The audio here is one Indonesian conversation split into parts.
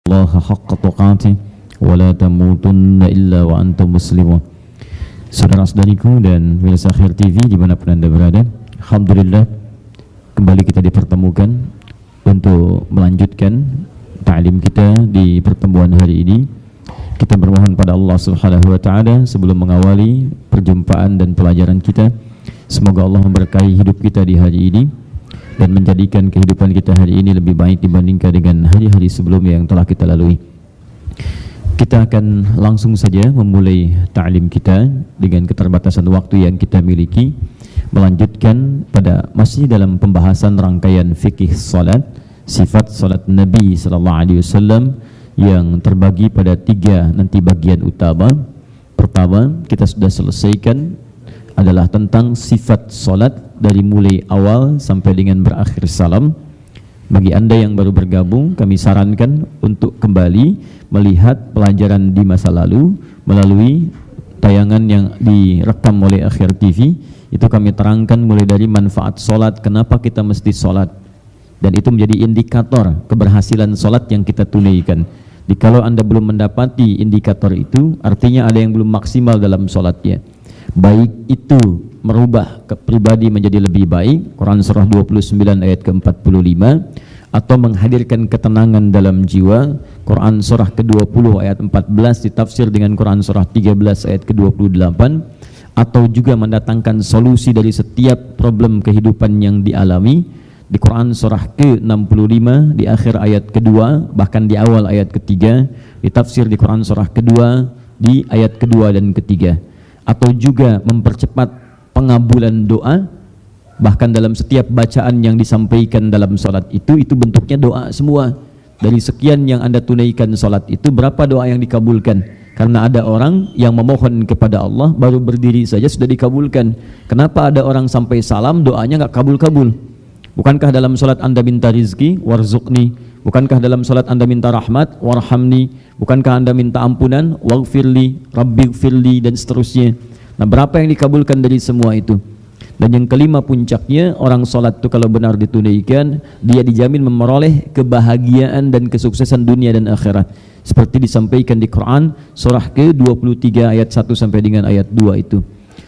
Allah haqqa tuqatih wa la tamutunna illa wa antum muslimun. Saudara-saudariku dan pemirsa Khair TV dimanapun Anda berada, alhamdulillah kembali kita dipertemukan untuk melanjutkan ta'lim kita di pertemuan hari ini. Kita bermohon pada Allah Subhanahu wa taala sebelum mengawali perjumpaan dan pelajaran kita, semoga Allah memberkahi hidup kita di hari ini dan menjadikan kehidupan kita hari ini lebih baik dibandingkan dengan hari-hari sebelumnya yang telah kita lalui. Kita akan langsung saja memulai ta'lim kita dengan keterbatasan waktu yang kita miliki, melanjutkan pada masih dalam pembahasan rangkaian fikih salat, sifat salat Nabi sallallahu alaihi wasallam yang terbagi pada 3 nanti bagian utama. Pertama, kita sudah selesaikan adalah tentang sifat salat dari mulai awal sampai dengan berakhir salam. Bagi Anda yang baru bergabung, kami sarankan untuk kembali melihat pelajaran di masa lalu melalui tayangan yang direkam oleh Khair TV. Itu kami terangkan mulai dari manfaat salat, kenapa kita mesti salat, dan itu menjadi indikator keberhasilan salat yang kita tunaikan. Kalau Anda belum mendapati indikator itu, artinya ada yang belum maksimal dalam salatnya. Baik itu merubah pribadi menjadi lebih baik, Quran surah 29 ayat ke-45, atau menghadirkan ketenangan dalam jiwa, Quran surah ke-20 ayat 14 ditafsir dengan Quran surah 13 ayat ke-28, atau juga mendatangkan solusi dari setiap problem kehidupan yang dialami, di Quran surah ke-65 di akhir ayat kedua, bahkan di awal ayat ketiga, ditafsir di Quran surah kedua di ayat kedua dan ketiga. Atau juga mempercepat pengabulan doa, bahkan dalam setiap bacaan yang disampaikan dalam salat itu bentuknya doa semua. Dari sekian yang Anda tunaikan salat itu, berapa doa yang dikabulkan? Karena ada orang yang memohon kepada Allah baru berdiri saja sudah dikabulkan. Kenapa ada orang sampai salam doanya nggak kabul-kabul? Bukankah dalam salat Anda minta rizki, warzuqni? Bukankah dalam salat Anda minta rahmat, warhamni? Bukankah Anda minta ampunan, waghfirli, rabbighfirli, dan seterusnya? Nah, berapa yang dikabulkan dari semua itu? Dan yang kelima puncaknya, orang salat itu kalau benar ditunaikan, dia dijamin memperoleh kebahagiaan dan kesuksesan dunia dan akhirat. Seperti disampaikan di Quran surah ke-23 ayat 1 sampai dengan ayat 2 itu.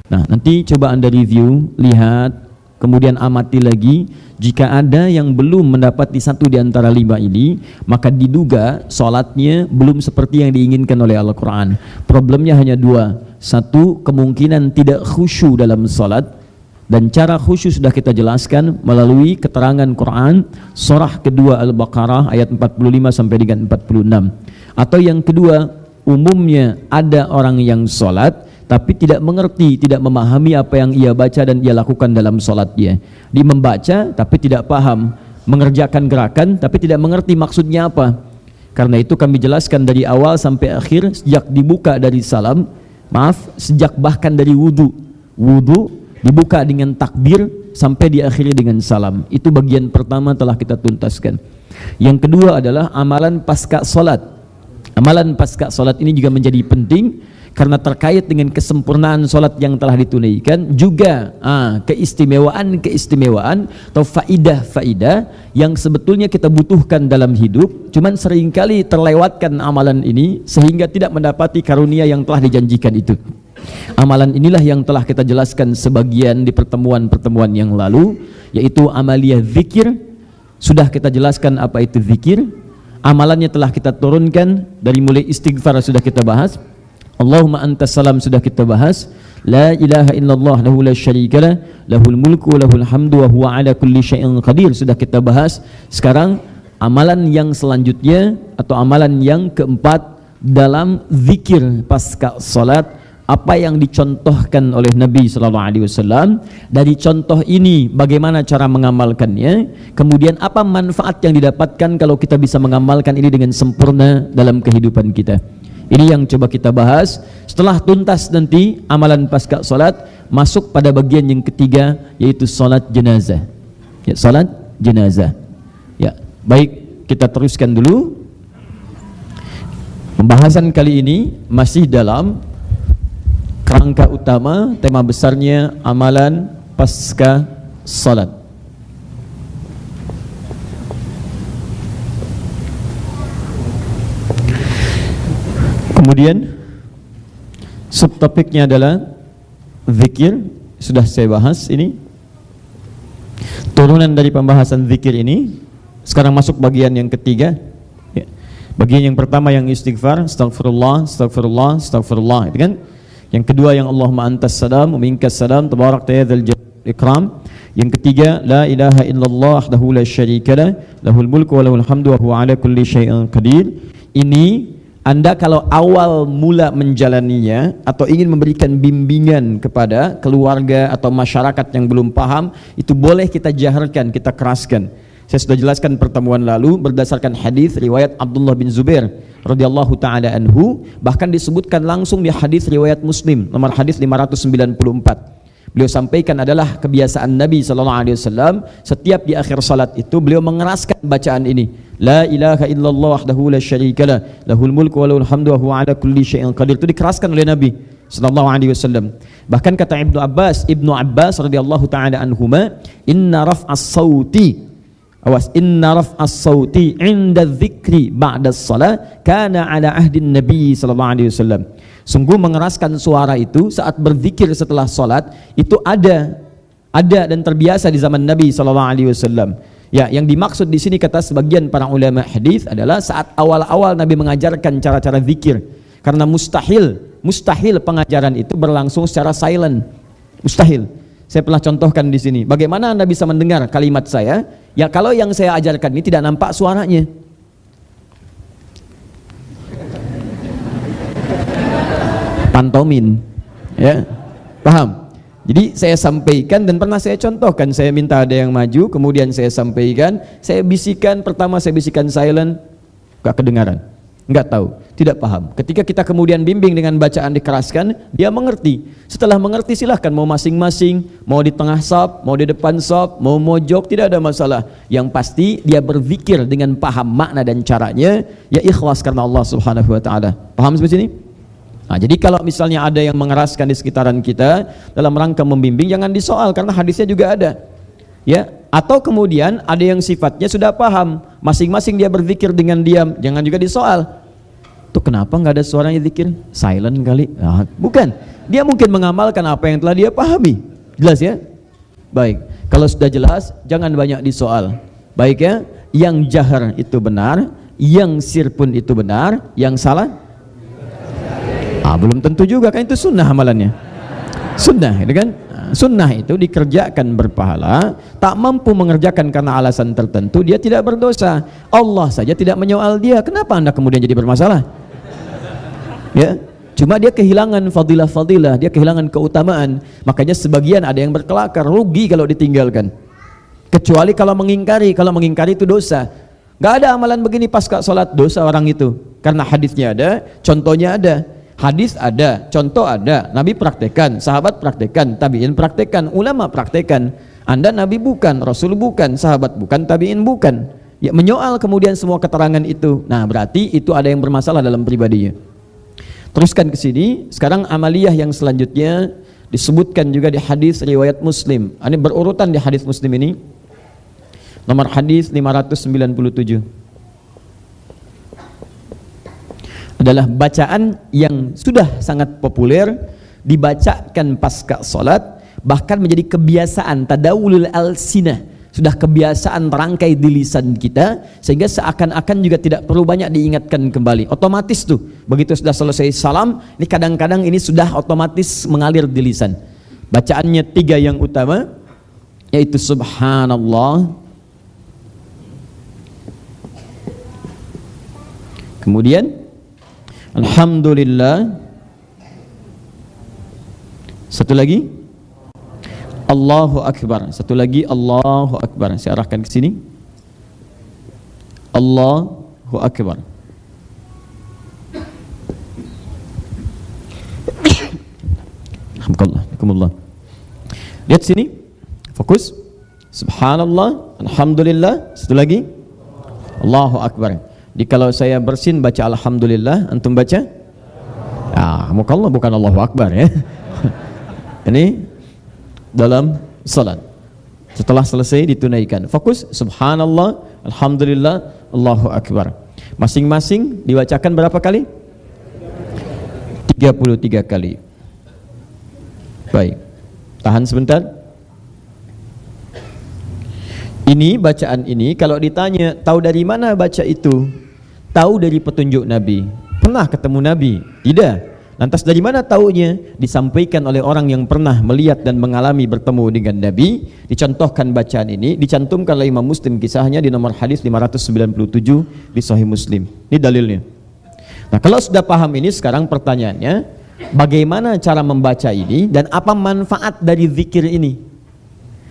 Nah, nanti coba Anda review, lihat, kemudian amati lagi. Jika ada yang belum mendapati satu di antara 5 ini, maka diduga sholatnya belum seperti yang diinginkan oleh Al-Quran. Problemnya hanya 2. Satu, kemungkinan tidak khusyuk dalam sholat, dan cara khusyuk sudah kita jelaskan melalui keterangan Quran surah kedua Al-Baqarah ayat 45 sampai dengan 46. Atau yang kedua, umumnya ada orang yang sholat tapi tidak mengerti, tidak memahami apa yang ia baca dan ia lakukan dalam sholatnya. Dia membaca tapi tidak paham, mengerjakan gerakan tapi tidak mengerti maksudnya apa. Karena itu kami jelaskan dari awal sampai akhir, sejak dibuka dari salam, sejak bahkan dari wudu dibuka dengan takbir sampai diakhiri dengan salam. Itu bagian pertama telah kita tuntaskan. Yang kedua adalah amalan pasca sholat. Amalan pasca sholat ini juga menjadi penting karena terkait dengan kesempurnaan sholat yang telah ditunaikan, juga keistimewaan atau faidah yang sebetulnya kita butuhkan dalam hidup, cuman seringkali terlewatkan amalan ini sehingga tidak mendapati karunia yang telah dijanjikan itu. Amalan inilah yang telah kita jelaskan sebagian di pertemuan-pertemuan yang lalu, yaitu amaliyah zikir. Sudah kita jelaskan apa itu zikir. Amalannya telah kita turunkan, dari mulai istighfar sudah kita bahas, Allahumma antas salam sudah kita bahas, la ilaha illallah lahu la syarikalah lahul mulku wa lahul hamdu wa huwa ala kulli syai'in qadir sudah kita bahas. Sekarang amalan yang selanjutnya atau amalan yang keempat dalam zikir pasca salat, apa yang dicontohkan oleh Nabi sallallahu alaihi wasallam. Dari contoh ini bagaimana cara mengamalkannya, kemudian apa manfaat yang didapatkan kalau kita bisa mengamalkan ini dengan sempurna dalam kehidupan kita. Ini yang coba kita bahas. Setelah tuntas nanti amalan pasca salat, masuk pada bagian yang ketiga, yaitu salat jenazah. Ya, salat jenazah. Ya, baik, kita teruskan dulu. Pembahasan kali ini masih dalam kerangka utama, tema besarnya amalan pasca salat. Kemudian subtopiknya adalah zikir, sudah saya bahas ini. Turunan dari pembahasan zikir ini, sekarang masuk bagian yang ketiga. Ya. Bagian yang pertama yang istighfar, astagfirullah, astagfirullah, astagfirullah, itu kan. Yang kedua yang Allahumma antas salam, minkas salam, tabarakta ya dzal jalali wal ikram. Yang ketiga, la ilaha illallah wahdahu la syarikalah, lahul mulku wa lahul hamdu wa huwa ala kulli syai'in qadir. Ini Anda kalau awal mula menjalaninya atau ingin memberikan bimbingan kepada keluarga atau masyarakat yang belum paham, itu boleh kita jaharkan, kita keraskan. Saya sudah jelaskan pertemuan lalu berdasarkan hadis riwayat Abdullah bin Zubair radhiyallahu taala anhu, bahkan disebutkan langsung di hadis riwayat Muslim nomor hadis 594. Beliau sampaikan adalah kebiasaan Nabi SAW, setiap di akhir salat itu beliau mengeraskan bacaan ini, la ilaha illallah wahdahu la syarikalah, lahul mulku wa lahul hamdu wa huwa ala kulli syai'in qadir. Itu dikeraskan oleh Nabi SAW. Bahkan kata Ibnu Abbas radhiyallahu taala anhuma, inna raf'as sauti, awas, inna raf'as sauti 'inda dzikri ba'da shalah kana ala ahdin Nabi SAW. Sungguh mengeraskan suara itu saat berzikir setelah salat itu ada dan terbiasa di zaman Nabi SAW. Ya, yang dimaksud di sini kata sebagian para ulama hadis adalah saat awal-awal Nabi mengajarkan cara-cara zikir. Karena mustahil pengajaran itu berlangsung secara silent. Mustahil. Saya pernah contohkan di sini. Bagaimana Anda bisa mendengar kalimat saya? Ya kalau yang saya ajarkan ini tidak nampak suaranya. Pantomin, ya, paham? Jadi saya sampaikan dan pernah saya contohkan, saya minta ada yang maju, kemudian saya sampaikan, saya bisikan, pertama saya bisikan silent, gak kedengaran, nggak tahu, tidak paham. Ketika kita kemudian bimbing dengan bacaan dikeraskan, dia mengerti. Setelah mengerti silahkan mau masing-masing, mau di tengah shaf, mau di depan shaf, mau mojok, tidak ada masalah. Yang pasti dia berzikir dengan paham makna dan caranya, ya ikhlas karena Allah Subhanahu Wa Taala. Paham seperti ini? Nah, jadi kalau misalnya ada yang mengeraskan di sekitaran kita dalam rangka membimbing, jangan disoal karena hadisnya juga ada. Ya, atau kemudian ada yang sifatnya sudah paham, masing-masing dia berzikir dengan diam, jangan juga disoal. Tuh kenapa nggak ada suaranya zikir? Silent kali? Nah, bukan. Dia mungkin mengamalkan apa yang telah dia pahami. Jelas ya? Baik. Kalau sudah jelas, jangan banyak disoal. Baik ya? Yang jahar itu benar, yang sir pun itu benar, yang salah belum tentu juga, kan itu sunnah amalannya. Sunnah, itu kan? Sunnah itu dikerjakan berpahala, tak mampu mengerjakan karena alasan tertentu, dia tidak berdosa. Allah saja tidak menyoal dia, kenapa Anda kemudian jadi bermasalah? Ya, cuma dia kehilangan fadilah-fadilah, dia kehilangan keutamaan. Makanya sebagian ada yang berkelakar, rugi kalau ditinggalkan. Kecuali kalau mengingkari itu dosa. Gak ada amalan begini pasca sholat, dosa orang itu. Karena hadisnya ada, contohnya ada. Hadis ada, contoh ada, Nabi praktekan, sahabat praktekan, tabi'in praktekan, ulama praktekan. Anda Nabi bukan, Rasul bukan, sahabat bukan, tabi'in bukan. Ya, menyoal kemudian semua keterangan itu. Nah, berarti itu ada yang bermasalah dalam pribadinya. Teruskan ke sini. Sekarang amaliyah yang selanjutnya disebutkan juga di hadis riwayat Muslim. Ini berurutan di hadis Muslim ini. Nomor hadis 597. Adalah bacaan yang sudah sangat populer dibacakan pasca salat, bahkan menjadi kebiasaan tadawulul alsinah, sudah kebiasaan terangkai di lisan kita sehingga seakan-akan juga tidak perlu banyak diingatkan kembali, otomatis tuh begitu sudah selesai salam ini kadang-kadang ini sudah otomatis mengalir di lisan. Bacaannya 3 yang utama, yaitu subhanallah, kemudian alhamdulillah, satu lagi Allahu Akbar, satu lagi Allahu Akbar. Saya arahkan ke sini, Allahu Akbar. Alhamdulillah. Lihat sini, fokus. Subhanallah, alhamdulillah, satu lagi Allahu Akbar. Jadi kalau saya bersin baca alhamdulillah, antum baca? Mukallah, bukan Allahu Akbar ya. Ini dalam salat. Setelah selesai ditunaikan. Fokus subhanallah, alhamdulillah, Allahu Akbar. Masing-masing dibacakan berapa kali? 33 kali. Baik, tahan sebentar. Ini bacaan ini kalau ditanya tahu dari mana baca itu, tahu dari petunjuk Nabi. Pernah ketemu Nabi? Tidak. Lantas dari mana taunya? Disampaikan oleh orang yang pernah melihat dan mengalami bertemu dengan Nabi. Dicontohkan bacaan ini, dicantumkan oleh Imam Muslim kisahnya di nomor hadis 597 di Sahih Muslim. Ini dalilnya. Nah, kalau sudah paham ini, sekarang pertanyaannya, bagaimana cara membaca ini dan apa manfaat dari zikir ini?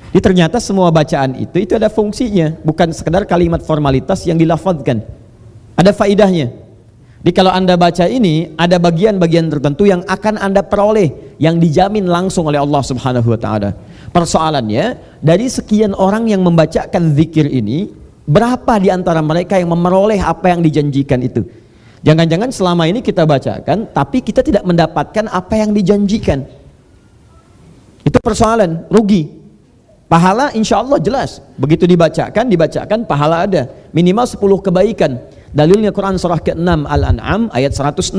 Jadi ternyata semua bacaan itu ada fungsinya, bukan sekedar kalimat formalitas yang dilafazkan. Ada faidahnya. Jadi kalau Anda baca ini, ada bagian-bagian tertentu yang akan Anda peroleh, yang dijamin langsung oleh Allah Subhanahu wa taala. Persoalannya, dari sekian orang yang membacakan zikir ini, berapa di antara mereka yang memperoleh apa yang dijanjikan itu? Jangan-jangan selama ini kita bacakan, tapi kita tidak mendapatkan apa yang dijanjikan. Itu persoalan, rugi. Pahala insya Allah jelas, begitu dibacakan pahala ada, minimal 10 kebaikan. Dalilnya Quran surah ke-6 Al-An'am ayat 160.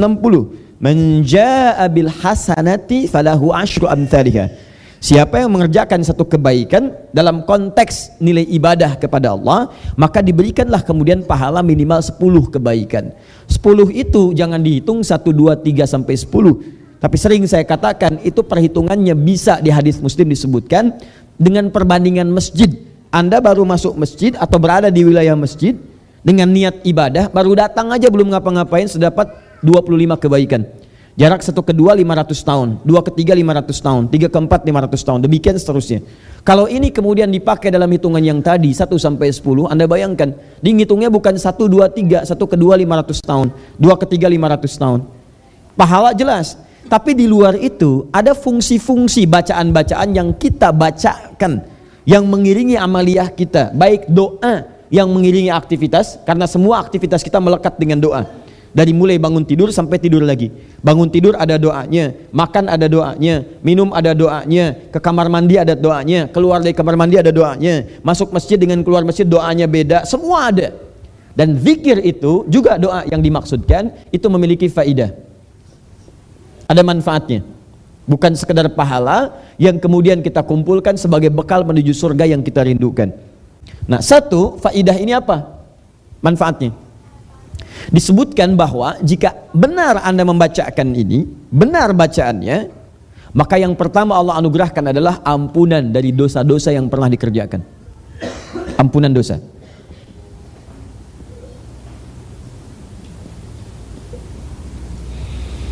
Man jaa'a bil hasanati falahu asyru amsalihha. Siapa yang mengerjakan satu kebaikan dalam konteks nilai ibadah kepada Allah, maka diberikanlah kemudian pahala minimal 10 kebaikan. 10 itu jangan dihitung 1, 2, 3 sampai 10. Tapi sering saya katakan itu perhitungannya bisa di hadis Muslim disebutkan dengan perbandingan masjid. Anda baru masuk masjid atau berada di wilayah masjid dengan niat ibadah, baru datang aja belum ngapa-ngapain sudah dapat 25 kebaikan. Jarak satu kedua 500 tahun, dua ketiga 500 tahun, tiga keempat 500 tahun, demikian seterusnya. Kalau ini kemudian dipakai dalam hitungan yang tadi 1 sampai 10, Anda bayangkan, dihitungnya bukan 1, 2, 3, satu kedua 500 tahun, dua ketiga 500 tahun. Pahala jelas. Tapi di luar itu ada fungsi-fungsi bacaan-bacaan yang kita bacakan, yang mengiringi amaliyah kita, baik doa yang mengiringi aktivitas, karena semua aktivitas kita melekat dengan doa. Dari mulai bangun tidur sampai tidur lagi. Bangun tidur ada doanya, makan ada doanya, minum ada doanya, ke kamar mandi ada doanya, keluar dari kamar mandi ada doanya, masuk masjid dengan keluar masjid doanya beda, semua ada. Dan zikir itu juga doa yang dimaksudkan, itu memiliki faidah. Ada manfaatnya. Bukan sekedar pahala yang kemudian kita kumpulkan sebagai bekal menuju surga yang kita rindukan. Nah, satu faidah ini apa manfaatnya? Disebutkan bahwa jika benar Anda membacakan ini, benar bacaannya, maka yang pertama Allah anugerahkan adalah ampunan dari dosa-dosa yang pernah dikerjakan. Ampunan dosa.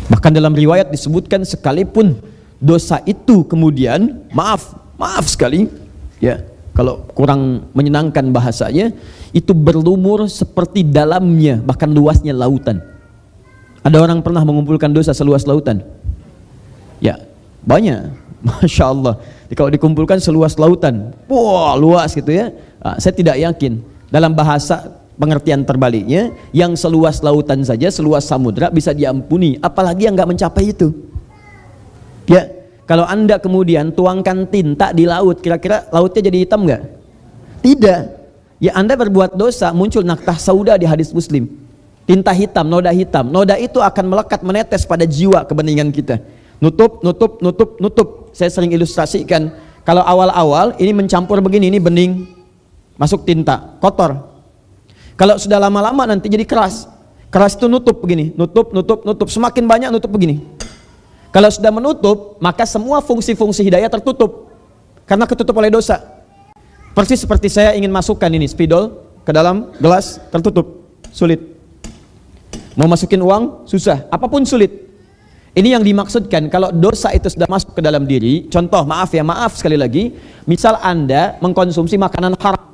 Bahkan dalam riwayat disebutkan sekalipun dosa itu kemudian maaf sekali, ya, kalau kurang menyenangkan bahasanya, itu berlumur seperti dalamnya, bahkan luasnya lautan. Ada orang pernah mengumpulkan dosa seluas lautan? Ya, banyak. Masya Allah. Kalau dikumpulkan seluas lautan, wah luas gitu ya. Saya tidak yakin. Dalam bahasa pengertian terbaliknya, yang seluas lautan saja, seluas samudra bisa diampuni, apalagi yang nggak mencapai itu. Ya, kalau Anda kemudian tuangkan tinta di laut, kira-kira lautnya jadi hitam nggak? Tidak. Ya, Anda berbuat dosa, muncul naktah sauda di hadis Muslim. Tinta hitam, noda hitam. Noda itu akan melekat menetes pada jiwa kebeningan kita. Nutup. Saya sering ilustrasikan, kalau awal-awal ini mencampur begini, ini bening, masuk tinta, kotor. Kalau sudah lama-lama nanti jadi keras. Keras itu nutup begini, nutup. Semakin banyak nutup begini. Kalau sudah menutup, maka semua fungsi-fungsi hidayah tertutup karena ketutup oleh dosa. Persis seperti saya ingin masukkan ini spidol ke dalam gelas, tertutup, sulit. Mau masukin uang, susah, apapun sulit. Ini yang dimaksudkan kalau dosa itu sudah masuk ke dalam diri. Contoh, maaf sekali lagi, misal Anda mengkonsumsi makanan haram,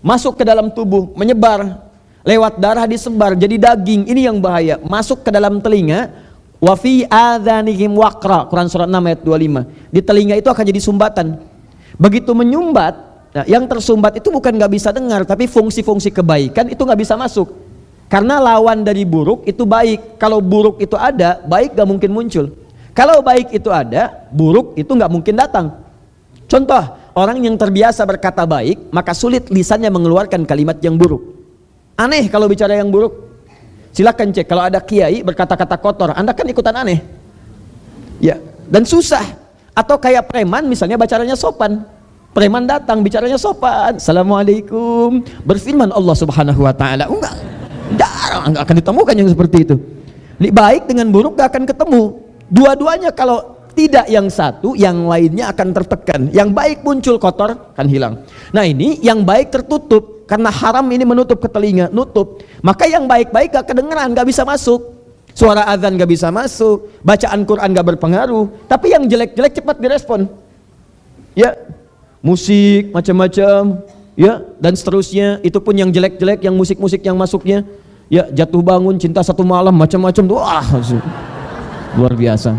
masuk ke dalam tubuh, menyebar, lewat darah disebar, jadi daging. Ini yang bahaya, masuk ke dalam telinga. Wa fi adzanihim waqra, Quran surat 6 ayat 25. Di telinga itu akan jadi sumbatan. Begitu menyumbat, nah, yang tersumbat itu bukan nggak bisa dengar, tapi fungsi-fungsi kebaikan itu nggak bisa masuk. Karena lawan dari buruk itu baik. Kalau buruk itu ada, baik nggak mungkin muncul. Kalau baik itu ada, buruk itu nggak mungkin datang. Contoh, orang yang terbiasa berkata baik, maka sulit lisannya mengeluarkan kalimat yang buruk. Aneh kalau bicara yang buruk. Silakan cek, kalau ada kiai berkata-kata kotor, Anda kan ikutan aneh. Ya, dan susah. Atau kayak preman misalnya bicaranya sopan. Preman datang bicaranya sopan. Assalamualaikum. Berfirman Allah Subhanahu wa taala. Enggak akan ditemukan yang seperti itu. Baik dengan buruk gak akan ketemu. Dua-duanya kalau tidak yang satu, yang lainnya akan tertekan. Yang baik muncul, kotor kan hilang. Nah ini yang baik tertutup karena haram ini menutup ke telinga, nutup. Maka yang baik-baik gak kedengeran, gak bisa masuk. Suara azan gak bisa masuk, bacaan Quran gak berpengaruh. Tapi yang jelek-jelek cepat direspon. Ya, musik macam-macam, ya, dan seterusnya. Itu pun yang jelek-jelek, yang musik-musik yang masuknya. Ya, jatuh bangun, cinta satu malam, macam-macam. Wah, luar biasa.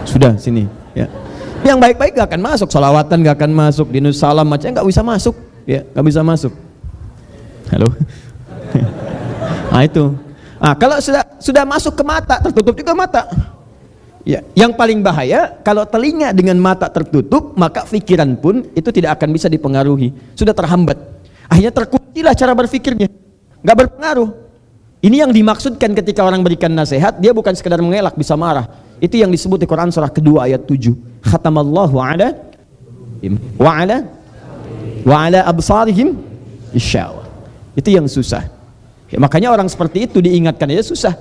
Sudah sini, ya. Yang baik-baik gak akan masuk, salawatan gak akan masuk, dinus salam macamnya gak bisa masuk, ya, gak bisa masuk. Halo. Nah itu. Nah, kalau sudah masuk ke mata, tertutup juga mata. Ya, yang paling bahaya kalau telinga dengan mata tertutup, maka pikiran pun itu tidak akan bisa dipengaruhi, sudah terhambat. Akhirnya terkuntilah cara berfikirnya, nggak berpengaruh. Ini yang dimaksudkan ketika orang berikan nasihat, dia bukan sekedar mengelak, bisa marah. Itu yang disebut di Quran surah kedua ayat 7. Khatamallahu ala wa ala absarihim isyawa. Itu yang susah. Ya, makanya orang seperti itu diingatkan aja susah.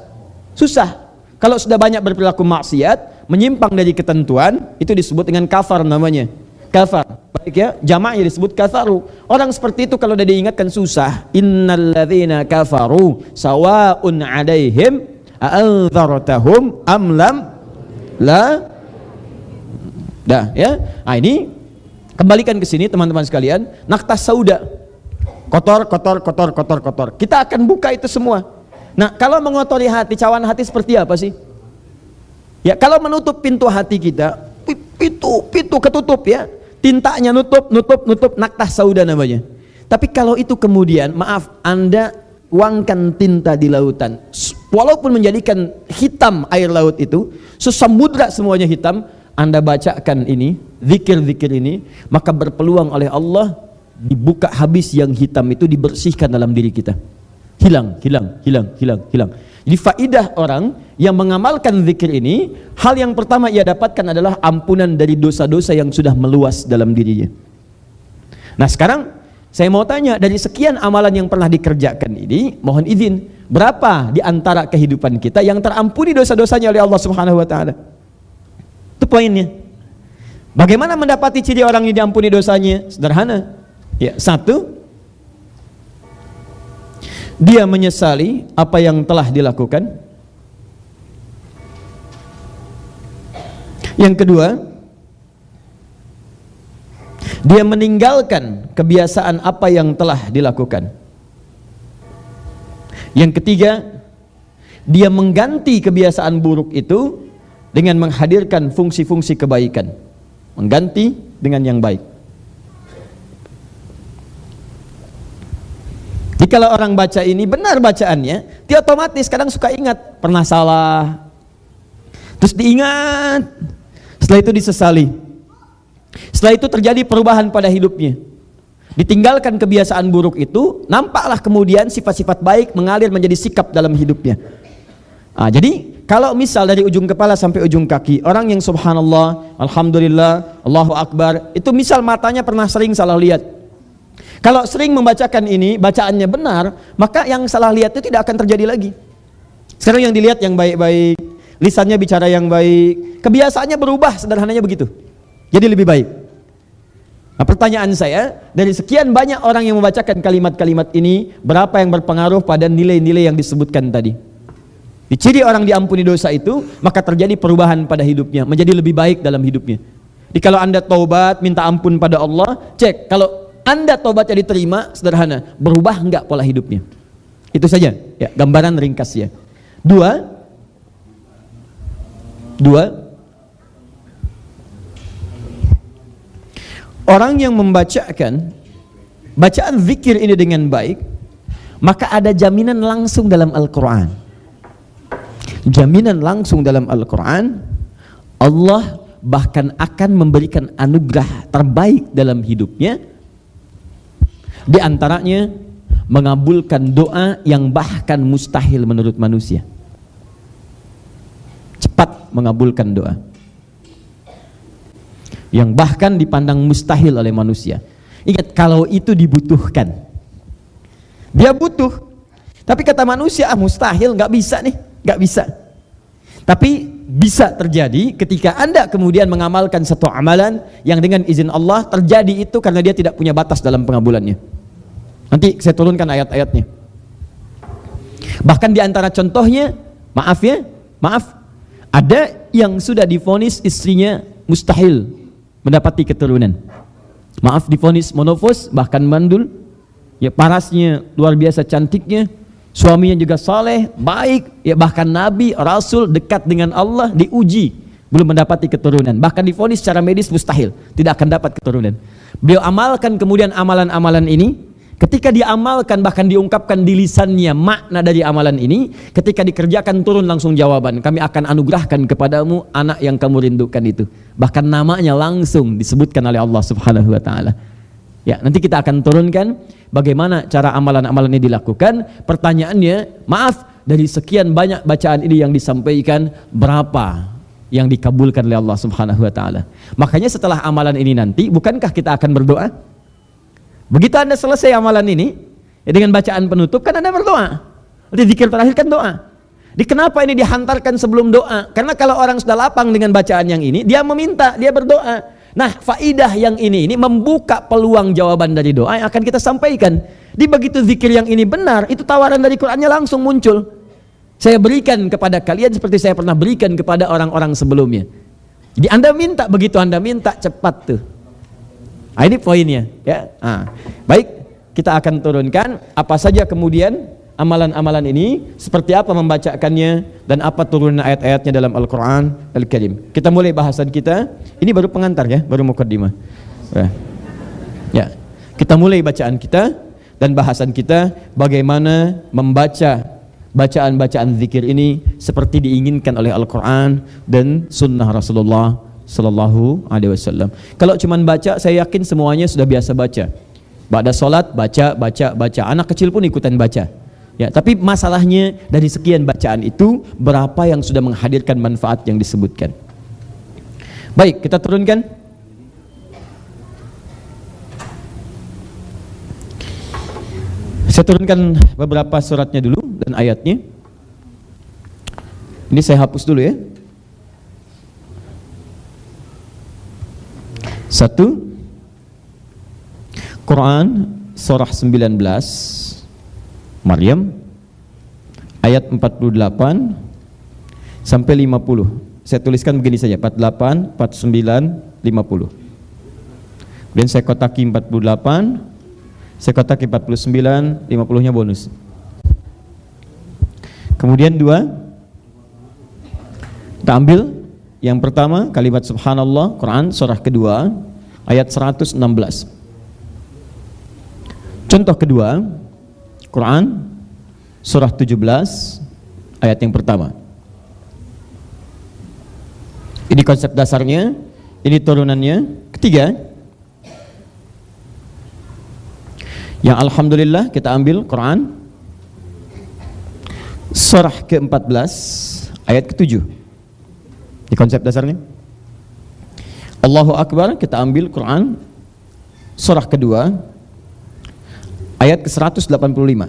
Kalau sudah banyak berperilaku maksiat, menyimpang dari ketentuan, itu disebut dengan kafar namanya. Kafar. Baik ya, jamaknya disebut kafaru. Orang seperti itu kalau sudah diingatkan susah. Innalladzina kafaru sawa'un 'alaihim a'anzartahum am lam la. Dah ya. Nah ini kembalikan ke sini teman-teman sekalian, naktas sauda. Kotor. Kita akan buka itu semua. Nah, kalau mengotori hati, cawan hati seperti apa sih? Ya, kalau menutup pintu hati kita, pintu ketutup ya. Tintanya nutup, naktas sauda namanya. Tapi kalau itu kemudian, maaf, Anda tuangkan tinta di lautan, walaupun menjadikan hitam air laut itu, sesamudra semuanya hitam, Anda bacakan ini, zikir-zikir ini, maka berpeluang oleh Allah dibuka habis yang hitam itu, dibersihkan dalam diri kita. Hilang. Jadi faidah orang yang mengamalkan zikir ini, hal yang pertama ia dapatkan adalah ampunan dari dosa-dosa yang sudah meluas dalam dirinya. Nah sekarang saya mau tanya, dari sekian amalan yang pernah dikerjakan ini, mohon izin, berapa di antara kehidupan kita yang terampuni dosa-dosanya oleh Allah Subhanahu wa taala? Itu poinnya. Bagaimana mendapati ciri orang yang diampuni dosanya? Sederhana. Ya, satu, dia menyesali apa yang telah dilakukan. Yang kedua, dia meninggalkan kebiasaan apa yang telah dilakukan. Yang ketiga, dia mengganti kebiasaan buruk itu dengan menghadirkan fungsi-fungsi kebaikan, mengganti dengan yang baik. Jadi kalau orang baca ini benar bacaannya, dia otomatis kadang suka ingat pernah salah, terus diingat, setelah itu disesali, setelah itu terjadi perubahan pada hidupnya, ditinggalkan kebiasaan buruk itu, nampaklah kemudian sifat-sifat baik mengalir menjadi sikap dalam hidupnya. Nah, jadi kalau misal dari ujung kepala sampai ujung kaki, orang yang subhanallah, alhamdulillah, Allahu akbar, itu misal matanya pernah sering salah lihat. Kalau sering membacakan ini, bacaannya benar, maka yang salah lihat itu tidak akan terjadi lagi. Sekarang yang dilihat yang baik-baik, lisannya bicara yang baik, kebiasaannya berubah, sederhananya begitu. Jadi lebih baik. Nah, pertanyaan saya, dari sekian banyak orang yang membacakan kalimat-kalimat ini, berapa yang berpengaruh pada nilai-nilai yang disebutkan tadi? Ciri orang diampuni dosa itu, maka terjadi perubahan pada hidupnya, menjadi lebih baik dalam hidupnya. Jadi kalau Anda taubat, minta ampun pada Allah, cek, kalau Anda taubatnya diterima, sederhana, berubah enggak pola hidupnya? Itu saja, ya, gambaran ringkasnya. Dua, orang yang membacakan bacaan zikir ini dengan baik, maka ada jaminan langsung dalam Al-Quran. Jaminan langsung dalam Al-Quran, Allah bahkan akan memberikan anugerah terbaik dalam hidupnya. Di antaranya mengabulkan doa yang bahkan mustahil menurut manusia. cepat mengabulkan doa, yang bahkan dipandang mustahil oleh manusia. Ingat, kalau itu dibutuhkan, dia butuh, tapi kata manusia, mustahil, nggak bisa nih, nggak bisa. Tapi bisa terjadi ketika Anda kemudian mengamalkan satu amalan yang dengan izin Allah terjadi itu karena dia tidak punya batas dalam pengabulannya. Nanti saya turunkan ayat-ayatnya. Bahkan di antara contohnya, maaf, ada yang sudah divonis istrinya mustahil mendapati keturunan. Maaf, divonis monofos, bahkan mandul, ya parasnya luar biasa cantiknya, suaminya juga saleh, baik, ya bahkan nabi, rasul, dekat dengan Allah, diuji, belum mendapati keturunan. Bahkan divonis secara medis mustahil, tidak akan dapat keturunan. Beliau amalkan kemudian amalan-amalan ini. Ketika diamalkan, bahkan diungkapkan di lisannya makna dari amalan ini, ketika dikerjakan turun langsung jawaban, kami akan anugerahkan kepadamu anak yang kamu rindukan itu. Bahkan namanya langsung disebutkan oleh Allah Subhanahu wa taala. Ya, nanti kita akan turunkan bagaimana cara amalan-amalan ini dilakukan. Pertanyaannya, maaf, dari sekian banyak bacaan ini yang disampaikan, berapa yang dikabulkan oleh Allah Subhanahu wa taala? Makanya setelah amalan ini nanti, bukankah kita akan berdoa? Begitu Anda selesai amalan ini, ya dengan bacaan penutup kan Anda berdoa. Nanti zikir terakhir kan doa. Kenapa ini dihantarkan sebelum doa? Karena kalau orang sudah lapang dengan bacaan yang ini, dia meminta, dia berdoa. Nah, faidah yang ini membuka peluang jawaban dari doa yang akan kita sampaikan. Di begitu zikir yang ini benar, itu tawaran dari Qur'annya langsung muncul. Saya berikan kepada kalian seperti saya pernah berikan kepada orang-orang sebelumnya. Jadi Anda minta, begitu Anda minta, cepat tuh. Nah, ini poinnya, ya. Baik, kita akan turunkan apa saja kemudian amalan-amalan ini, seperti apa membacakannya, dan apa turunan ayat-ayatnya dalam Al-Quran Al-Karim. Kita mulai bahasan kita. Ini baru pengantar ya, baru mukaddimah. Ya, kita mulai bacaan kita dan bahasan kita, bagaimana membaca bacaan-bacaan zikir ini seperti diinginkan oleh Al-Quran dan Sunnah Rasulullah Sallallahu Alaihi Wasallam. Kalau cuman baca, saya yakin semuanya sudah biasa baca. Ba'da sholat baca. Anak kecil pun ikutan baca. Ya, tapi masalahnya dari sekian bacaan itu berapa yang sudah menghadirkan manfaat yang disebutkan. Baik, kita turunkan. Saya turunkan beberapa suratnya dulu dan ayatnya. Ini saya hapus dulu ya. 1 Quran surah 19 Maryam ayat 48 sampai 50. Saya tuliskan begini saja, 48, 49, 50. Dan saya kotaki 48, saya kotaki 49, 50-nya bonus. Kemudian 2, kita ambil yang pertama, kalimat subhanallah, Quran surah kedua ayat 116. Contoh kedua, Quran surah 17 ayat yang pertama. Ini konsep dasarnya, ini turunannya. Ketiga, yang alhamdulillah kita ambil Quran surah ke-14 ayat ke-7. Di konsep dasarnya. Allahu Akbar, kita ambil Quran surah kedua ayat ke-185.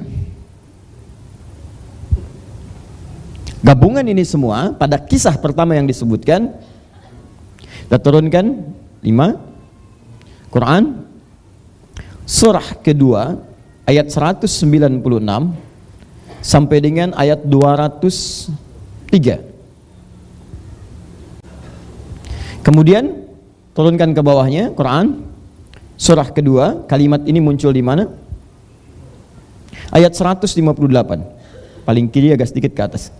Gabungan ini semua pada kisah pertama yang disebutkan, kita turunkan 5 Quran surah kedua ayat 196 sampai dengan ayat 203. Kemudian turunkan ke bawahnya Quran surah kedua, kalimat ini muncul di mana? Ayat 158. Paling kiri agak sedikit ke atas.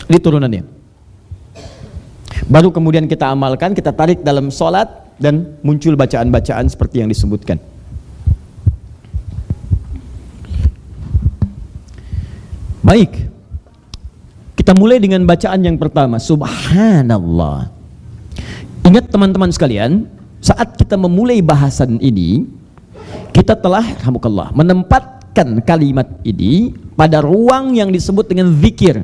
Ini turunannya. Baru kemudian kita amalkan, kita tarik dalam sholat dan muncul bacaan-bacaan seperti yang disebutkan. Baik. Kita mulai dengan bacaan yang pertama, subhanallah. Ingat teman-teman sekalian, saat kita memulai bahasan ini, kita telah menempatkan kalimat ini pada ruang yang disebut dengan zikir.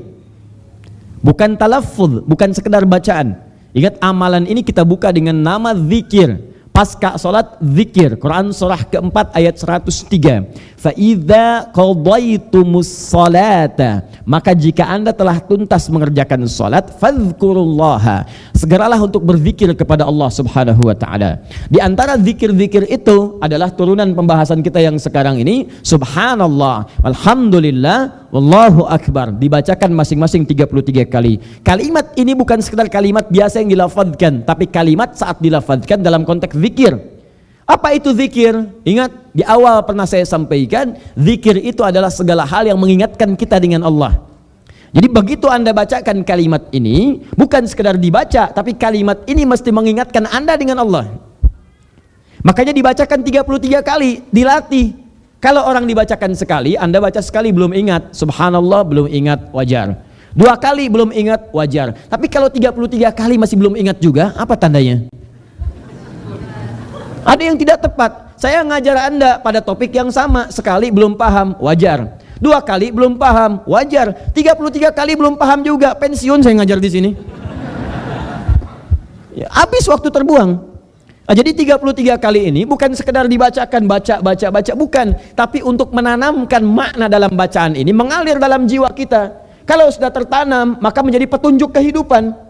bukan talaffuz, bukan sekedar bacaan. Ingat, amalan ini kita buka dengan nama zikir. Pasca salat zikir. Quran surah keempat ayat 103. Fa idza qadaytumus salata, maka jika Anda telah tuntas mengerjakan salat, fadhkurullaha, segeralah untuk berzikir kepada Allah Subhanahu wa taala. Di antara zikir-zikir itu adalah turunan pembahasan kita yang sekarang ini, subhanallah, alhamdulillah, wallahu akbar, dibacakan masing-masing 33 kali. Kalimat ini bukan sekedar kalimat biasa yang dilafadzkan, tapi kalimat saat dilafadzkan dalam konteks zikir. Apa itu zikir? Ingat, di awal pernah saya sampaikan, zikir itu adalah segala hal yang mengingatkan kita dengan Allah. Jadi begitu Anda bacakan kalimat ini, bukan sekedar dibaca, tapi kalimat ini mesti mengingatkan Anda dengan Allah. Makanya dibacakan 33 kali, dilatih. Kalau orang dibacakan sekali, Anda baca sekali belum ingat, subhanallah belum ingat, wajar. 2 kali belum ingat, wajar. Tapi kalau 33 kali masih belum ingat juga, apa tandanya? Ada yang tidak tepat. Saya ngajar Anda pada topik yang sama, sekali belum paham, wajar. 2 kali belum paham, wajar. 33 kali belum paham juga, pensiun saya ngajar di sini. Ya, habis waktu terbuang. Nah, jadi 33 kali ini bukan sekedar dibacakan, baca, bukan. Tapi untuk menanamkan makna dalam bacaan ini, mengalir dalam jiwa kita. Kalau sudah tertanam, maka menjadi petunjuk kehidupan.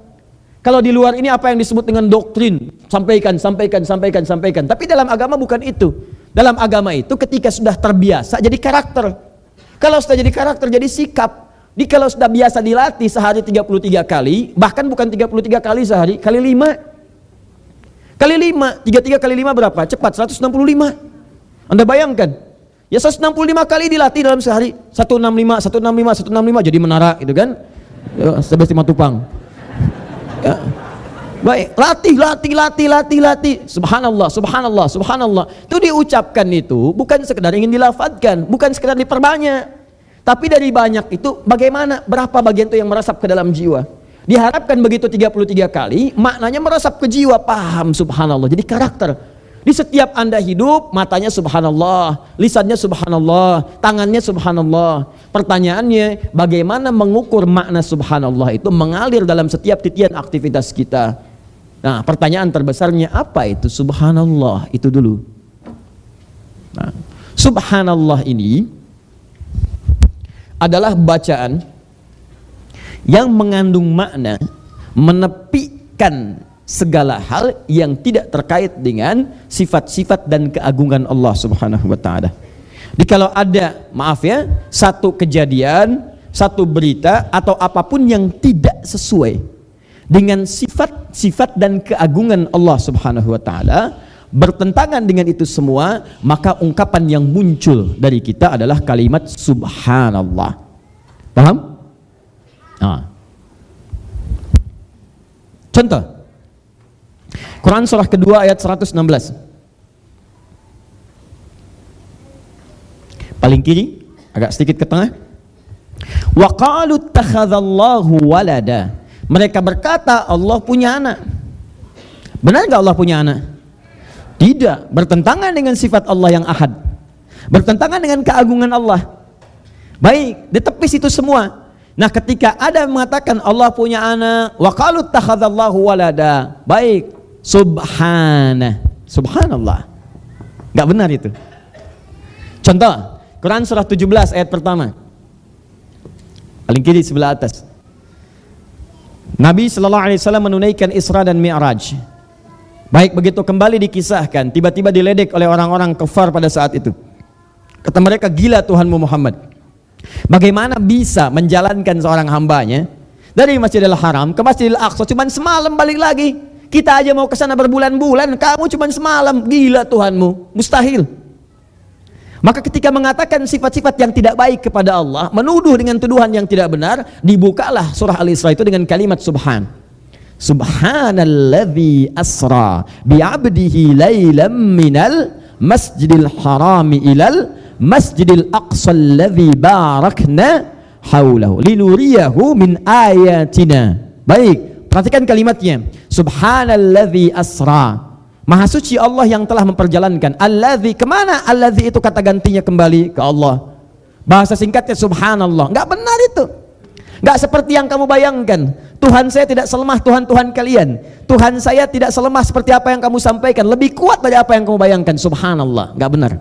Kalau di luar ini apa yang disebut dengan doktrin, sampaikan. Tapi dalam agama bukan itu. Dalam agama itu ketika sudah terbiasa jadi karakter. Kalau sudah jadi karakter jadi sikap. Jadi kalau sudah biasa dilatih sehari 33 kali, bahkan bukan 33 kali sehari, kali 5. Kali 5, 33 kali 5 berapa? Cepat, 165. Anda bayangkan. Ya 165 kali dilatih dalam sehari. 165 jadi menara gitu kan. Ya, 11 Simatupang. Ya. Baik, latih. Subhanallah. Itu diucapkan itu bukan sekedar ingin dilafadzkan, bukan sekedar diperbanyak. Tapi dari banyak itu bagaimana, berapa bagian itu yang meresap ke dalam jiwa. Diharapkan begitu 33 kali, maknanya meresap ke jiwa, paham subhanallah. Jadi karakter. Di setiap Anda hidup, matanya subhanallah, lisannya subhanallah, tangannya subhanallah. Pertanyaannya, bagaimana mengukur makna subhanallah itu mengalir dalam setiap titian aktivitas kita? Nah, pertanyaan terbesarnya, apa itu subhanallah? Itu dulu. Nah, subhanallah ini adalah bacaan yang mengandung makna menepikan segala hal yang tidak terkait dengan sifat-sifat dan keagungan Allah Subhanahu wa taala. Jadi kalau ada, maaf ya, satu kejadian, satu berita atau apapun yang tidak sesuai dengan sifat-sifat dan keagungan Allah Subhanahu wa taala, bertentangan dengan itu semua, maka ungkapan yang muncul dari kita adalah kalimat subhanallah. Paham? Nah. Contoh Quran surah kedua ayat 116. Paling kiri, agak sedikit ke tengah. Wa qalu ittakhadallahu walada. Mereka berkata Allah punya anak. Benar enggak Allah punya anak? Tidak, bertentangan dengan sifat Allah yang ahad. Bertentangan dengan keagungan Allah. Baik, ditepis itu semua. Nah, ketika ada yang mengatakan Allah punya anak, wa qalu ittakhadallahu walada. Baik, subhanallah, nggak benar itu. Contoh Quran surah 17 ayat pertama, paling kiri sebelah atas. Nabi SAW menunaikan Isra dan Mi'raj. Baik, begitu kembali dikisahkan, tiba-tiba diledek oleh orang-orang kafir pada saat itu. Kata mereka, gila Tuhanmu Muhammad, bagaimana bisa menjalankan seorang hambanya dari Masjidil Haram ke Masjidil Aqsa cuma semalam balik lagi? Kita aja mau ke sana berbulan-bulan, kamu cuma semalam, gila Tuhanmu, mustahil. Maka ketika mengatakan sifat-sifat yang tidak baik kepada Allah, menuduh dengan tuduhan yang tidak benar, dibukalah surah Al-Isra itu dengan kalimat subhan. Subhanalladzi asra bi'abdihi laylam minal masjidil harami ilal masjidil aqsa alladzi barakna haulahu linuriyahu min ayatina. Baik, perhatikan kalimatnya, subhanalladzi asra, maha suci Allah yang telah memperjalankan. Alladzi, kemana? Alladzi itu kata gantinya kembali ke Allah. Bahasa singkatnya subhanallah. Enggak benar itu. Nggak seperti yang kamu bayangkan. Tuhan saya tidak selemah Tuhan-Tuhan kalian. Tuhan saya tidak selemah seperti apa yang kamu sampaikan. Lebih kuat dari apa yang kamu bayangkan. Subhanallah. Nggak benar.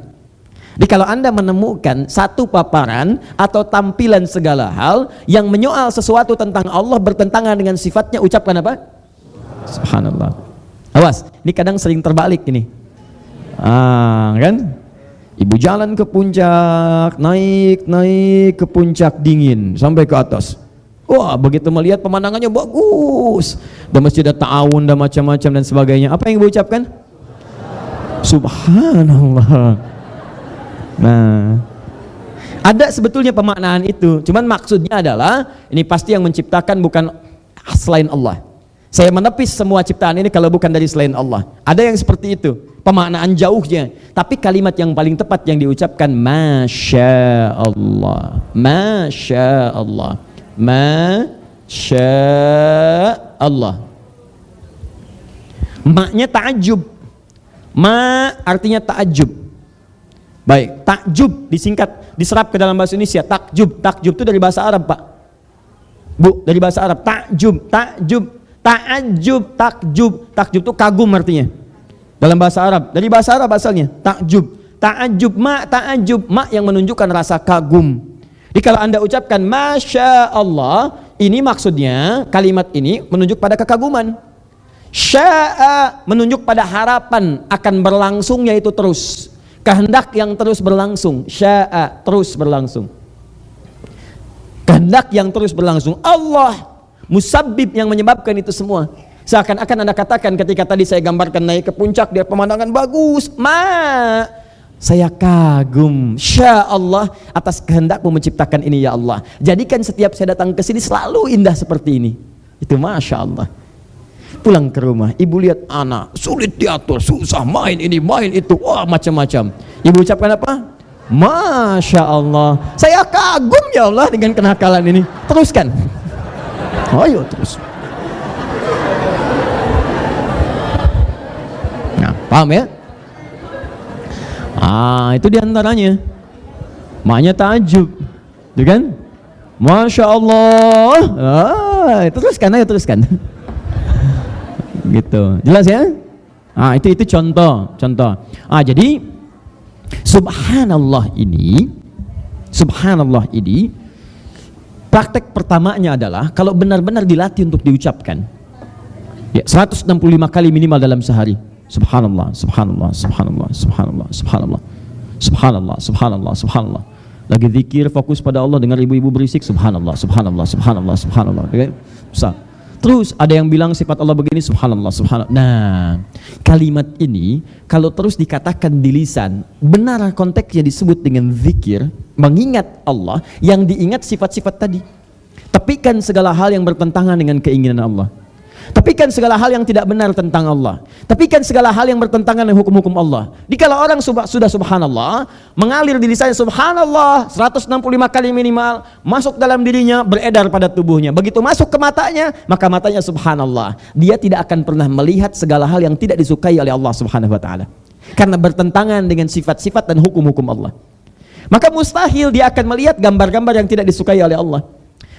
Jadi kalau Anda menemukan satu paparan atau tampilan segala hal yang menyoal sesuatu tentang Allah bertentangan dengan sifatnya, ucapkan apa? Subhanallah. Awas, ini kadang sering terbalik ini. Kan? Ibu jalan ke puncak, naik ke puncak dingin sampai ke atas. Wah, begitu melihat pemandangannya bagus. Dan masjid ada ta'awun dan macam-macam dan sebagainya. Apa yang ibu ucapkan? Subhanallah. Nah, ada sebetulnya pemaknaan itu. Cuman maksudnya adalah ini pasti yang menciptakan bukan selain Allah. Saya menepis semua ciptaan ini kalau bukan dari selain Allah. Ada yang seperti itu, pemaknaan jauhnya. Tapi kalimat yang paling tepat yang diucapkan Masya Allah, Masya Allah, Masya Allah. Maknya ta'ajub. Ma artinya ta'ajub. Baik, takjub disingkat, diserap ke dalam bahasa Indonesia. Takjub, takjub itu dari bahasa Arab, Pak. Bu, dari bahasa Arab. Takjub, takjub, ta'ajub, takjub. Takjub itu kagum artinya. Dalam bahasa Arab, dari bahasa Arab asalnya. Takjub, ta'ajub, ma, ta'ajub, ma yang menunjukkan rasa kagum. Jadi kalau Anda ucapkan Masya Allah, ini maksudnya kalimat ini menunjuk pada kekaguman. Sya'a menunjuk pada harapan akan berlangsungnya itu terus. Kehendak yang terus berlangsung. Sya'a, terus berlangsung. Kehendak yang terus berlangsung. Allah musabbib yang menyebabkan itu semua. Seakan-akan Anda katakan ketika tadi saya gambarkan naik ke puncak, dia pemandangan bagus. Saya kagum, Sya Allah, atas kehendakmu menciptakan ini ya Allah. Jadikan setiap saya datang ke sini selalu indah seperti ini. Itu Masya Allah. Pulang ke rumah, ibu lihat anak sulit diatur, susah, main ini main itu, wah macam-macam. Ibu ucapkan apa? Masya Allah, saya kagum ya Allah dengan kenakalan ini. Teruskan. Ayo terus. Nah, paham ya? Itu diantaranya. Maknya ta'ajub, gitu kan? Masya Allah. Teruskan, ayo teruskan. Gitu, jelas ya? Itu contoh. Jadi subhanallah ini praktek pertamanya adalah kalau benar-benar dilatih untuk diucapkan ya 165 kali minimal dalam sehari. Subhanallah, subhanallah, subhanallah, subhanallah, subhanallah, subhanallah, subhanallah, subhanallah. Lagi zikir fokus pada Allah, dengar ibu-ibu berisik, subhanallah, subhanallah, subhanallah, subhanallah. Terus ada yang bilang sifat Allah begini, subhanallah, subhanallah. Nah, kalimat ini kalau terus dikatakan di lisan, benar konteksnya disebut dengan zikir, mengingat Allah, yang diingat sifat-sifat tadi. Tepikan segala hal yang bertentangan dengan keinginan Allah. Tepikan segala hal yang tidak benar tentang Allah. Tepikan segala hal yang bertentangan dengan hukum-hukum Allah. Dikala orang sudah subhanallah, mengalir di lisannya subhanallah 165 kali minimal, masuk dalam dirinya, beredar pada tubuhnya. Begitu masuk ke matanya, maka matanya subhanallah. Dia tidak akan pernah melihat segala hal yang tidak disukai oleh Allah Subhanahu wa taala. Karena bertentangan dengan sifat-sifat dan hukum-hukum Allah. Maka mustahil dia akan melihat gambar-gambar yang tidak disukai oleh Allah.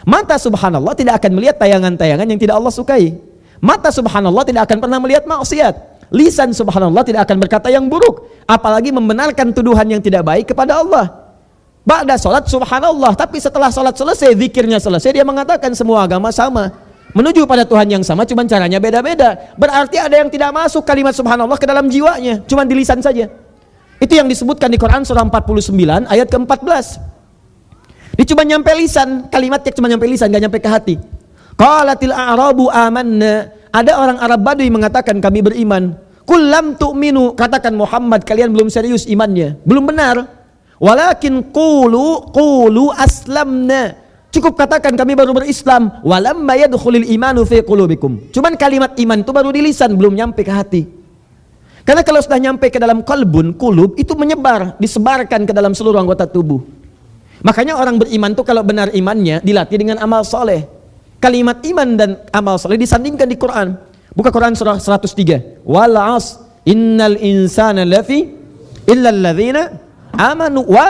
Mata subhanallah tidak akan melihat tayangan-tayangan yang tidak Allah sukai. Mata subhanallah tidak akan pernah melihat maksiat. Lisan subhanallah tidak akan berkata yang buruk, apalagi membenarkan tuduhan yang tidak baik kepada Allah. Ba'da salat subhanallah, tapi setelah salat selesai, zikirnya selesai, dia mengatakan semua agama sama, menuju pada Tuhan yang sama, cuman caranya beda-beda. Berarti ada yang tidak masuk kalimat subhanallah ke dalam jiwanya, cuman di lisan saja. Itu yang disebutkan di Quran surah 49 ayat ke-14. Dia cuma nyampe lisan, kalimatnya cuma nyampe lisan, gak nyampe ke hati. Qalatil a'rabu amanna. Ada orang Arab Badui mengatakan kami beriman. Qul lam tu'minu, katakan Muhammad kalian belum serius imannya, belum benar. Walakin qulu aslamna. Cukup katakan kami baru berislam. Walamma yadkhulul imanu fi qulubikum. Cuman kalimat iman itu baru di lisan, belum nyampe ke hati. Karena kalau sudah nyampe ke dalam qalbun, qulub, itu menyebar, disebarkan ke dalam seluruh anggota tubuh. Makanya orang beriman itu kalau benar imannya dilatih dengan amal soleh. Kalimat iman dan amal soleh disandingkan di Quran. Buka Quran surah 103. Wal 'asr innal insana lafi illa alladzina amanu wa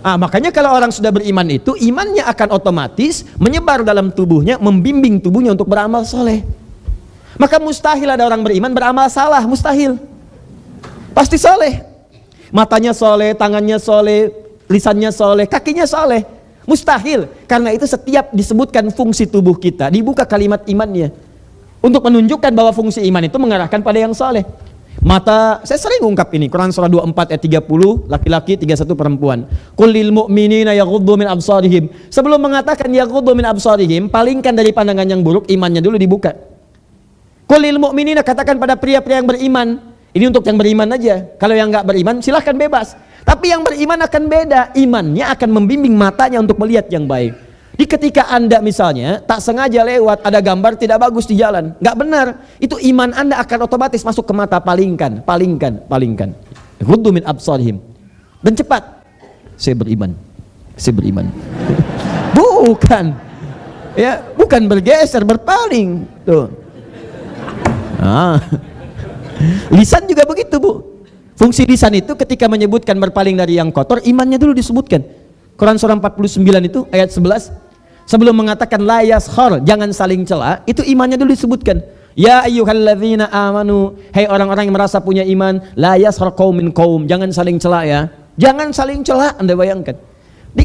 Makanya kalau orang sudah beriman itu, imannya akan otomatis menyebar dalam tubuhnya, membimbing tubuhnya untuk beramal soleh. Maka mustahil ada orang beriman beramal salah, mustahil. Pasti soleh. Matanya soleh, tangannya soleh, lisannya soleh, kakinya soleh. Mustahil. Karena itu setiap disebutkan fungsi tubuh kita, dibuka kalimat imannya, untuk menunjukkan bahwa fungsi iman itu mengarahkan pada yang soleh. Mata, saya sering ungkap ini, Quran surah 24 ayat 30, laki-laki, 31 perempuan. Qul lil mu'minina yaghuddu min absarihim. Sebelum mengatakan yaghuddu min absarihim, palingkan dari pandangan yang buruk, imannya dulu dibuka. Qul lil mu'minina, katakan pada pria-pria yang beriman. Ini untuk yang beriman aja. Kalau yang enggak beriman silahkan bebas. Tapi yang beriman akan beda, imannya akan membimbing matanya untuk melihat yang baik. Di ketika Anda misalnya tak sengaja lewat ada gambar tidak bagus di jalan, nggak benar, itu iman Anda akan otomatis masuk ke mata, palingkan. Ghuddu min absarihim. Dan cepat, saya beriman. Bukan, ya, bukan bergeser, berpaling. Tuh. Lisan juga begitu, Bu. Fungsi lisan itu ketika menyebutkan berpaling dari yang kotor, imannya dulu disebutkan. Quran surah 49 itu ayat 11. Sebelum mengatakan la yaskhar, jangan saling cela, itu imannya dulu disebutkan. Ya ayyuhalladzina amanu, hai orang-orang yang merasa punya iman, la yaskhar qaumin qaum, jangan saling cela ya. Jangan saling cela, Anda bayangkan.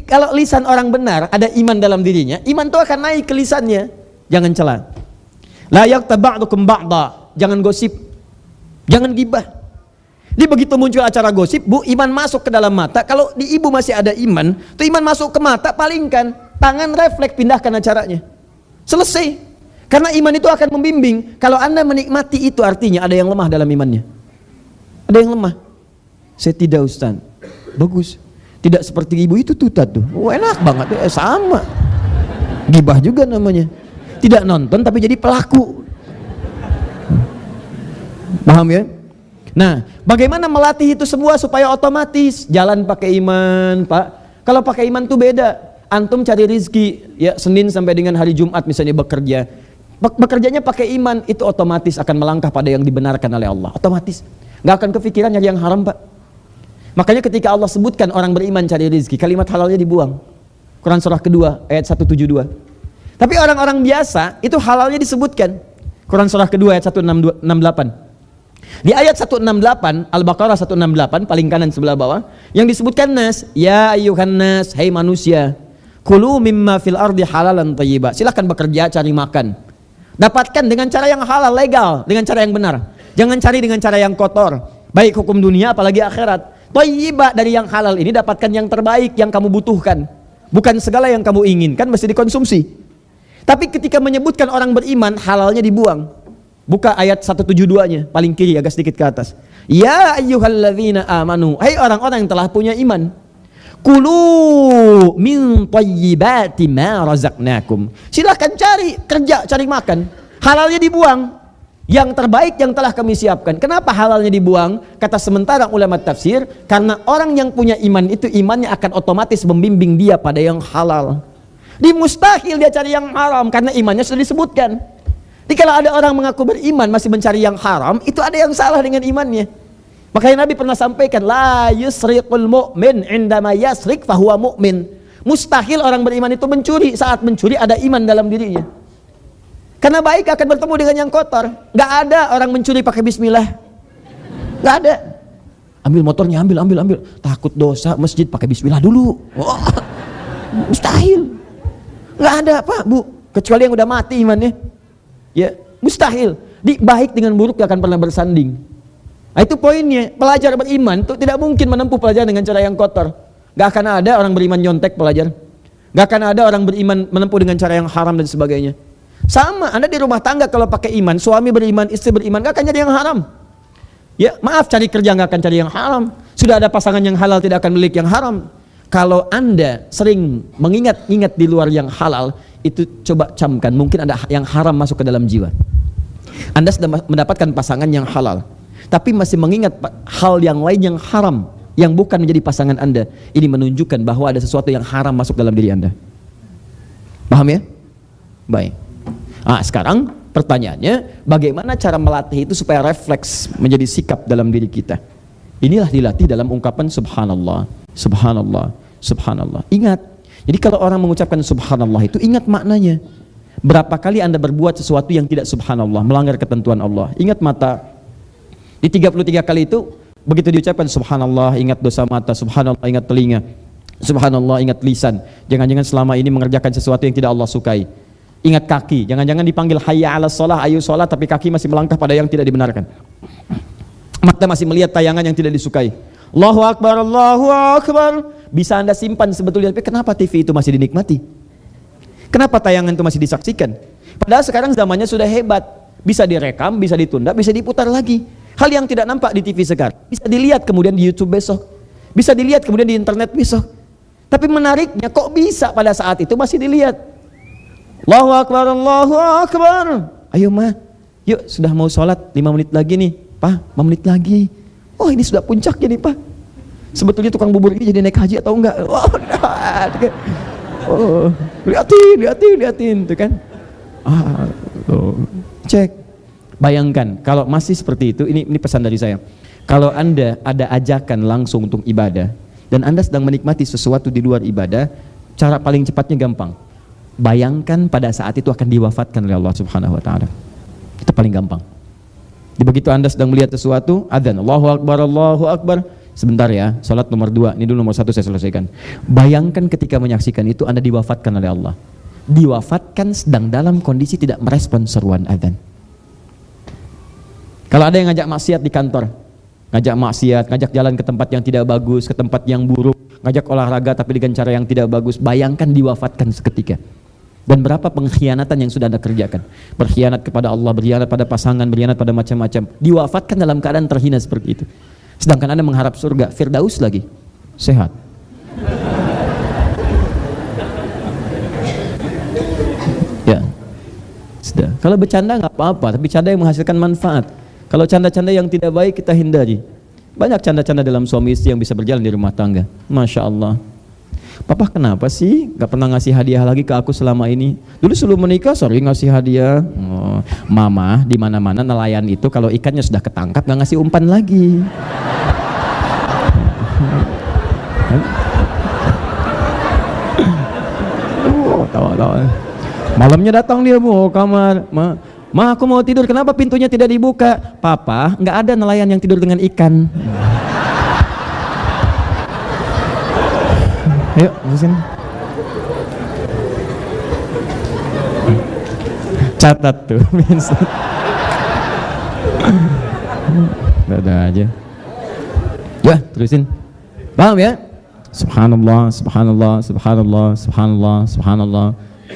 Kalau lisan orang benar, ada iman dalam dirinya, iman itu akan naik ke lisannya. Jangan cela. La yaqtab ba'dukum ba'da, jangan gosip. Jangan gibah. Begitu muncul acara gosip, Bu, iman masuk ke dalam mata. Kalau di ibu masih ada iman, tuh iman masuk ke mata, palingkan. Tangan refleks, pindahkan acaranya. Selesai. Karena iman itu akan membimbing. Kalau Anda menikmati itu, artinya ada yang lemah dalam imannya. Ada yang lemah. Saya tidak, Ustaz. Bagus. Tidak seperti ibu itu tuh. Enak banget. Sama. Gibah juga namanya. Tidak nonton tapi jadi pelaku. Paham ya? Nah, bagaimana melatih itu semua supaya otomatis jalan pakai iman, Pak? Kalau pakai iman tuh beda. Antum cari rizki, ya, Senin sampai dengan hari Jumat misalnya bekerja. Bekerjanya pakai iman, itu otomatis akan melangkah pada yang dibenarkan oleh Allah. Otomatis. Nggak akan kepikiran nyari yang haram, Pak. Makanya ketika Allah sebutkan orang beriman cari rizki, kalimat halalnya dibuang. Quran surah kedua ayat 172. Tapi orang-orang biasa itu halalnya disebutkan. Quran surah kedua ayat 168. Di ayat 168 Al-Baqarah 168 paling kanan sebelah bawah yang disebutkan nas, ya ayyuhan nas, hai manusia, kulu mimma fil ardi halalan thayyiba. Silakan bekerja, cari makan. Dapatkan dengan cara yang halal, legal, dengan cara yang benar. Jangan cari dengan cara yang kotor, baik hukum dunia apalagi akhirat. Thayyiba, dari yang halal ini dapatkan yang terbaik yang kamu butuhkan. Bukan segala yang kamu inginkan mesti dikonsumsi. Tapi ketika menyebutkan orang beriman, halalnya dibuang. Buka ayat 172-nya, paling kiri agak sedikit ke atas. Ya ayyuhalladzina amanu, hai orang-orang yang telah punya iman. Kulu min thayyibati ma razaqnakum. Silakan cari kerja, cari makan. Halalnya dibuang. Yang terbaik yang telah kami siapkan. Kenapa halalnya dibuang? Kata sementara ulama tafsir, karena orang yang punya iman itu imannya akan otomatis membimbing dia pada yang halal. Mustahil dia cari yang haram karena imannya sudah disebutkan. Jadi kalau ada orang mengaku beriman masih mencari yang haram, itu ada yang salah dengan imannya. Makanya Nabi pernah sampaikan, la yusriqul mu'min indama yasriq fahuwa mu'min. Mustahil orang beriman itu mencuri, saat mencuri ada iman dalam dirinya. Karena baik akan bertemu dengan yang kotor. Gak ada orang mencuri pakai bismillah. Gak ada. Ambil motornya, ambil. Takut dosa, masjid pakai bismillah dulu. Oh, mustahil. Gak ada, Pak, Bu. Kecuali yang udah mati imannya. Ya, mustahil. Baik dengan buruk gak akan pernah bersanding. Nah, itu poinnya. Pelajar beriman itu tidak mungkin menempuh pelajaran dengan cara yang kotor. Gak akan ada orang beriman nyontek pelajar. Gak akan ada orang beriman menempuh dengan cara yang haram dan sebagainya. Sama, Anda di rumah tangga kalau pakai iman, suami beriman, istri beriman, gak akan jadi yang haram. Ya, maaf, cari kerja gak akan cari yang haram. Sudah ada pasangan yang halal tidak akan milik yang haram. Kalau Anda sering mengingat-ingat di luar yang halal, itu coba camkan, mungkin ada yang haram masuk ke dalam jiwa. Anda sudah mendapatkan pasangan yang halal, tapi masih mengingat hal yang lain yang haram, yang bukan menjadi pasangan Anda. Ini menunjukkan bahwa ada sesuatu yang haram masuk dalam diri Anda. Paham ya? Baik. Sekarang pertanyaannya, bagaimana cara melatih itu supaya refleks menjadi sikap dalam diri kita? Inilah dilatih dalam ungkapan subhanallah, subhanallah, Subhanallah. Ingat. Jadi kalau orang mengucapkan subhanallah itu ingat maknanya. Berapa kali Anda berbuat sesuatu yang tidak subhanallah, melanggar ketentuan Allah. Ingat mata. Di 33 kali itu begitu diucapkan subhanallah, ingat dosa mata, subhanallah, ingat telinga, subhanallah, ingat lisan. Jangan-jangan selama ini mengerjakan sesuatu yang tidak Allah sukai. Ingat kaki, jangan-jangan dipanggil hayya 'alas shalah, ayo salat, tapi kaki masih melangkah pada yang tidak dibenarkan. Mata masih melihat tayangan yang tidak disukai. Allahu Akbar, Allahu Akbar. Bisa Anda simpan sebetulnya, tapi kenapa TV itu masih dinikmati? Kenapa tayangan itu masih disaksikan? Padahal sekarang zamannya sudah hebat. Bisa direkam, bisa ditunda, bisa diputar lagi. Hal yang tidak nampak di TV sekarang bisa dilihat kemudian di YouTube besok. Bisa dilihat kemudian di internet besok. Tapi menariknya kok bisa pada saat itu masih dilihat. Allahu Akbar, Allahu Akbar. Ayo ma, yuk sudah mau sholat 5 menit lagi nih. Pak, 5 menit lagi. Oh ini sudah puncaknya nih Pak. Sebetulnya tukang bubur ini jadi naik haji atau enggak? Oh, liatin, tuh kan? Cek. Bayangkan kalau masih seperti itu, ini pesan dari saya. Kalau Anda ada ajakan langsung untuk ibadah dan Anda sedang menikmati sesuatu di luar ibadah, cara paling cepatnya gampang. Bayangkan pada saat itu akan diwafatkan oleh Allah Subhanahu wa taala. Itu paling gampang. Begitu Anda sedang melihat sesuatu, adzan, Allahu Akbar, Allahu Akbar. Sebentar ya, salat nomor 2, ini dulu nomor 1 saya selesaikan. Bayangkan ketika menyaksikan itu Anda diwafatkan oleh Allah. Diwafatkan sedang dalam kondisi tidak merespon seruan adzan. Kalau ada yang ngajak maksiat di kantor, ngajak jalan ke tempat yang tidak bagus, ke tempat yang buruk, ngajak olahraga tapi dengan cara yang tidak bagus, bayangkan diwafatkan seketika. Dan berapa pengkhianatan yang sudah Anda kerjakan? Berkhianat kepada Allah, berkhianat pada pasangan, berkhianat pada macam-macam. Diwafatkan dalam keadaan terhina seperti itu. Sedangkan Anda mengharap surga, Firdaus lagi, sehat. Ya, sudah. Kalau bercanda nggak apa-apa, tapi canda yang menghasilkan manfaat. Kalau canda-canda yang tidak baik kita hindari. Banyak canda-canda dalam suami istri yang bisa berjalan di rumah tangga. Masya Allah. Papa kenapa sih gak pernah ngasih hadiah lagi ke aku selama ini? Dulu sebelum menikah sering ngasih hadiah. Oh, mama di mana-mana nelayan itu kalau ikannya sudah ketangkap gak ngasih umpan lagi. Tawa-tawa. Malamnya datang dia bu kamar. Ma, aku mau tidur, kenapa pintunya tidak dibuka? Papa, nggak ada nelayan yang tidur dengan ikan. Ayo, terusin. Catat tuh, ada aja. Ya, terusin. Paham ya? Subhanallah, subhanallah, subhanallah, subhanallah, subhanallah.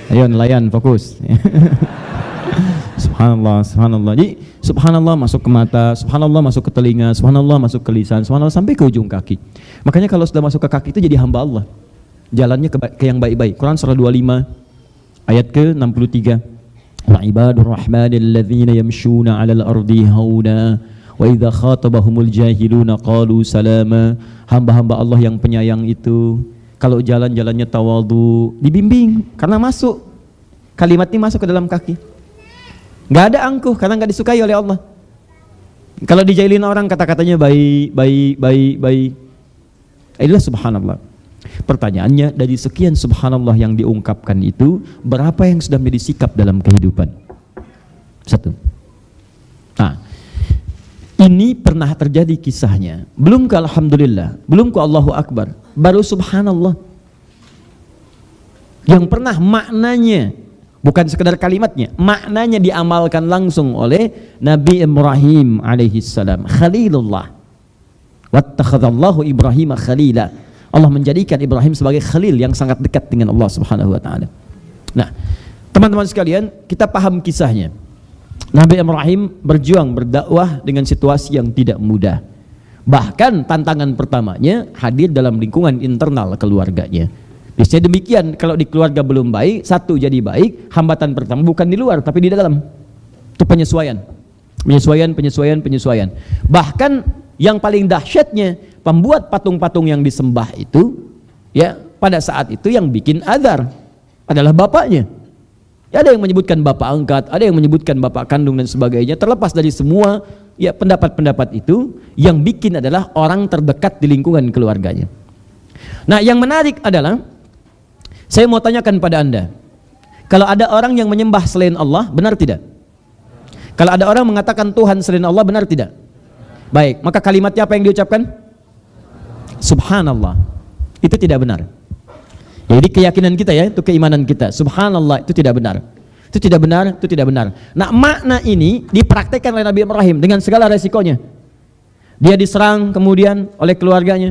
Ayo nelayan, fokus. Subhanallah, subhanallah. Jadi subhanallah masuk ke mata, subhanallah masuk ke telinga, subhanallah masuk ke lisan, subhanallah sampai ke ujung kaki. Makanya kalau sudah masuk ke kaki itu jadi hamba Allah. Jalannya ke yang baik-baik. Quran surah 25 ayat ke-63. Wa ibadur rahmanil ladzina yamshuna 'alal ardi hauna wa idza khatabahumul jahiluna qalu salama. Hamba-hamba Allah yang penyayang itu kalau jalan-jalannya tawadhu, dibimbing karena masuk. Kalimat ini masuk ke dalam kaki. Nggak ada angkuh karena nggak disukai oleh Allah. Kalau dijailin orang kata-katanya baik. Inilah subhanallah. Pertanyaannya, dari sekian subhanallah yang diungkapkan itu, berapa yang sudah menjadi sikap dalam kehidupan? 1. Nah, ini pernah terjadi kisahnya. Belum ke alhamdulillah, belum ke Allahu Akbar, baru subhanallah. Yang pernah maknanya, bukan sekedar kalimatnya, maknanya diamalkan langsung oleh Nabi Ibrahim alaihissalam, Khalilullah. Wattakhadallahu Ibrahim khalila. Allah menjadikan Ibrahim sebagai khalil yang sangat dekat dengan Allah Subhanahu wa taala. Nah, teman-teman sekalian, kita paham kisahnya. Nabi Ibrahim berjuang berdakwah dengan situasi yang tidak mudah. Bahkan tantangan pertamanya hadir dalam lingkungan internal keluarganya. Biasanya demikian, kalau di keluarga belum baik, satu jadi baik, hambatan pertama bukan di luar tapi di dalam. Itu penyesuaian. Bahkan yang paling dahsyatnya, pembuat patung-patung yang disembah itu, ya pada saat itu yang bikin adzar adalah bapaknya. Ya, ada yang menyebutkan bapak angkat, ada yang menyebutkan bapak kandung dan sebagainya. Terlepas dari semua ya pendapat-pendapat itu, yang bikin adalah orang terdekat di lingkungan keluarganya. Nah, yang menarik adalah saya mau tanyakan pada Anda. Kalau ada orang yang menyembah selain Allah, benar tidak? Kalau ada orang mengatakan Tuhan selain Allah, benar tidak? Baik, maka kalimatnya apa yang diucapkan? Subhanallah. Itu tidak benar. Jadi keyakinan kita ya, itu keimanan kita. Subhanallah, itu tidak benar. Itu tidak benar, itu tidak benar. Nah, makna ini dipraktekkan oleh Nabi Ibrahim dengan segala resikonya. Dia diserang kemudian oleh keluarganya.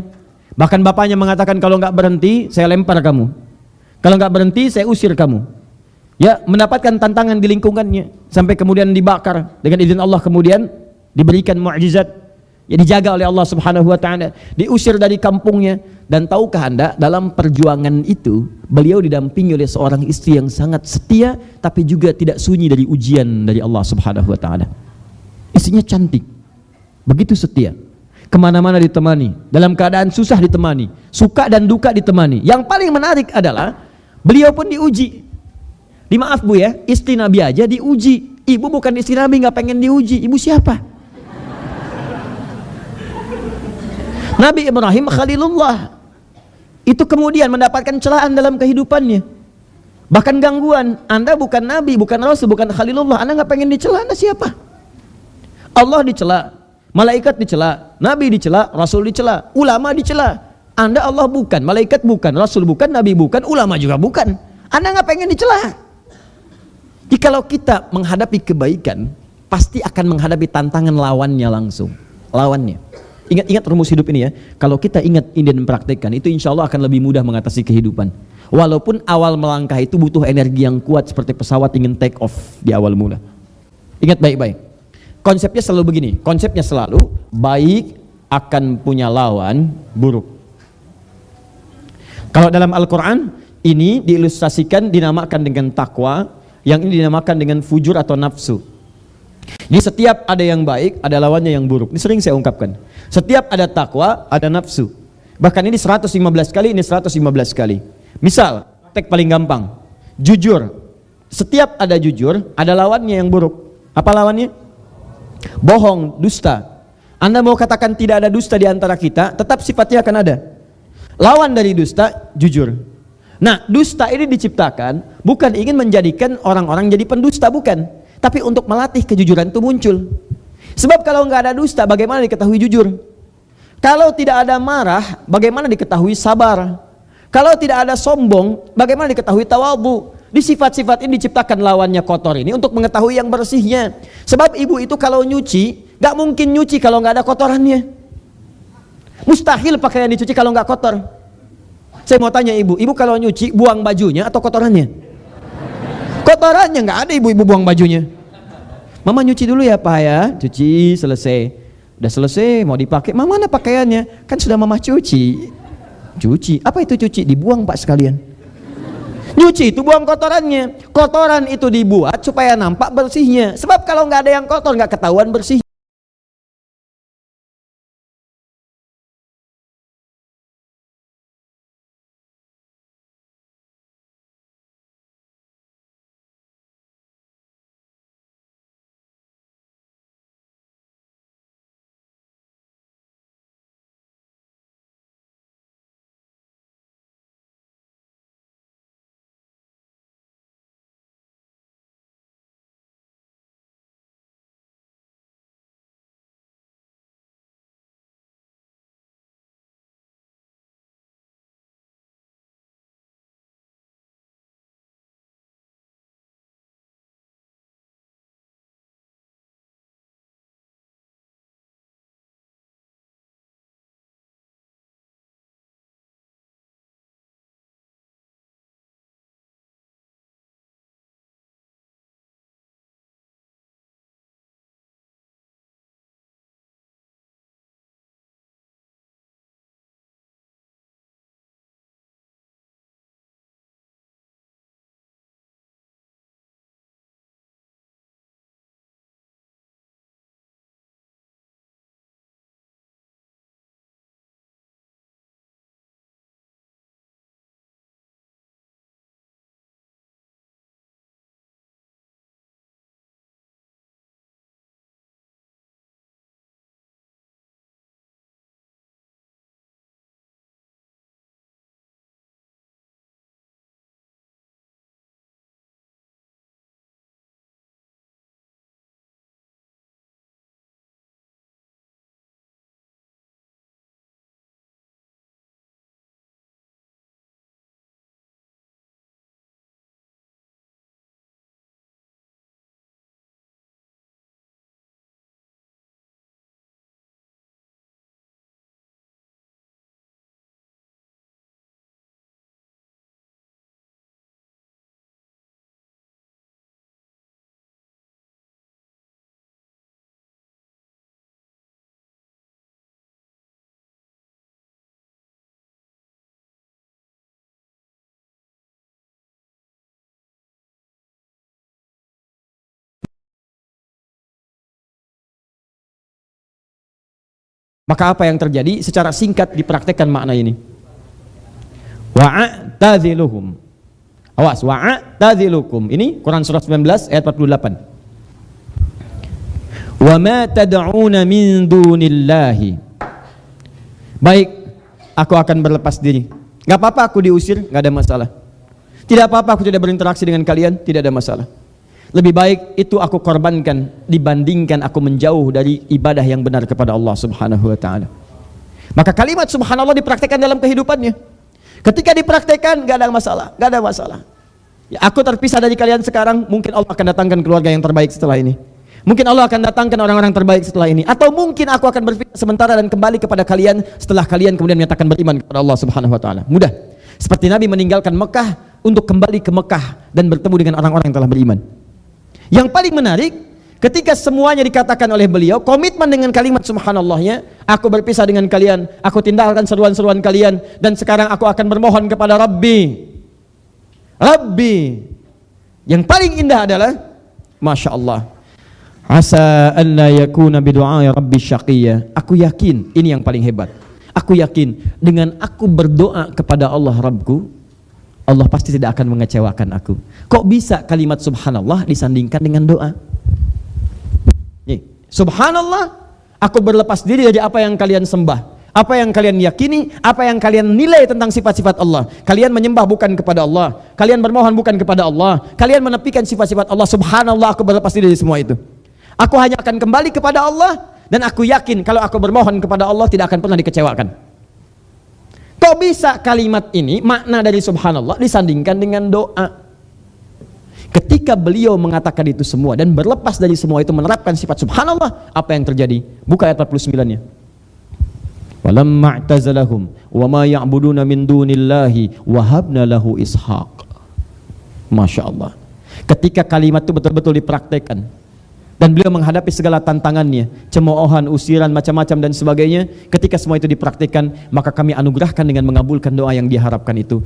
Bahkan bapaknya mengatakan, kalau nggak berhenti, saya lempar kamu. Kalau nggak berhenti, saya usir kamu. Ya, mendapatkan tantangan di lingkungannya. Sampai kemudian dibakar. Dengan izin Allah kemudian diberikan mukjizat. Ya, dijaga oleh Allah Subhanahu wa ta'ala, diusir dari kampungnya. Dan tahukah Anda, dalam perjuangan itu beliau didampingi oleh seorang istri yang sangat setia, tapi juga tidak sunyi dari ujian dari Allah Subhanahu wa ta'ala. Istrinya cantik, begitu setia, kemana-mana ditemani, dalam keadaan susah ditemani, suka dan duka ditemani. Yang paling menarik adalah beliau pun diuji. Dimaaf Bu ya, istri Nabi aja diuji. Ibu bukan istri Nabi, nggak pengen diuji. Ibu siapa? Nabi Ibrahim Khalilullah itu kemudian mendapatkan celaan dalam kehidupannya, bahkan gangguan. Anda bukan Nabi, bukan Rasul, bukan Khalilullah, Anda nggak pengen dicela, Anda siapa? Allah dicela, malaikat dicela, Nabi dicela, Rasul dicela, ulama dicela. Anda Allah bukan, malaikat bukan, Rasul bukan, Nabi bukan, ulama juga bukan. Anda nggak pengen dicela. Jadi kalau kita menghadapi kebaikan, pasti akan menghadapi tantangan lawannya langsung, lawannya. Ingat rumus hidup ini ya. Kalau kita ingat ini dan praktekkan, itu insya Allah akan lebih mudah mengatasi kehidupan. Walaupun awal melangkah itu butuh energi yang kuat seperti pesawat ingin take off di awal mula. Ingat baik-baik. Konsepnya selalu begini. Konsepnya selalu baik akan punya lawan buruk. Kalau dalam Al-Quran ini diilustrasikan, dinamakan dengan takwa, yang ini dinamakan dengan fujur atau nafsu. Jadi setiap ada yang baik, ada lawannya yang buruk. Ini sering saya ungkapkan. Setiap ada takwa, ada nafsu. Bahkan ini 115 kali, ini 115 kali. Misal, tek paling gampang, jujur. Setiap ada jujur, ada lawannya yang buruk. Apa lawannya? Bohong, dusta. Anda mau katakan tidak ada dusta di antara kita, tetap sifatnya akan ada. Lawan dari dusta, jujur. Nah, dusta ini diciptakan bukan ingin menjadikan orang-orang jadi pendusta, bukan. Tapi untuk melatih kejujuran itu muncul. Sebab kalau nggak ada dusta, bagaimana diketahui jujur? Kalau tidak ada marah, bagaimana diketahui sabar? Kalau tidak ada sombong, bagaimana diketahui tawadhu? Di sifat-sifat ini diciptakan lawannya kotor ini untuk mengetahui yang bersihnya. Sebab ibu itu kalau nyuci, nggak mungkin nyuci kalau nggak ada kotorannya. Mustahil pakaian dicuci kalau nggak kotor. Saya mau tanya ibu kalau nyuci buang bajunya atau kotorannya? Kotorannya, nggak ada ibu-ibu buang bajunya. Mama nyuci dulu ya Pak ya, cuci selesai. Udah selesai mau dipakai, mama mana pakaiannya? Kan sudah mama cuci. Cuci, apa itu cuci? Dibuang Pak sekalian. Nyuci itu buang kotorannya. Kotoran itu dibuat supaya nampak bersihnya. Sebab kalau nggak ada yang kotor, nggak ketahuan bersih. Maka apa yang terjadi? Secara singkat dipraktekkan makna ini. Wa'taziluhum. Awas, wa'tazilukum. Ini Quran surah 19 ayat 48. Wa ma tad'una min dunillahi. Baik, aku akan berlepas diri. Gak apa-apa aku diusir, gak ada masalah. Tidak apa-apa aku tidak berinteraksi dengan kalian, tidak ada masalah. Lebih baik itu aku korbankan dibandingkan aku menjauh dari ibadah yang benar kepada Allah Subhanahu wa taala. Maka kalimat subhanallah dipraktekkan dalam kehidupannya. Ketika dipraktekkan gak ada masalah, gak ada masalah. Ya, aku terpisah dari kalian sekarang, mungkin Allah akan datangkan keluarga yang terbaik setelah ini. Mungkin Allah akan datangkan orang-orang terbaik setelah ini. Atau mungkin aku akan berpikir sementara dan kembali kepada kalian setelah kalian kemudian menyatakan beriman kepada Allah Subhanahu wa taala. Mudah. Seperti Nabi meninggalkan Mekah untuk kembali ke Mekah dan bertemu dengan orang-orang yang telah beriman. Yang paling menarik, ketika semuanya dikatakan oleh beliau, komitmen dengan kalimat subhanallahnya, aku berpisah dengan kalian, aku tinggalkan seruan-seruan kalian, dan sekarang aku akan bermohon kepada Rabbi. Rabbi. Yang paling indah adalah, Masya Allah, asa an la yakuna bidu'ai Rabbi syaqiyya. Aku yakin, ini yang paling hebat. Aku yakin, dengan aku berdoa kepada Allah Rabbku, Allah pasti tidak akan mengecewakan aku. Kok bisa kalimat subhanallah disandingkan dengan doa? Nih, subhanallah, aku berlepas diri dari apa yang kalian sembah, apa yang kalian yakini, apa yang kalian nilai tentang sifat-sifat Allah. Kalian menyembah bukan kepada Allah, kalian bermohon bukan kepada Allah, kalian menepikan sifat-sifat Allah. Subhanallah, aku berlepas diri dari semua itu. Aku hanya akan kembali kepada Allah, dan aku yakin kalau aku bermohon kepada Allah tidak akan pernah dikecewakan. Kok bisa kalimat ini, makna dari subhanallah disandingkan dengan doa? Ketika beliau mengatakan itu semua dan berlepas dari semua itu, menerapkan sifat subhanallah, apa yang terjadi? Buka ayat 49-nya. Walamma i'tazalahum wa ma ya'buduna min dunillahi wahabna lahu ishaq. Masya Allah. Ketika kalimat itu betul-betul dipraktekkan dan beliau menghadapi segala tantangannya, cemoohan, usiran, macam-macam dan sebagainya, ketika semua itu dipraktikkan, maka kami anugerahkan dengan mengabulkan doa yang diharapkan itu.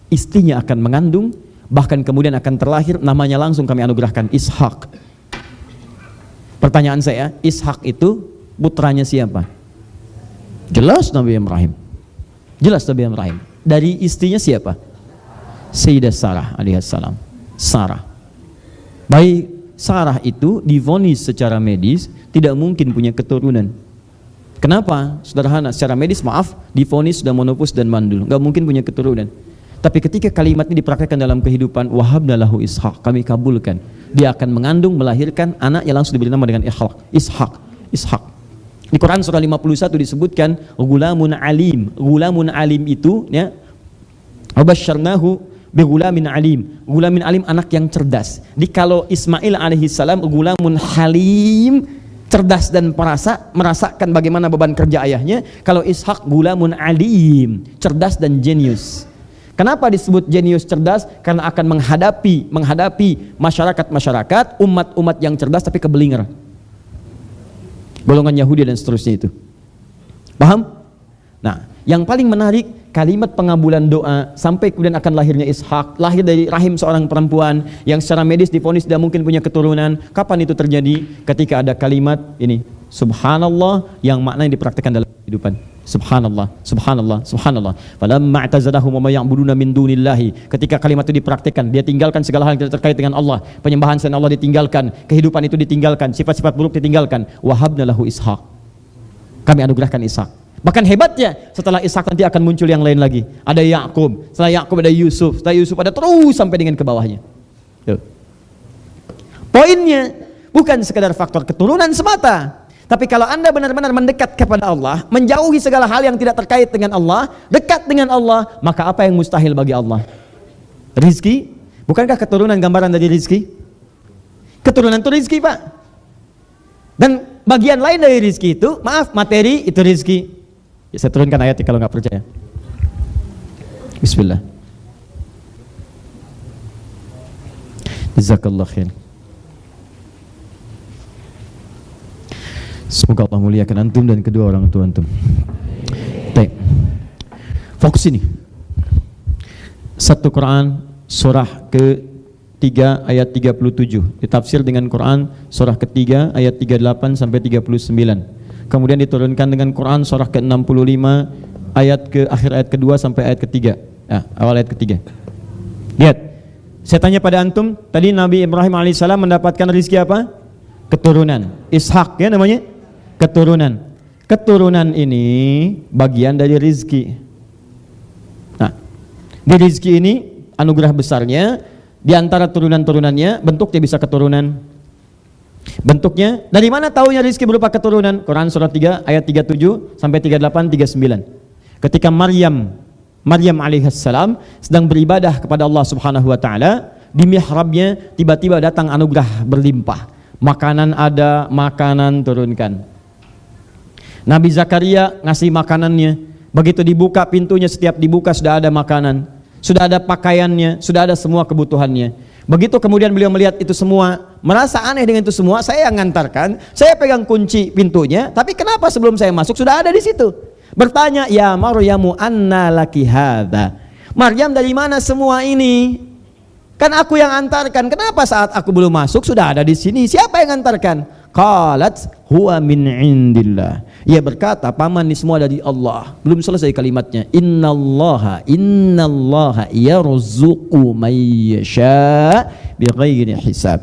Istrinya akan mengandung, bahkan kemudian akan terlahir, namanya langsung kami anugerahkan Ishak. Pertanyaan saya, Ishak itu putranya siapa? Jelas Nabi Ibrahim. Jelas Nabi Ibrahim. Dari istrinya siapa? Sayyidah Sarah alaihissalam. Sarah. Baik, Sarah itu divonis secara medis tidak mungkin punya keturunan. Kenapa? Sederhana, secara medis maaf, divonis sudah monopus dan mandul, nggak mungkin punya keturunan. Tapi ketika kalimat ini dipraktekkan dalam kehidupan, wahabna lahu ishaq, kami kabulkan, dia akan mengandung, melahirkan anaknya, langsung diberi nama dengan Ishak. Di Quran surah 51 disebutkan gulamun alim. Gulamun alim itu ya, wabasyarnahu Begulamin alim. Gulamin alim, anak yang cerdas. Di kalau Ismail alaihissalam gulamun halim, cerdas dan merasakan bagaimana beban kerja ayahnya. Kalau Ishak gulamun alim, cerdas dan jenius. Kenapa disebut jenius cerdas? Karena akan menghadapi masyarakat, umat-umat yang cerdas tapi keblinger. Golongan Yahudi dan seterusnya itu. Paham? Nah, yang paling menarik, kalimat pengabulan doa sampai kemudian akan lahirnya Ishak, lahir dari rahim seorang perempuan yang secara medis divonis tidak mungkin punya keturunan. Kapan itu terjadi? Ketika ada kalimat ini, subhanallah, yang maknanya dipraktikkan dalam kehidupan. Subhanallah, subhanallah, subhanallah. Falamma i'tazalahum wa ma ya'buduna min dunillahi. Ketika kalimat itu dipraktikkan, dia tinggalkan segala hal yang tidak terkait dengan Allah, penyembahan selain Allah ditinggalkan, kehidupan itu ditinggalkan, sifat-sifat buruk ditinggalkan. Wahabna lahu Ishak. Kami anugerahkan Ishak. Bahkan hebatnya, setelah Ishak nanti akan muncul yang lain lagi. Ada Yakub, setelah Yakub ada Yusuf, setelah Yusuf ada terus sampai dengan ke bawahnya. Tuh. Poinnya bukan sekedar faktor keturunan semata, tapi kalau Anda benar-benar mendekat kepada Allah, menjauhi segala hal yang tidak terkait dengan Allah, dekat dengan Allah, maka apa yang mustahil bagi Allah? Rizki? Bukankah keturunan gambaran dari rizki? Keturunan itu rizki, Pak. Dan bagian lain dari rizki itu, maaf, materi itu rizki. Ya, saya turunkan ayatnya kalau nggak percaya. Bismillah. Jazakallah khair. Semoga Allah muliakan antum dan kedua orang tua antum. Baik. Fokus ini. 1 Quran surah ke-3 ayat 37. Ditafsir dengan Quran surah ke-3 ayat 38 sampai 39. kemudian diturunkan dengan Quran surah ke-65 akhir ayat kedua sampai ayat ketiga. Awal ayat ketiga. Lihat, saya tanya pada antum, tadi Nabi Ibrahim alaihissalam mendapatkan rezeki apa? Keturunan. Ishak ya namanya, keturunan. Keturunan ini bagian dari rezeki. Nah, di rezeki ini anugerah besarnya, di antara turunan-turunannya bentuknya bisa keturunan. Bentuknya, dari mana taunya rezeki berupa keturunan? Quran surah 3 ayat 37 sampai 38 39. Ketika Maryam alaihissalam sedang beribadah kepada Allah Subhanahu wa taala, di mihrabnya tiba-tiba datang anugerah berlimpah. Makanan ada, makanan turunkan. Nabi Zakaria ngasih makanannya. Begitu dibuka pintunya, setiap dibuka sudah ada makanan, sudah ada pakaiannya, sudah ada semua kebutuhannya. Begitu kemudian beliau melihat itu semua, merasa aneh dengan itu semua. Saya yang ngantarkan, saya pegang kunci pintunya, tapi kenapa sebelum saya masuk sudah ada di situ? Bertanya, ya Maryamu anna laki hadza. Maryam, dari mana semua ini? Kan aku yang antarkan. Kenapa saat aku belum masuk sudah ada di sini? Siapa yang antarkan? Qalat huwa min indillah. Ia berkata, paman ini semua dari Allah. Belum selesai kalimatnya. Innallaha yarzuqu man yasha bighairi hisab.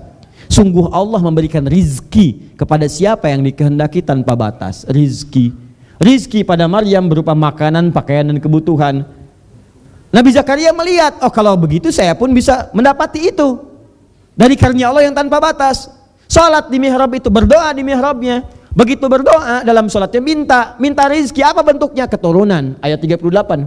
Sungguh Allah memberikan rizki kepada siapa yang dikehendaki tanpa batas. Rizki pada Maryam berupa makanan, pakaian dan kebutuhan. Nabi Zakaria melihat, oh kalau begitu saya pun bisa mendapati itu dari karunia Allah yang tanpa batas. Salat di mihrab itu, berdoa di mihrabnya. Begitu berdoa dalam salatnya minta rizki. Apa bentuknya? Keturunan. Ayat 38.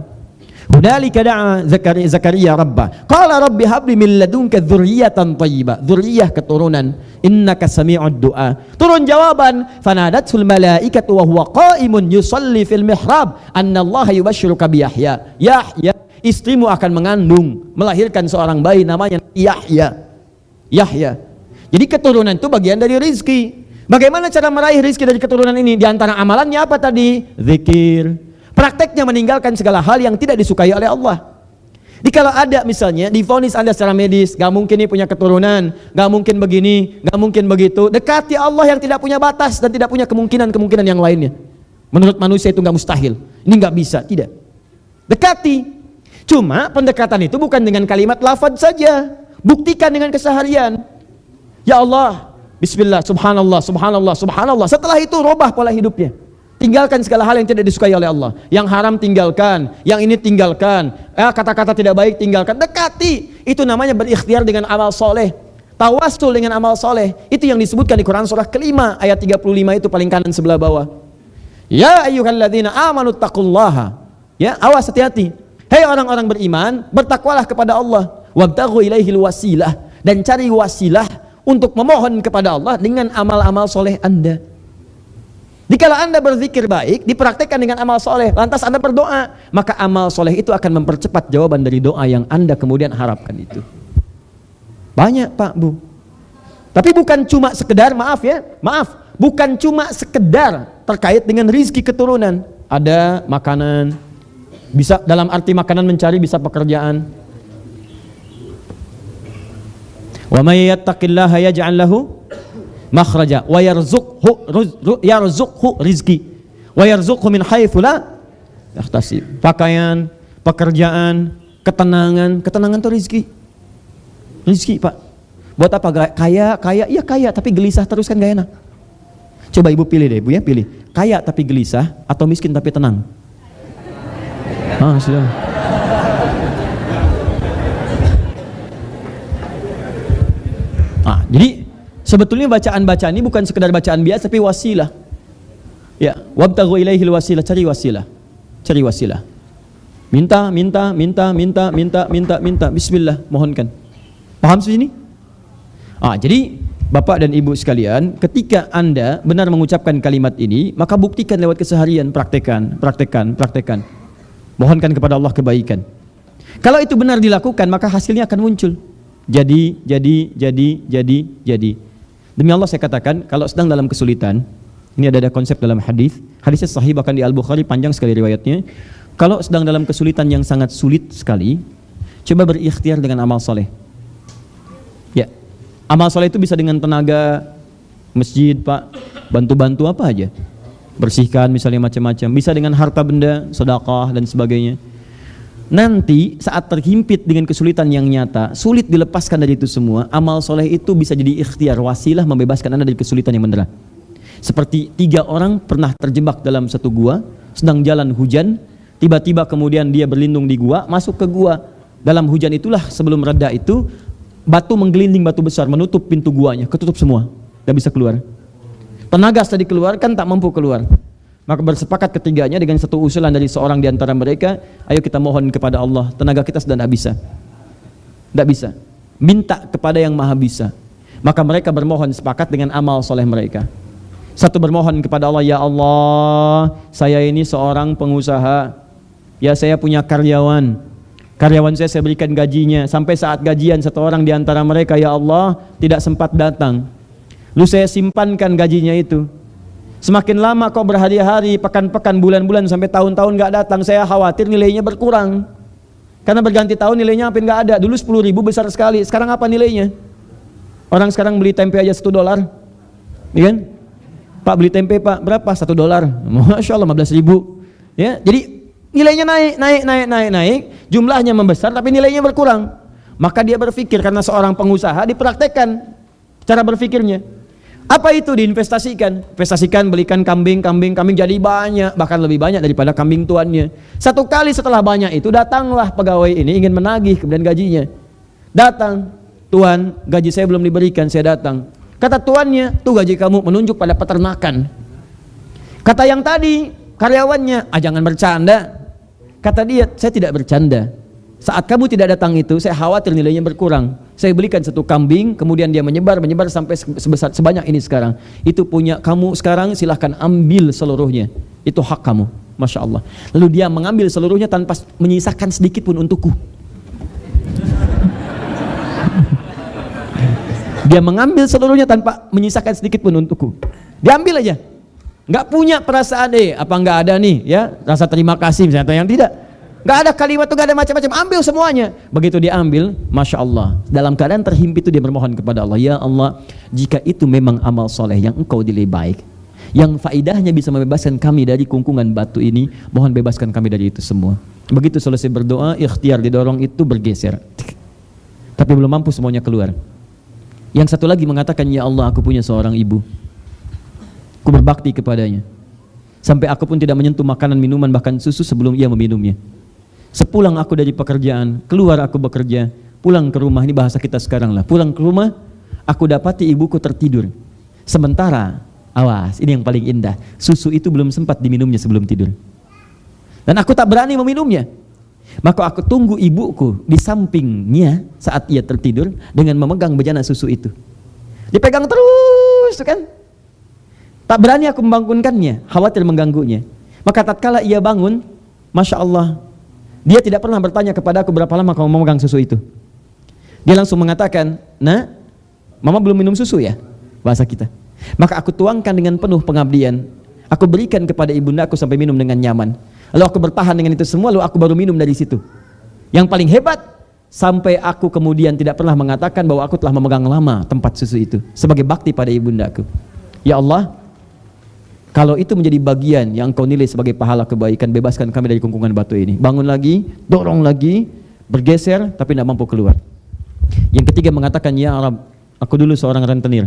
Hudalika da'a Zakaria rabbah. Qala rabbi habli min ladunka dzurriyyatan thayyibah. Dzurriyyah keturunan. Innaka sami'ud du'a. Turun jawaban, fanadatul malaikatu wa huwa qa'imun yusalli fil mihrab annallaha yubashshiruka bi Yahya. Yahya, istrimu akan mengandung, melahirkan seorang bayi namanya Yahya. Jadi keturunan itu bagian dari rizki. Bagaimana cara meraih rizki dari keturunan ini? Di antara amalannya apa tadi? Zikir. Prakteknya meninggalkan segala hal yang tidak disukai oleh Allah. Jadi kalau ada misalnya divonis Anda secara medis, gak mungkin ini punya keturunan, gak mungkin begini, gak mungkin begitu, dekati Allah yang tidak punya batas dan tidak punya kemungkinan yang lainnya. Menurut manusia itu gak mustahil, ini gak bisa, tidak. Dekati. Cuma pendekatan itu bukan dengan kalimat lafaz saja, buktikan dengan keseharian. Ya Allah, bismillah, subhanallah, subhanallah, subhanallah. Setelah itu robah pola hidupnya. Tinggalkan segala hal yang tidak disukai oleh Allah. Yang haram tinggalkan, yang ini tinggalkan, kata-kata tidak baik tinggalkan. Dekati. Itu namanya berikhtiar dengan amal soleh. Tawassul dengan amal soleh. Itu yang disebutkan di Quran surah kelima ayat 35 itu paling kanan sebelah bawah. Ya ayyuhalladzina amanu taqullaha. Ya, awas, hati-hati. Hei orang-orang beriman, bertakwalah kepada Allah. Wabtaghu ilaihil wasilah, dan cari wasilah untuk memohon kepada Allah dengan amal-amal soleh Anda. Jikalau Anda berzikir baik, dipraktekkan dengan amal soleh, lantas Anda berdoa, maka amal soleh itu akan mempercepat jawaban dari doa yang Anda kemudian harapkan itu. Banyak Pak Bu. Tapi bukan cuma sekedar, bukan cuma sekedar terkait dengan rizki keturunan. Ada makanan, bisa dalam arti makanan mencari, bisa pekerjaan. Wa may yattaqillaha yaj'al lahu makhraja wa yarzuqhu rizki wa yarzuqhu min haitsu la yahtasib. Pakaian, pekerjaan, ketenangan itu rizki Pak. Buat apa? Kaya, iya kaya tapi gelisah terus kan gak enak. Coba ibu pilih deh, ibu ya, pilih kaya tapi gelisah atau miskin tapi tenang. Sudah. Jadi sebetulnya bacaan-bacaan ini bukan sekedar bacaan biasa, tapi wasilah. Ya, wabtaghu ilaihil wasilah, cari wasilah. Minta, bismillah, mohonkan. Paham sini? Jadi Bapak dan Ibu sekalian, ketika Anda benar mengucapkan kalimat ini, maka buktikan lewat keseharian, praktekan. Mohonkan kepada Allah kebaikan. Kalau itu benar dilakukan, maka hasilnya akan muncul. Jadi. Demi Allah saya katakan, kalau sedang dalam kesulitan, ini ada konsep dalam hadisnya sahih bahkan di Al-Bukhari, panjang sekali riwayatnya. Kalau sedang dalam kesulitan yang sangat sulit sekali, coba berikhtiar dengan amal soleh. Ya, amal soleh itu bisa dengan tenaga, masjid Pak, bantu-bantu apa aja. bersihkan misalnya macam-macam, bisa dengan harta benda, sedekah dan sebagainya. Nanti saat terhimpit dengan kesulitan yang nyata, sulit dilepaskan dari itu semua, amal soleh itu bisa jadi ikhtiar, wasilah membebaskan Anda dari kesulitan yang menderah. Seperti 3 orang pernah terjebak dalam satu gua, sedang jalan hujan, tiba-tiba kemudian dia berlindung di gua, masuk ke gua. Dalam hujan itulah sebelum reda itu, batu menggelinding, batu besar menutup pintu guanya, ketutup semua, tidak bisa keluar. Tenaga setelah dikeluarkan tak mampu keluar. Maka bersepakat ketiganya dengan satu usulan dari seorang di antara mereka, ayo kita mohon kepada Allah, tenaga kita sudah tidak bisa. Tidak bisa. Minta kepada yang maha bisa. Maka mereka bermohon sepakat dengan amal soleh mereka. Satu bermohon kepada Allah, ya Allah, saya ini seorang pengusaha. Ya, saya punya karyawan. Karyawan saya berikan gajinya. Sampai saat gajian satu orang di antara mereka, ya Allah, tidak sempat datang. Lalu saya simpankan gajinya itu. Semakin lama kau berhari-hari, pekan-pekan, bulan-bulan, sampai tahun-tahun gak datang, saya khawatir nilainya berkurang. Karena berganti tahun nilainya hampir gak ada. Dulu 10.000 besar sekali, sekarang apa nilainya? Orang sekarang beli tempe aja $1, ya kan? Pak beli tempe Pak, berapa? $1. Masya Allah 15.000. Ya, jadi nilainya naik, jumlahnya membesar tapi nilainya berkurang. Maka dia berpikir, karena seorang pengusaha, dipraktekkan cara berpikirnya. Apa itu? Diinvestasikan. Investasikan, belikan kambing jadi banyak, bahkan lebih banyak daripada kambing tuannya. Satu kali setelah banyak itu, datanglah pegawai ini ingin menagih kemudian gajinya. Datang, tuan, gaji saya belum diberikan, saya datang. Kata tuannya, tuh gaji kamu, menunjuk pada peternakan. Kata yang tadi, karyawannya, jangan bercanda. Kata dia, saya tidak bercanda. Saat kamu tidak datang itu, saya khawatir nilainya berkurang. Saya belikan satu kambing, kemudian dia menyebar sampai sebanyak ini sekarang. Itu punya kamu sekarang, silahkan ambil seluruhnya. Itu hak kamu, Masya Allah. Lalu dia mengambil seluruhnya tanpa menyisakan sedikit pun untukku. Dia mengambil seluruhnya tanpa menyisakan sedikit pun untukku. Diambil aja. Nggak punya perasaan, apa nggak ada nih, ya rasa terima kasih misalnya, atau yang tidak. Nggak ada kalimat itu, nggak ada macam-macam, ambil semuanya. Begitu dia ambil, Masya Allah, dalam keadaan terhimpit itu dia bermohon kepada Allah, ya Allah, jika itu memang amal soleh yang engkau nilai baik, yang faidahnya bisa membebaskan kami dari kungkungan batu ini, mohon bebaskan kami dari itu semua. Begitu selesai berdoa, ikhtiar didorong itu bergeser, tapi belum mampu semuanya keluar. Yang satu lagi mengatakan, ya Allah, aku punya seorang ibu, aku berbakti kepadanya sampai aku pun tidak menyentuh makanan, minuman, bahkan susu sebelum ia meminumnya. Sepulang aku dari pekerjaan, keluar aku bekerja, pulang ke rumah, ini bahasa kita sekarang lah, pulang ke rumah, aku dapati ibuku tertidur. Sementara, awas, ini yang paling indah, susu itu belum sempat diminumnya sebelum tidur. Dan aku tak berani meminumnya. Maka aku tunggu ibuku di sampingnya saat ia tertidur dengan memegang bejana susu itu. Dipegang terus, kan? Tak berani aku membangunkannya, khawatir mengganggunya. Maka tatkala ia bangun, Masya Allah, dia tidak pernah bertanya kepada aku berapa lama kamu memegang susu itu. Dia langsung mengatakan, nah, mama belum minum susu ya, bahasa kita. Maka aku tuangkan dengan penuh pengabdian. Aku berikan kepada ibundaku sampai minum dengan nyaman. Lalu aku bertahan dengan itu semua, lalu aku baru minum dari situ. Yang paling hebat, sampai aku kemudian tidak pernah mengatakan bahwa aku telah memegang lama tempat susu itu, sebagai bakti pada ibundaku. Ya Allah, kalau itu menjadi bagian yang kau nilai sebagai pahala kebaikan, bebaskan kami dari kungkungan batu ini. Bangun lagi, dorong lagi, bergeser, tapi tidak mampu keluar. Yang ketiga mengatakan, ya Arab, aku dulu seorang rentenir.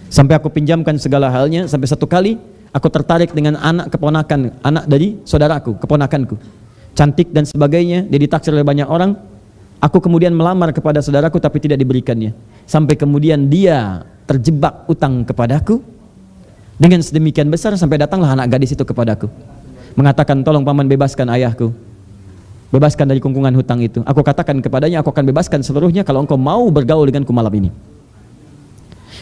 Sampai aku pinjamkan segala halnya, sampai satu kali aku tertarik dengan anak keponakan, anak dari saudaraku, keponakanku. Cantik dan sebagainya, dia ditaksir oleh banyak orang. Aku kemudian melamar kepada saudaraku, tapi tidak diberikannya. Sampai kemudian dia terjebak utang kepadaku. Dengan sedemikian besar sampai datanglah anak gadis itu kepadaku, mengatakan, tolong paman bebaskan ayahku, bebaskan dari kungkungan hutang itu. Aku katakan kepadanya, aku akan bebaskan seluruhnya kalau engkau mau bergaul denganku malam ini.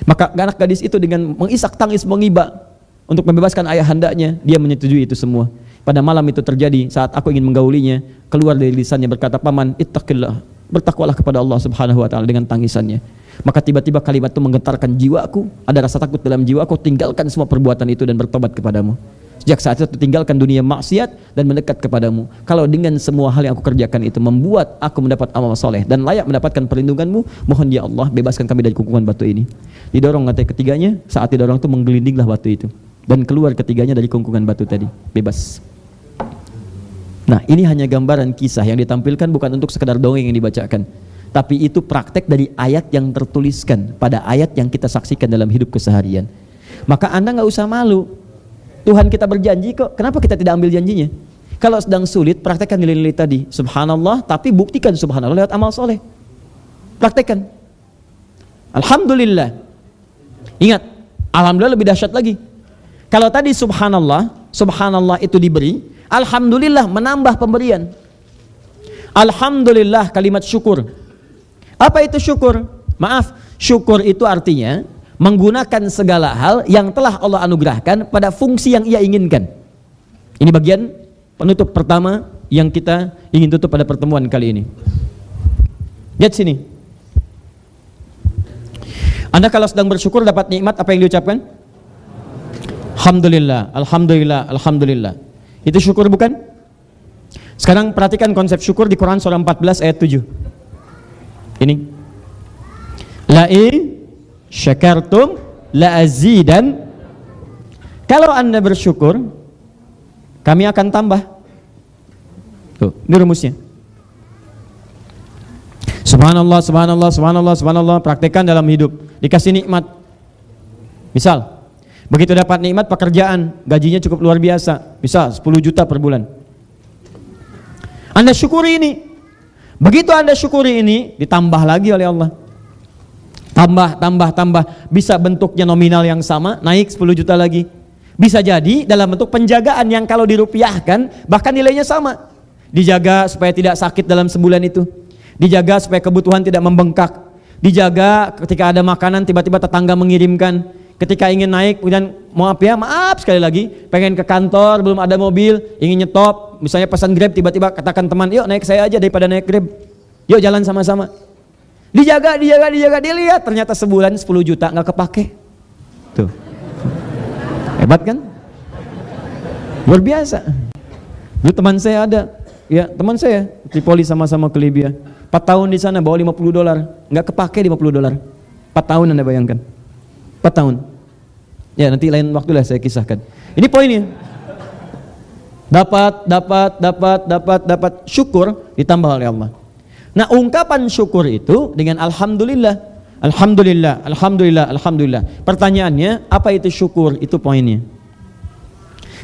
Maka anak gadis itu dengan mengisak tangis mengiba untuk membebaskan ayahandanya, dia menyetujui itu semua. Pada malam itu terjadi saat aku ingin menggaulinya, keluar dari lisannya berkata, paman, ittaqillah, bertakwalah kepada Allah Subhanahu wa taala, dengan tangisannya. Maka tiba-tiba kalimat itu menggetarkan jiwaku, ada rasa takut dalam jiwaku, tinggalkan semua perbuatan itu dan bertobat kepadamu. Sejak saat itu tinggalkan dunia maksiat dan mendekat kepadamu. Kalau dengan semua hal yang aku kerjakan itu membuat aku mendapat amal soleh dan layak mendapatkan perlindunganmu, mohon ya Allah bebaskan kami dari kungkungan batu ini. Didorong, kata ketiganya, saat didorong itu menggelindinglah batu itu. dan keluar ketiganya dari kungkungan batu tadi, bebas. Nah, ini hanya gambaran kisah yang ditampilkan, bukan untuk sekedar dongeng yang dibacakan, tapi itu praktek dari ayat yang tertuliskan pada ayat yang kita saksikan dalam hidup keseharian. Maka Anda nggak usah malu. Tuhan kita berjanji kok, kenapa kita tidak ambil janjinya? Kalau sedang sulit, praktekkan nilai-nilai tadi, subhanallah, tapi buktikan subhanallah lewat amal soleh. Praktekkan. Alhamdulillah. Ingat, alhamdulillah lebih dahsyat lagi. Kalau tadi subhanallah, subhanallah itu diberi, alhamdulillah menambah pemberian. Alhamdulillah kalimat syukur. Apa itu syukur? Maaf, syukur itu artinya menggunakan segala hal yang telah Allah anugerahkan pada fungsi yang ia inginkan. Ini bagian penutup pertama yang kita ingin tutup pada pertemuan kali ini. Lihat sini. Anda kalau sedang bersyukur dapat nikmat, apa yang diucapkan? Alhamdulillah, alhamdulillah, alhamdulillah. Itu syukur bukan? Sekarang perhatikan konsep syukur di Quran surah 14 ayat 7. Ini. La'i syakartum la'azidan. Kalau Anda bersyukur, kami akan tambah. Tuh, ini rumusnya. Subhanallah, subhanallah, subhanallah, subhanallah. Praktekkan dalam hidup. Dikasih nikmat. Misal, begitu dapat nikmat pekerjaan, gajinya cukup luar biasa, misal 10 juta per bulan. Anda syukuri ini. Begitu Anda syukuri ini, ditambah lagi oleh Allah. Tambah. Bisa bentuknya nominal yang sama, naik 10 juta lagi. Bisa jadi dalam bentuk penjagaan yang kalau dirupiahkan, bahkan nilainya sama. Dijaga supaya tidak sakit dalam sebulan itu. Dijaga supaya kebutuhan tidak membengkak. Dijaga ketika ada makanan tiba-tiba tetangga mengirimkan. Ketika ingin naik, kemudian maaf sekali lagi, pengen ke kantor, belum ada mobil, ingin nyetop, misalnya pesan Grab, tiba-tiba katakan teman, yuk naik saya aja daripada naik Grab. Yuk jalan sama-sama. Dijaga, dilihat, ternyata sebulan 10 juta nggak kepake. Tuh. Hebat kan? Luar biasa. Dulu teman saya ada, ya teman saya, Tripoli sama-sama ke Libya. 4 tahun di sana bawa $50, nggak kepake $50. 4 tahun Anda bayangkan. 4 tahun. Ya nanti lain waktu lah saya kisahkan. Ini poinnya. Dapat syukur ditambah oleh Allah. Nah, ungkapan syukur itu dengan alhamdulillah. Alhamdulillah, alhamdulillah, alhamdulillah. Pertanyaannya, apa itu syukur? Itu poinnya.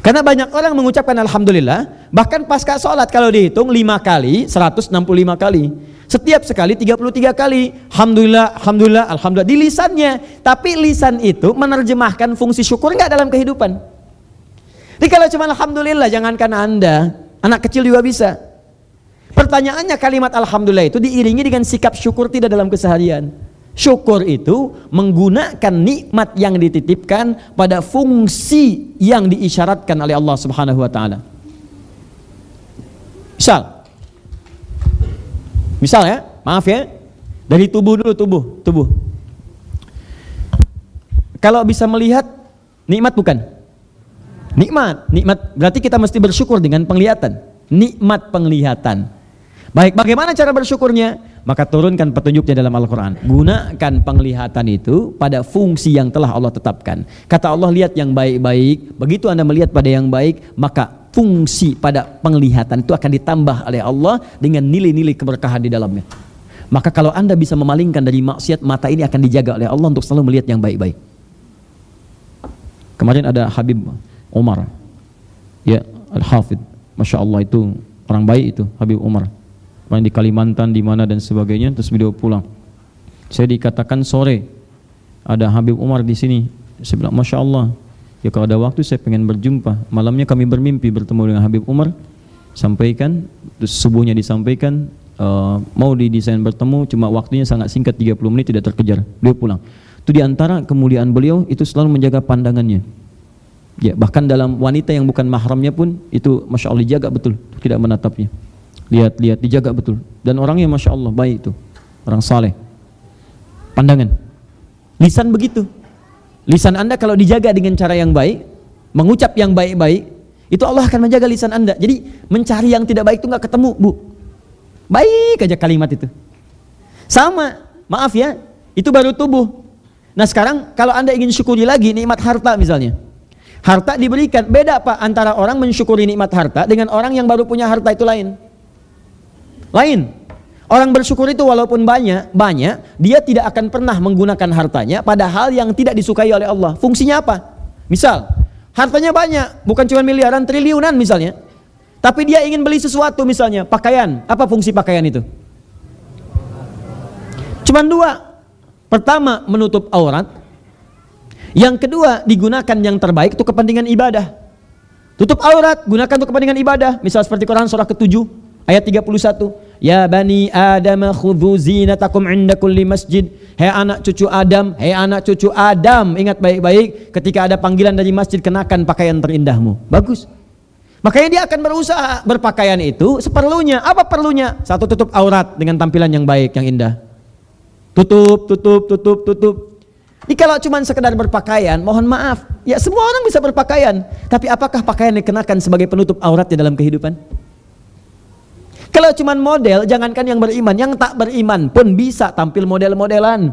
Karena banyak orang mengucapkan alhamdulillah, bahkan pasca sholat kalau dihitung 5 kali, 165 kali. Setiap sekali 33 kali. Alhamdulillah, alhamdulillah, alhamdulillah di lisannya. Tapi lisan itu menerjemahkan fungsi syukur enggak dalam kehidupan. Jadi kalau cuma alhamdulillah, jangankan Anda, anak kecil juga bisa. Pertanyaannya, kalimat alhamdulillah itu diiringi dengan sikap syukur tidak dalam keseharian. Syukur itu menggunakan nikmat yang dititipkan pada fungsi yang diisyaratkan oleh Allah Subhanahu wa taala. Misal ya, maaf ya, dari tubuh dulu, tubuh. Kalau bisa melihat, nikmat bukan? Nikmat berarti kita mesti bersyukur dengan penglihatan. Nikmat penglihatan. Baik, bagaimana cara bersyukurnya? Maka turunkan petunjuknya dalam Al-Quran. Gunakan penglihatan itu pada fungsi yang telah Allah tetapkan. Kata Allah, lihat yang baik-baik. Begitu Anda melihat pada yang baik, maka fungsi pada penglihatan itu akan ditambah oleh Allah dengan nilai-nilai keberkahan di dalamnya. Maka kalau Anda bisa memalingkan dari maksiat, mata ini akan dijaga oleh Allah untuk selalu melihat yang baik-baik. Kemarin ada Habib Umar, ya, Al-Hafidh, Masya Allah, itu orang baik itu, Habib Umar. Di Kalimantan, di mana dan sebagainya. Terus beliau pulang. Saya dikatakan sore ada Habib Umar di sini. Saya bilang, Masya Allah, ya kalau ada waktu saya pengen berjumpa. Malamnya kami bermimpi bertemu dengan Habib Umar. Sampaikan, terus subuhnya disampaikan, mau didesain bertemu, cuma waktunya sangat singkat, 30 menit, tidak terkejar. Beliau pulang. Itu diantara kemuliaan beliau, itu selalu menjaga pandangannya. Ya, bahkan dalam wanita yang bukan mahramnya pun itu Masya Allah dijaga betul, tidak menatapnya. Lihat, dijaga betul. Dan orangnya Masya Allah baik itu, orang saleh. Pandangan, lisan begitu. Lisan Anda kalau dijaga dengan cara yang baik, mengucap yang baik-baik, itu Allah akan menjaga lisan Anda. Jadi mencari yang tidak baik itu nggak ketemu, Bu. Baik aja kalimat itu. Sama, maaf ya, itu baru tubuh. Nah sekarang kalau Anda ingin syukuri lagi nikmat harta misalnya. Harta diberikan. Beda Pak antara orang mensyukuri nikmat harta dengan orang yang baru punya harta, itu lain. Lain. Orang bersyukur itu walaupun banyak, dia tidak akan pernah menggunakan hartanya pada hal yang tidak disukai oleh Allah. Fungsinya apa? Misal, hartanya banyak, bukan cuma miliaran, triliunan misalnya. Tapi dia ingin beli sesuatu misalnya, pakaian. Apa fungsi pakaian itu? Cuman dua. Pertama, menutup aurat. Yang kedua, digunakan yang terbaik untuk kepentingan ibadah. Tutup aurat, gunakan untuk kepentingan ibadah. Misal seperti Quran surah ke-7 ayat 31. Ya bani Adam khudhu zinatakum inda kulli masjid. Hei anak cucu Adam, ingat baik-baik ketika ada panggilan dari masjid, kenakan pakaian terindahmu. Bagus. Makanya dia akan berusaha berpakaian itu seperlunya. Apa perlunya? Satu, tutup aurat dengan tampilan yang baik, yang indah. Tutup. Ini kalau cuma sekedar berpakaian, mohon maaf, ya semua orang bisa berpakaian. Tapi apakah pakaian dikenakan sebagai penutup aurat di dalam kehidupan? Kalau cuma model, jangankan yang beriman, yang tak beriman pun bisa tampil model-modelan.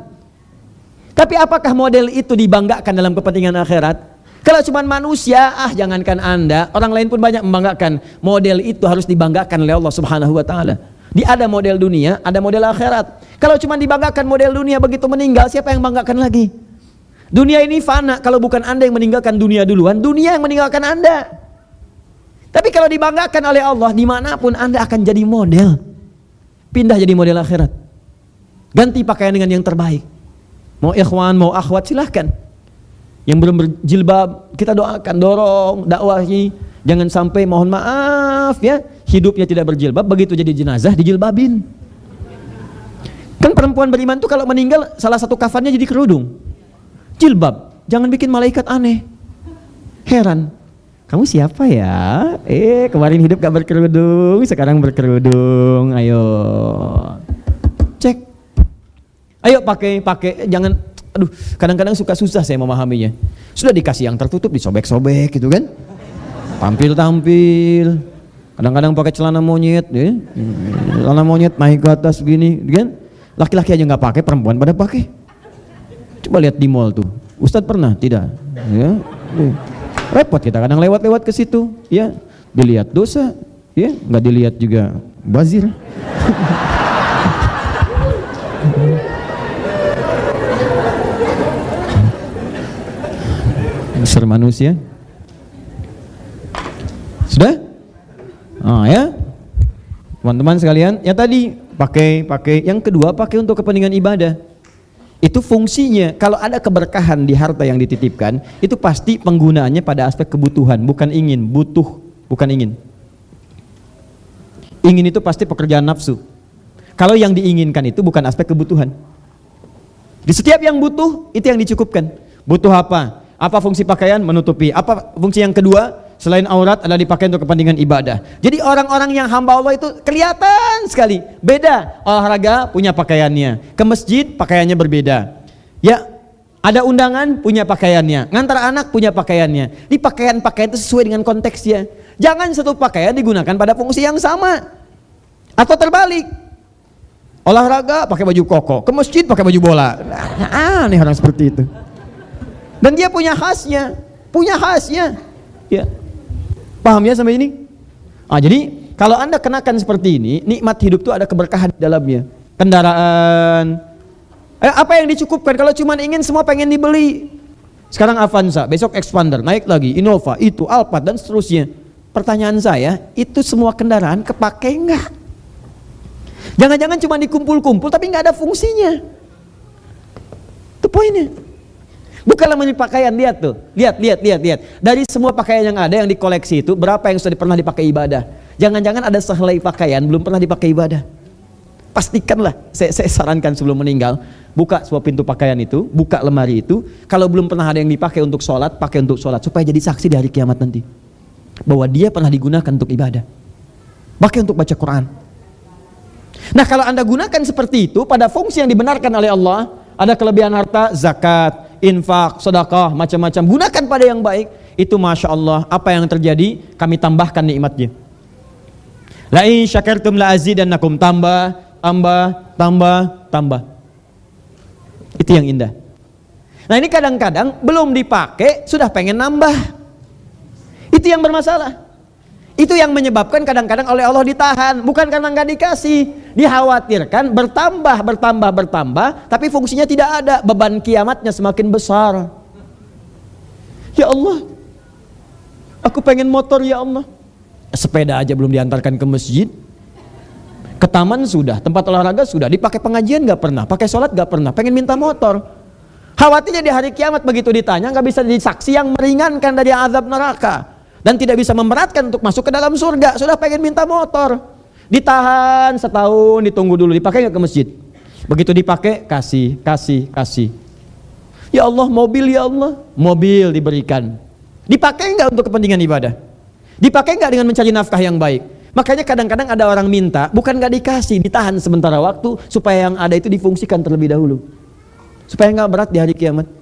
Tapi apakah model itu dibanggakan dalam kepentingan akhirat? Kalau cuma manusia, jangankan Anda, orang lain pun banyak membanggakan. Model itu harus dibanggakan oleh Allah Subhanahu wa taala. Dia ada model dunia, ada model akhirat. Kalau cuma dibanggakan model dunia, begitu meninggal siapa yang banggakan lagi? Dunia ini fana, kalau bukan Anda yang meninggalkan dunia duluan, dunia yang meninggalkan Anda. Tapi kalau dibanggakan oleh Allah, dimanapun Anda akan jadi model. Pindah jadi model akhirat. Ganti pakaian dengan yang terbaik. Mau ikhwan, mau akhwat, silahkan. Yang belum berjilbab, kita doakan, dorong, dakwahi. Jangan sampai, mohon maaf ya, hidupnya tidak berjilbab, begitu jadi jenazah dijilbabin. Kan perempuan beriman tuh kalau meninggal salah satu kafannya jadi kerudung. Jilbab, jangan bikin malaikat aneh. Heran, kamu siapa ya? Kemarin hidup gak berkerudung, sekarang berkerudung. Ayo cek, ayo pakai, jangan. Aduh, kadang-kadang suka susah saya memahaminya. Sudah dikasih yang tertutup, disobek-sobek gitu kan. Tampil. Kadang-kadang pakai celana monyet, ya. Celana monyet naik ke atas begini, kan? Laki-laki aja nggak pakai, perempuan pada pakai. Coba lihat di mall tuh. Ustadz pernah? Tidak. Ya. Repot kita kadang lewat-lewat ke situ, ya. Dilihat dosa, ya. Nggak dilihat juga bazir. Besar manusia. Sudah? Ya. Teman-teman sekalian, ya tadi pakai. Yang kedua, pakai untuk kepentingan ibadah. Itu fungsinya. Kalau ada keberkahan di harta yang dititipkan, itu pasti penggunaannya pada aspek kebutuhan, bukan ingin. Butuh, bukan ingin. Ingin itu pasti pekerjaan nafsu. Kalau yang diinginkan itu bukan aspek kebutuhan. Di setiap yang butuh, itu yang dicukupkan. Butuh apa? Apa fungsi pakaian? Menutupi. Apa fungsi yang kedua? Selain aurat adalah dipakai untuk kepentingan ibadah. Jadi orang-orang yang hamba Allah itu kelihatan sekali. Beda. Olahraga punya pakaiannya. Ke masjid pakaiannya berbeda. Ya, ada undangan punya pakaiannya. Ngantar anak punya pakaiannya. Di pakaian-pakaian itu sesuai dengan konteksnya. Jangan satu pakaian digunakan pada fungsi yang sama. Atau terbalik. Olahraga pakai baju koko. Ke masjid pakai baju bola. Aneh orang seperti itu. Dan dia punya khasnya. Ya. Paham ya sampai ini? Jadi kalau Anda kenakan seperti ini, nikmat hidup itu ada keberkahan di dalamnya. Kendaraan, apa yang dicukupkan? Kalau cuma ingin semua pengen dibeli. Sekarang Avanza, besok Expander, naik lagi Innova, itu Alphard dan seterusnya. Pertanyaan saya, itu semua kendaraan kepake enggak? Jangan-jangan cuma dikumpul-kumpul tapi nggak ada fungsinya. Itu poinnya. Bukanlah menyimpan pakaian, lihat tuh, lihat. Dari semua pakaian yang ada yang dikoleksi itu, berapa yang sudah pernah dipakai ibadah? Jangan-jangan ada sehelai pakaian belum pernah dipakai ibadah. Pastikanlah, saya sarankan sebelum meninggal, buka sebuah pintu pakaian itu, buka lemari itu. Kalau belum pernah ada yang dipakai untuk sholat, pakai untuk sholat supaya jadi saksi di hari kiamat nanti bahwa dia pernah digunakan untuk ibadah. Pakai untuk baca Quran. Nah, kalau Anda gunakan seperti itu pada fungsi yang dibenarkan oleh Allah, ada kelebihan harta, zakat, infak, sedekah, macam-macam, gunakan pada yang baik, itu masya Allah, apa yang terjadi? Kami tambahkan nikmatnya. La in syakartum la azidannakum, tambah. Itu yang indah. Nah, ini kadang-kadang belum dipakai sudah pengen nambah. Itu yang bermasalah. Itu yang menyebabkan kadang-kadang oleh Allah ditahan, bukan karena nggak dikasih, dikhawatirkan bertambah, tapi fungsinya tidak ada, beban kiamatnya semakin besar. Ya Allah, aku pengen motor ya Allah. Sepeda aja belum diantarkan ke masjid, ke taman sudah, tempat olahraga sudah, dipakai pengajian nggak pernah, pakai sholat nggak pernah, pengen minta motor. Khawatirnya di hari kiamat begitu ditanya nggak bisa jadi saksi yang meringankan dari azab neraka. Dan tidak bisa memberatkan untuk masuk ke dalam surga. Sudah pengen minta motor, ditahan setahun, ditunggu dulu, dipakai nggak ke masjid. Begitu dipakai, kasih. Ya Allah, mobil ya Allah, mobil diberikan. Dipakai nggak untuk kepentingan ibadah? Dipakai nggak dengan mencari nafkah yang baik? Makanya kadang-kadang ada orang minta, bukan nggak dikasih, ditahan sementara waktu supaya yang ada itu difungsikan terlebih dahulu, supaya nggak berat di hari kiamat.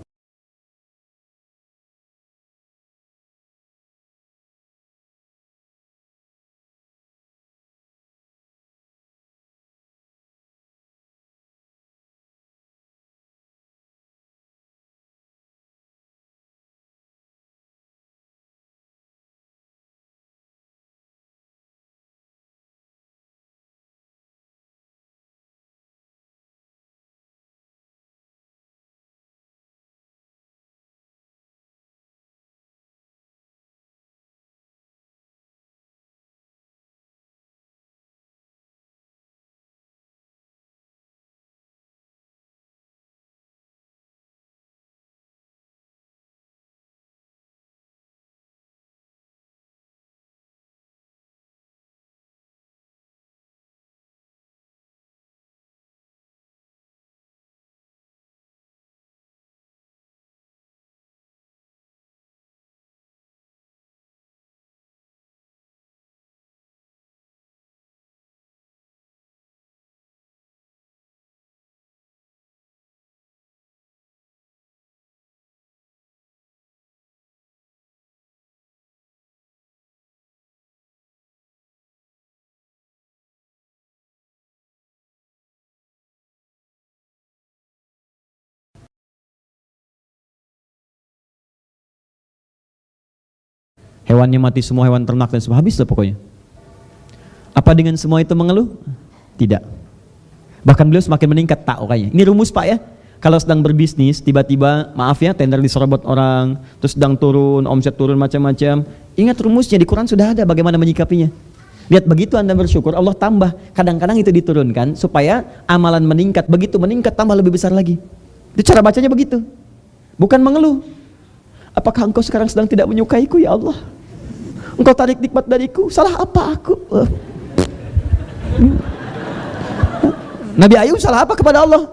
Hewannya mati semua, hewan ternak dan semua, habis lah pokoknya. Apa dengan semua itu mengeluh? Tidak. Bahkan beliau semakin meningkat takwanya. Ini rumus Pak ya. Kalau sedang berbisnis, tiba-tiba maaf ya, tender diserobot orang, terus sedang turun, omset turun macam-macam. Ingat rumusnya, di Quran sudah ada bagaimana menyikapinya. Lihat begitu Anda bersyukur, Allah tambah. Kadang-kadang itu diturunkan supaya amalan meningkat. Begitu meningkat tambah lebih besar lagi. Itu cara bacanya begitu. Bukan mengeluh. Apakah engkau sekarang sedang tidak menyukaiku ya Allah? Engkau tarik nikmat dariku, salah apa aku? Nabi Ayub salah apa kepada Allah?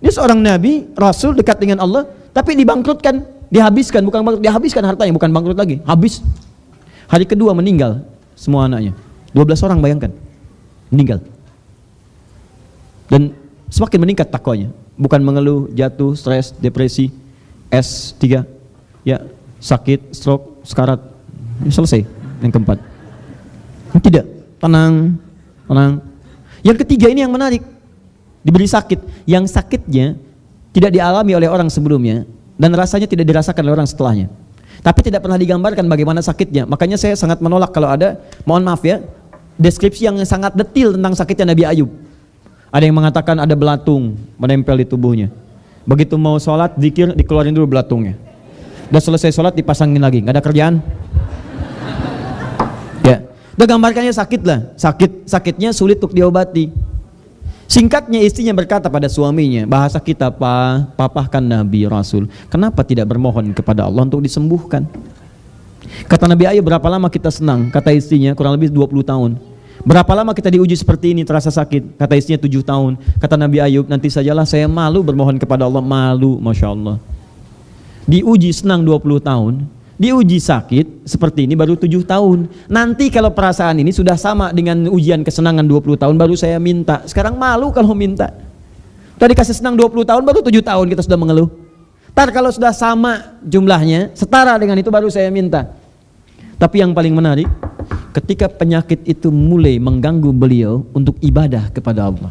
Dia seorang nabi, rasul dekat dengan Allah, tapi dibangkrutkan, dihabiskan, bukan bangkrut, dihabiskan hartanya, bukan bangkrut lagi, habis. Hari kedua meninggal semua anaknya. 12 orang bayangkan. Meninggal. Dan semakin meningkat takwanya, bukan mengeluh, jatuh, stres, depresi, S3, ya, sakit, stroke, sekarat. Ya, selesai yang keempat. Tidak, tenang. Yang ketiga ini yang menarik, diberi sakit. Yang sakitnya tidak dialami oleh orang sebelumnya dan rasanya tidak dirasakan oleh orang setelahnya, tapi tidak pernah digambarkan bagaimana sakitnya. Makanya saya sangat menolak kalau ada, mohon maaf ya, deskripsi yang sangat detail tentang sakitnya Nabi Ayub. Ada yang mengatakan ada belatung menempel di tubuhnya, begitu mau sholat, zikir, dikeluarin dulu belatungnya. Udah selesai sholat dipasangin lagi, nggak ada kerjaan. Ya, udah gambarkannya sakit lah, sakitnya sulit untuk diobati. Singkatnya istrinya berkata pada suaminya, bahasa kita papahkan Nabi Rasul, kenapa tidak bermohon kepada Allah untuk disembuhkan? Kata Nabi Ayub, berapa lama kita senang? Kata istrinya, kurang lebih 20 tahun. Berapa lama kita diuji seperti ini terasa sakit? Kata istrinya 7 tahun. Kata Nabi Ayub, nanti sajalah saya malu bermohon kepada Allah, malu, Masya Allah. Diuji senang 20 tahun, diuji sakit seperti ini baru 7 tahun. Nanti kalau perasaan ini sudah sama dengan ujian kesenangan 20 tahun baru saya minta. Sekarang malu kalau minta. Tadi kasih senang 20 tahun baru 7 tahun kita sudah mengeluh. Ntar kalau sudah sama jumlahnya, setara dengan itu baru saya minta. Tapi yang paling menarik, ketika penyakit itu mulai mengganggu beliau untuk ibadah kepada Allah,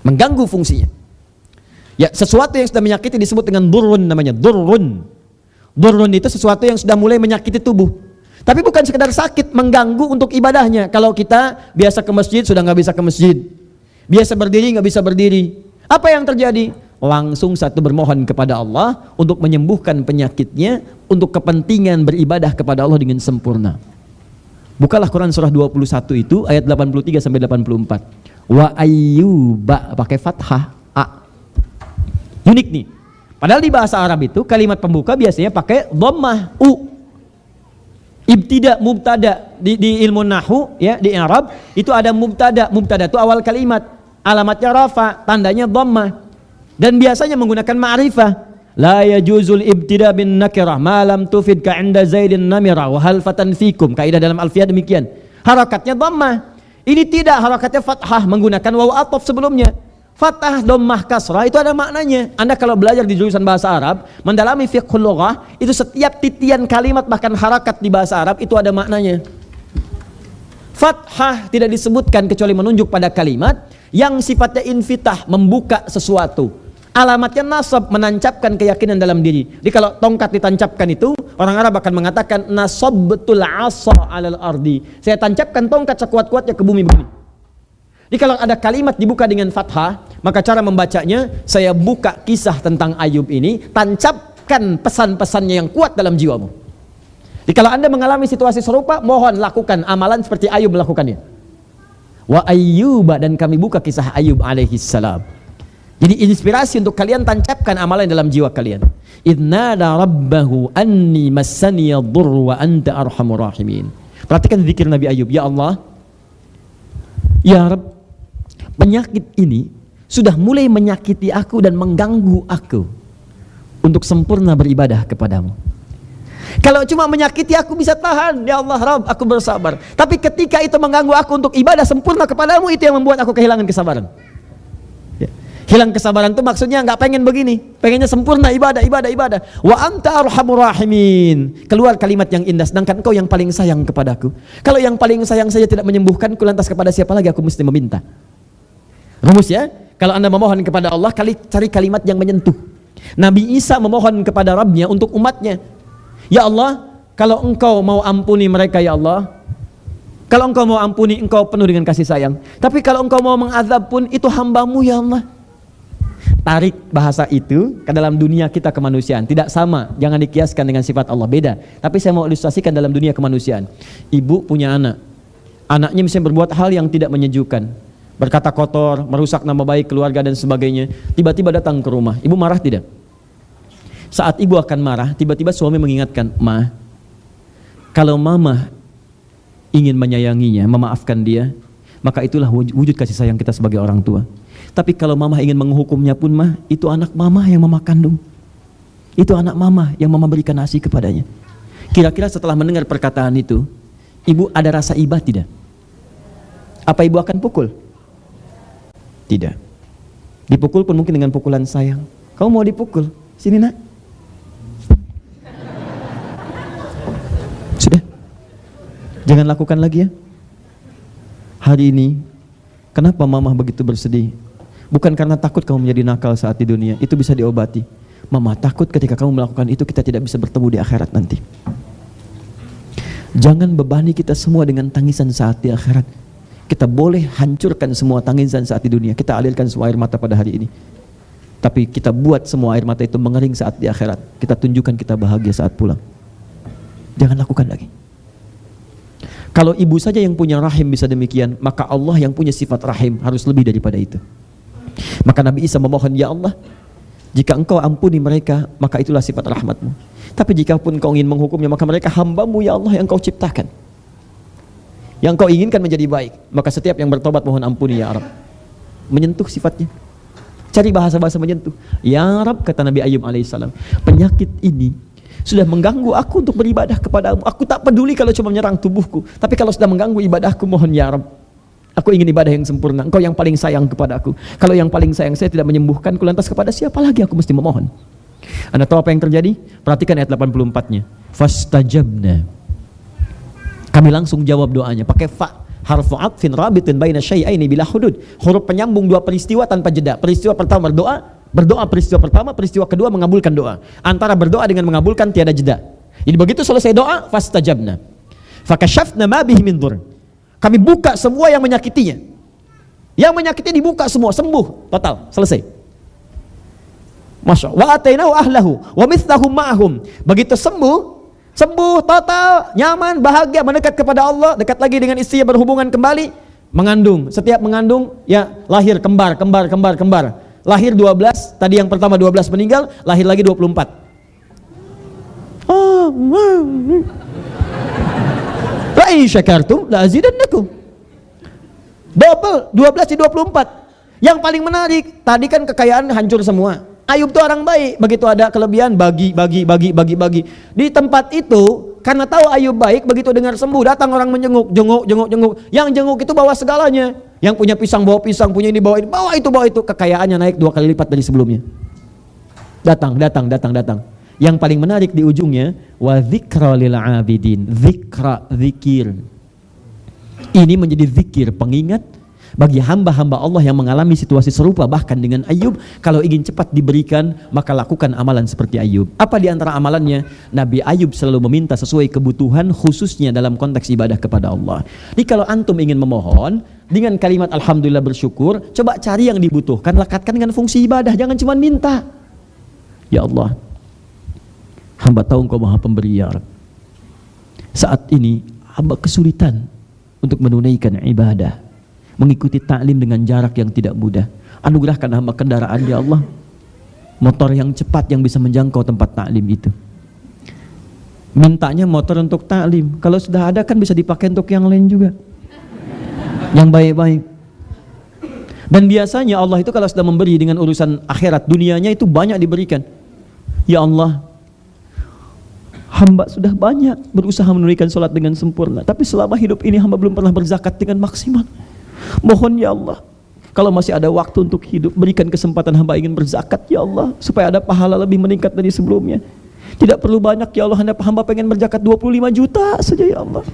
mengganggu fungsinya. Ya, sesuatu yang sudah menyakiti disebut dengan durrun, namanya durrun. Durrun itu sesuatu yang sudah mulai menyakiti tubuh. Tapi bukan sekedar sakit, mengganggu untuk ibadahnya. Kalau kita biasa ke masjid, sudah nggak bisa ke masjid. Biasa berdiri, nggak bisa berdiri. Apa yang terjadi? Langsung satu bermohon kepada Allah untuk menyembuhkan penyakitnya, untuk kepentingan beribadah kepada Allah dengan sempurna. Bukalah Quran surah 21 itu, ayat 83 sampai 84. Wa ayyuba, pakai fathah, a. Unik nih. Padahal di bahasa Arab itu kalimat pembuka biasanya pakai dhammah, u. Ibtida, mubtada di ilmu nahwu ya, di Arab itu ada mubtada. Mubtada itu awal kalimat, alamatnya rafa, tandanya dhammah. Dan biasanya menggunakan ma'rifah. La yajuzul ibtida bin nakirah ma lam tufid ka 'inda zaidin namira wa halfatan fikum. Kaidah dalam alfiyah demikian. Harakatnya dhammah. Ini tidak, harakatnya fathah menggunakan waw ataf sebelumnya. Fathah, dhammah, kasrah itu ada maknanya. Anda kalau belajar di jurusan bahasa Arab, mendalami fiqhul lughah, itu setiap titian kalimat bahkan harakat di bahasa Arab itu ada maknanya. Fathah tidak disebutkan kecuali menunjuk pada kalimat yang sifatnya infitah, membuka sesuatu. Alamatnya nasab, menancapkan keyakinan dalam diri. Jadi kalau tongkat ditancapkan itu, orang Arab akan mengatakan nasabtul 'asa 'alal ardi. Saya tancapkan tongkat sekuat-kuatnya ke bumi begini. Jadi kalau ada kalimat dibuka dengan fathah, maka cara membacanya, saya buka kisah tentang Ayub ini, tancapkan pesan-pesannya yang kuat dalam jiwamu. Jadi kalau Anda mengalami situasi serupa, mohon lakukan amalan seperti Ayub melakukannya. Wa ayyuba, dan kami buka kisah Ayub alaihi salam. Jadi inspirasi untuk kalian tancapkan amalan dalam jiwa kalian. Idnada rabbahu anni massaniya dhurru wa anta arhamur rahimin. Perhatikan zikir Nabi Ayub. Ya Allah, ya Rabb, penyakit ini sudah mulai menyakiti aku dan mengganggu aku untuk sempurna beribadah kepadamu. Kalau cuma menyakiti aku bisa tahan, ya Allah Rabb, aku bersabar. Tapi ketika itu mengganggu aku untuk ibadah sempurna kepadamu, itu yang membuat aku kehilangan kesabaran. Hilang kesabaran itu maksudnya nggak pengen begini, pengennya sempurna ibadah. Wa anta arhamur rahimin. Keluar kalimat yang indah, sedangkan engkau yang paling sayang kepadaku. Kalau yang paling sayang saja tidak menyembuhkanku, lantas kepada siapa lagi aku mesti meminta? Rumus ya, kalau Anda memohon kepada Allah, cari kalimat yang menyentuh. Nabi Isa memohon kepada Rabbnya untuk umatnya. Ya Allah, kalau engkau mau ampuni mereka ya Allah, kalau engkau mau ampuni, engkau penuh dengan kasih sayang. Tapi kalau engkau mau mengazab pun, itu hambamu ya Allah. Tarik bahasa itu ke dalam dunia kita kemanusiaan. Tidak sama, jangan dikiaskan dengan sifat Allah, beda. Tapi saya mau ilustrasikan dalam dunia kemanusiaan. Ibu punya anak, anaknya misalnya berbuat hal yang tidak menyejukkan, berkata kotor, merusak nama baik keluarga dan sebagainya. Tiba-tiba datang ke rumah, ibu marah tidak? Saat ibu akan marah, tiba-tiba suami mengingatkan, Ma, kalau mama ingin menyayanginya, memaafkan dia, maka itulah wujud kasih sayang kita sebagai orang tua. Tapi kalau mama ingin menghukumnya pun, mah, itu anak mama yang mama kandung. Itu anak mama yang mama berikan nasi kepadanya. Kira-kira setelah mendengar perkataan itu, ibu ada rasa iba tidak? Apa ibu akan pukul? Tidak. Dipukul pun mungkin dengan pukulan sayang. Kamu mau dipukul? Sini nak. Sudah. Jangan lakukan lagi ya. Hari ini, kenapa mama begitu bersedih? Bukan karena takut kamu menjadi nakal saat di dunia, itu bisa diobati. Mama takut ketika kamu melakukan itu kita tidak bisa bertemu di akhirat nanti. Jangan bebani kita semua dengan tangisan saat di akhirat. Kita boleh hancurkan semua tangisan saat di dunia, kita alirkan semua air mata pada hari ini. Tapi kita buat semua air mata itu mengering saat di akhirat. Kita tunjukkan kita bahagia saat pulang. Jangan lakukan lagi. Kalau ibu saja yang punya rahim bisa demikian, maka Allah yang punya sifat rahim harus lebih daripada itu. Maka Nabi Isa memohon, ya Allah, jika engkau ampuni mereka, maka itulah sifat rahmatmu. Tapi jika pun kau ingin menghukumnya, maka mereka hambamu ya Allah yang kau ciptakan, yang kau inginkan menjadi baik. Maka setiap yang bertobat mohon ampuni ya Rabb. Menyentuh sifatnya. Cari bahasa-bahasa menyentuh. Ya Rabb, kata Nabi Ayub alaihissalam, penyakit ini sudah mengganggu aku untuk beribadah kepadamu. Aku tak peduli kalau cuma menyerang tubuhku, tapi kalau sudah mengganggu ibadahku, mohon ya Rabb, aku ingin ibadah yang sempurna. Engkau yang paling sayang kepadaku. Kalau yang paling sayang saya tidak menyembuhkanku, lantas kepada siapa lagi aku mesti memohon? Anda tahu apa yang terjadi? Perhatikan ayat 84-nya. Fastajabna. Kami langsung jawab doanya pakai fa, harfu atfin rabitin baina syai'aini bila hudud. Huruf penyambung dua peristiwa tanpa jeda. Peristiwa pertama berdoa, Berdoa peristiwa pertama, peristiwa kedua mengabulkan doa. Antara berdoa dengan mengabulkan tiada jeda. Jadi begitu selesai doa, fastajabna. Fakashafna ma bihi min dhur. Kami buka semua yang menyakitinya. Yang menyakiti dibuka semua, sembuh total, selesai. Masya Allah. Wa atainahu ahlahu wa mithlahum ma'ahum. Begitu sembuh total, nyaman, bahagia, mendekat kepada Allah, dekat lagi dengan istrinya, berhubungan kembali, mengandung. Setiap mengandung ya lahir kembar. Lahir 12, tadi yang pertama 12 meninggal, lahir lagi 24. La in syakartum la azidannakum. Double 12 di 24. Yang paling menarik, tadi kan kekayaan hancur semua. Ayub itu orang baik, begitu ada kelebihan bagi. Di tempat itu karena tahu Ayub baik, begitu dengar sembuh datang orang menjenguk. Yang jenguk itu bawa segalanya. Yang punya pisang bawa pisang, punya ini bawa itu. Kekayaannya naik 2 kali lipat dari sebelumnya. Datang. Yang paling menarik di ujungnya, wa dzikra lil abidin, zikir. Ini menjadi zikir, pengingat bagi hamba-hamba Allah yang mengalami situasi serupa bahkan dengan Ayub. Kalau ingin cepat diberikan, maka lakukan amalan seperti Ayub. Apa di antara amalannya? Nabi Ayub selalu meminta sesuai kebutuhan, khususnya dalam konteks ibadah kepada Allah. Jadi kalau antum ingin memohon dengan kalimat alhamdulillah, bersyukur, coba cari yang dibutuhkan, lekatkan dengan fungsi ibadah, jangan cuma minta. Ya Allah, hamba tahu Engkau Maha Pemberi ya Rabb. Saat ini hamba kesulitan untuk menunaikan ibadah, mengikuti taklim dengan jarak yang tidak mudah. Anugerahkan hamba kendaraan ya Allah, motor yang cepat yang bisa menjangkau tempat taklim itu. Mintanya motor untuk taklim, kalau sudah ada kan bisa dipakai untuk yang lain juga, yang baik-baik. Dan biasanya Allah itu kalau sudah memberi dengan urusan akhirat, dunianya itu banyak diberikan. Ya Allah, hamba sudah banyak berusaha menunaikan sholat dengan sempurna, tapi selama hidup ini hamba belum pernah berzakat dengan maksimal. Mohon ya Allah, kalau masih ada waktu untuk hidup, berikan kesempatan hamba ingin berzakat ya Allah, supaya ada pahala lebih meningkat dari sebelumnya. Tidak perlu banyak ya Allah, hamba pengen berzakat 25 juta saja ya Allah.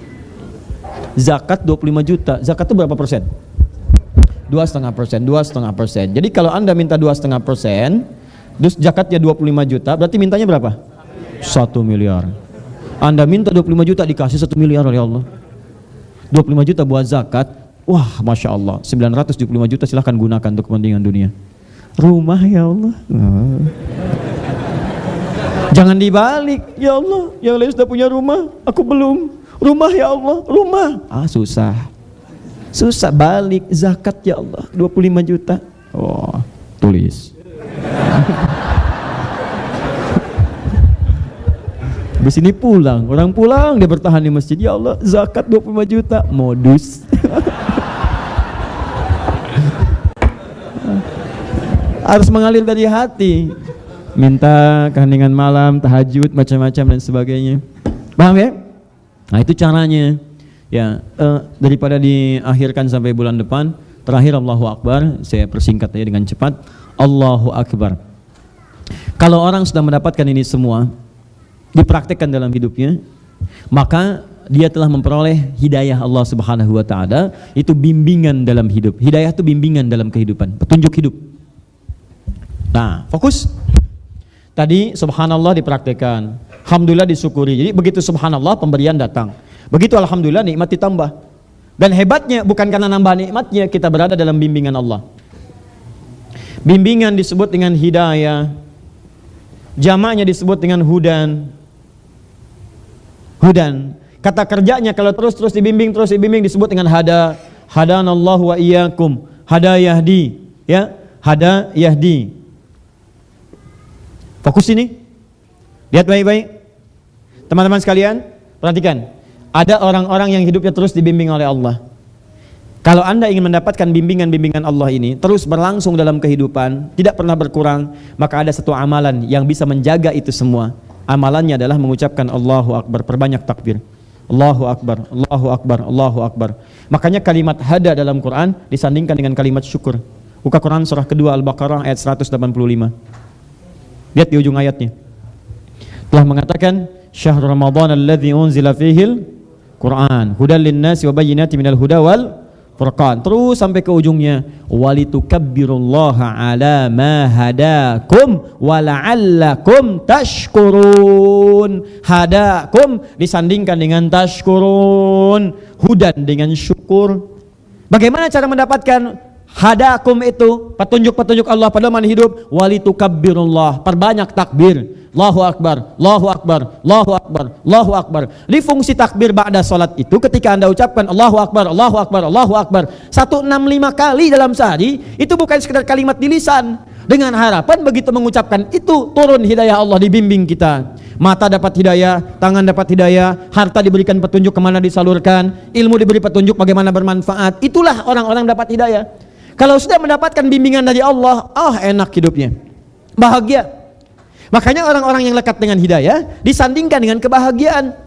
Zakat 25 juta, zakat itu berapa persen? 2,5%. Jadi kalau anda minta 2,5%, terus zakatnya 25 juta, berarti mintanya berapa? 1 miliar. Anda minta 25 juta dikasih 1 miliar oleh Allah. 25 juta buat zakat, wah Masya Allah, 975 juta silahkan gunakan untuk kepentingan dunia. Rumah ya Allah, jangan dibalik. Ya Allah, yang lain sudah punya rumah, aku belum. Rumah ya Allah, rumah. Susah balik zakat ya Allah, 25 juta. Oh, tulis. Habis ini pulang, orang pulang dia bertahan di masjid. Ya Allah, zakat 25 juta, modus. Harus mengalir dari hati. Minta keheningan malam, tahajud, macam-macam dan sebagainya. Paham ya? Nah itu caranya. Ya, daripada diakhirkan sampai bulan depan, terakhir Allahu Akbar, saya persingkat aja dengan cepat. Allahu Akbar. Kalau orang sudah mendapatkan ini semua, dipraktekkan dalam hidupnya, maka dia telah memperoleh hidayah Allah Subhanahu wa taala, itu bimbingan dalam hidup. Hidayah itu bimbingan dalam kehidupan, petunjuk hidup. Nah, fokus. Tadi subhanallah dipraktekkan, alhamdulillah disyukuri. Jadi begitu subhanallah pemberian datang. Begitu alhamdulillah nikmat ditambah. Dan hebatnya bukan karena nambah nikmatnya, kita berada dalam bimbingan Allah. Bimbingan disebut dengan hidayah. Jamaknya disebut dengan hudan. Kata kerjanya kalau terus dibimbing disebut dengan hada. Hadanallahu wa iyyakum. Hada yahdi, ya. Hada yahdi. Fokus ini. Lihat baik-baik. Teman-teman sekalian, perhatikan. Ada orang-orang yang hidupnya terus dibimbing oleh Allah. Kalau anda ingin mendapatkan bimbingan-bimbingan Allah ini terus berlangsung dalam kehidupan, tidak pernah berkurang, maka ada satu amalan yang bisa menjaga itu semua. Amalannya adalah mengucapkan Allahu Akbar, perbanyak takbir. Allahu Akbar, Allahu Akbar, Allahu Akbar. Makanya kalimat hada dalam Quran disandingkan dengan kalimat syukur. Buka Quran surah kedua Al-Baqarah ayat 185. Lihat di ujung ayatnya. Telah mengatakan syahrul Ramadan alladzi unzila fihil Quran hudal linnasi wa bayyinatin minal huda wal Furqan, terus sampai ke ujungnya walitukabbirullaha ala ma hadakum wa la'allakum tashkurun. Hadakum disandingkan dengan tashkurun, hudan dengan syukur. Bagaimana cara mendapatkan hadakum itu, petunjuk-petunjuk Allah pada zaman hidup? Walitukabbirullah, perbanyak takbir. Allahu Akbar, Allahu Akbar, Allahu Akbar, Allahu Akbar. Di fungsi takbir ba'da salat itu ketika Anda ucapkan Allahu Akbar, Allahu Akbar, Allahu Akbar 165 kali dalam sehari, itu bukan sekedar kalimat di lisan. Dengan harapan begitu mengucapkan itu turun hidayah Allah, dibimbing kita. Mata dapat hidayah, tangan dapat hidayah, harta diberikan petunjuk kemana disalurkan, ilmu diberi petunjuk bagaimana bermanfaat. Itulah orang-orang dapat hidayah. Kalau sudah mendapatkan bimbingan dari Allah, enak hidupnya, bahagia. Makanya orang-orang yang lekat dengan hidayah disandingkan dengan kebahagiaan.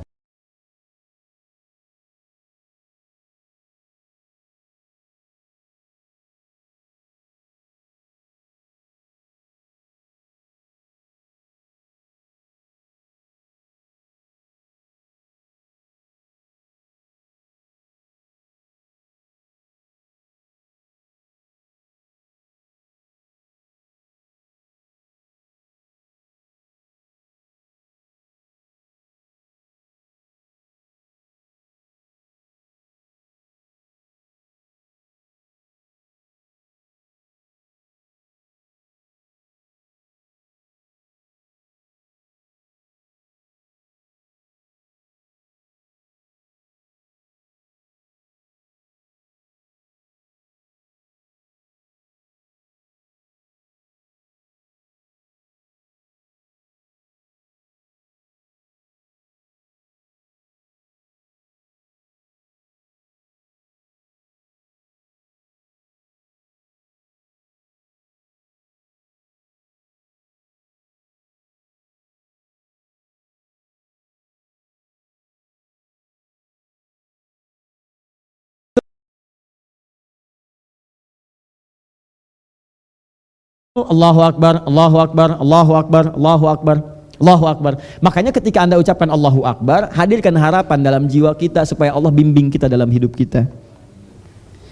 Allahu Akbar, Allahu Akbar, Allahu Akbar, Allahu Akbar, Allahu Akbar. Makanya ketika Anda ucapkan Allahu Akbar, hadirkan harapan dalam jiwa kita supaya Allah bimbing kita dalam hidup kita.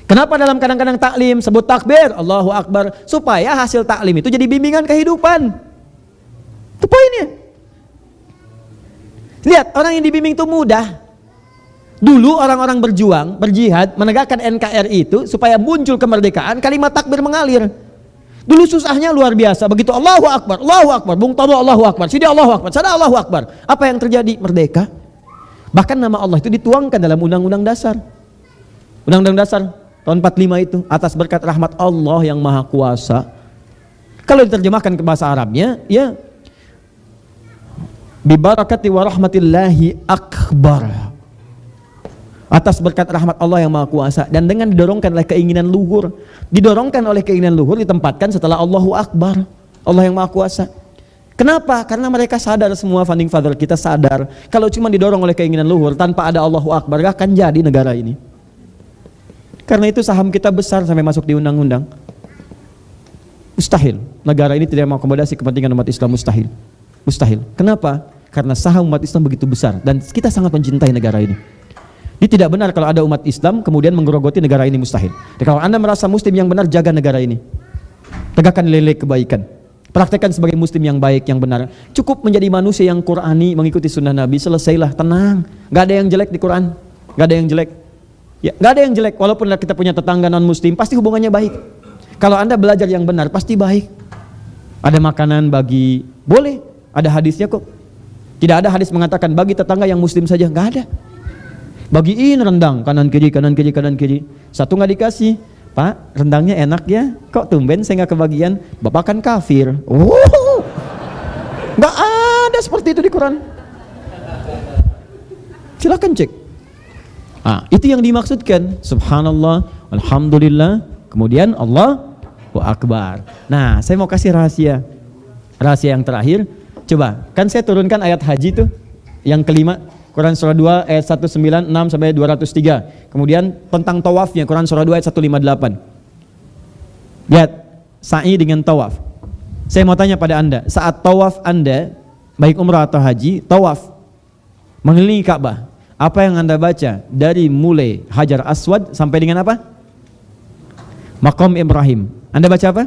Kenapa dalam kadang-kadang taklim sebut takbir, Allahu Akbar? Supaya hasil taklim itu jadi bimbingan kehidupan. Itu poinnya. Lihat, orang yang dibimbing itu mudah. Dulu orang-orang berjuang, berjihad, menegakkan NKRI itu supaya muncul kemerdekaan, kalimat takbir mengalir. Dulu susahnya luar biasa. Begitu Allahu Akbar, Allahu Akbar, Bung Tomo Allahu Akbar, sini Allahu Akbar, sana Allahu Akbar. Apa yang terjadi? Merdeka. Bahkan nama Allah itu dituangkan dalam Undang-Undang Dasar. Undang-Undang Dasar tahun 45 itu, atas berkat rahmat Allah yang Maha Kuasa. Kalau diterjemahkan ke bahasa Arabnya, ya bi barakati wa rahmatillahi akbar. Atas berkat rahmat Allah yang Maha Kuasa, dan dengan didorongkan oleh keinginan luhur, ditempatkan setelah Allahu Akbar, Allah yang Maha Kuasa. Kenapa? Karena mereka sadar, semua founding father kita sadar, kalau cuma didorong oleh keinginan luhur tanpa ada Allahu Akbar, gak akan jadi negara ini. Karena itu saham kita besar sampai masuk di undang-undang. Mustahil negara ini tidak mengakomodasi kepentingan umat Islam, mustahil. Mustahil. Kenapa? Karena saham umat Islam begitu besar dan kita sangat mencintai negara ini. Ini tidak benar kalau ada umat Islam kemudian menggerogoti negara ini, mustahil. Dan kalau Anda merasa muslim yang benar, jaga negara ini. Tegakkan nilai kebaikan. Praktekkan sebagai muslim yang baik, yang benar. Cukup menjadi manusia yang Qurani, mengikuti sunnah Nabi, selesailah, tenang. Gak ada yang jelek di Quran. Gak ada yang jelek. Ya, gak ada yang jelek. Walaupun kita punya tetangga non muslim, pasti hubungannya baik. Kalau Anda belajar yang benar, pasti baik. Ada makanan bagi, boleh. Ada hadisnya kok. Tidak ada hadis mengatakan bagi tetangga yang muslim saja, gak ada. Bagiin rendang, kanan kiri, kanan kiri, kanan kiri. Satu nggak dikasih, Pak, rendangnya enak ya, kok tumben saya nggak kebagian? Bapak kan kafir. Nggak ada seperti itu di Quran. Silakan cek. Itu yang dimaksudkan. Subhanallah, alhamdulillah, kemudian Allahu Akbar. Nah, saya mau kasih rahasia yang terakhir. Coba, kan saya turunkan ayat haji tuh, yang kelima. Quran surah 2 ayat 196 sampai 203. Kemudian tentang tawafnya, Quran surah 2 ayat 158. Lihat, sa'i dengan tawaf. Saya mau tanya pada Anda, saat tawaf Anda, baik umrah atau haji, tawaf mengelilingi Ka'bah, apa yang Anda baca dari mulai Hajar Aswad sampai dengan apa? Maqam Ibrahim. Anda baca apa?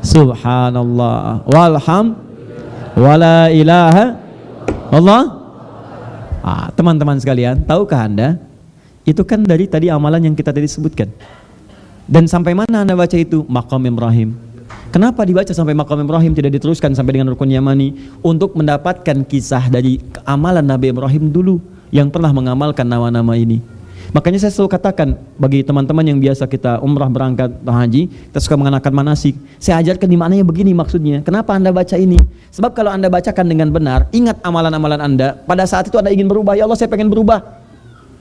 Subhanallah walham wala ilaha Allah. Teman-teman sekalian, tahukah Anda? Itu kan dari tadi amalan yang kita tadi sebutkan. Dan sampai mana Anda baca itu? Maqam Ibrahim. Kenapa dibaca sampai Maqam Ibrahim, tidak diteruskan sampai dengan Rukun Yamani? Untuk mendapatkan kisah dari amalan Nabi Ibrahim dulu yang pernah mengamalkan nama-nama ini. Makanya saya selalu katakan bagi teman-teman yang biasa kita umrah berangkat haji, kita suka mengenakan manasik, saya ajarkan di maknanya begini maksudnya. Kenapa Anda baca ini? Sebab kalau Anda bacakan dengan benar, ingat amalan-amalan Anda, pada saat itu Anda ingin berubah, ya Allah saya pengen berubah.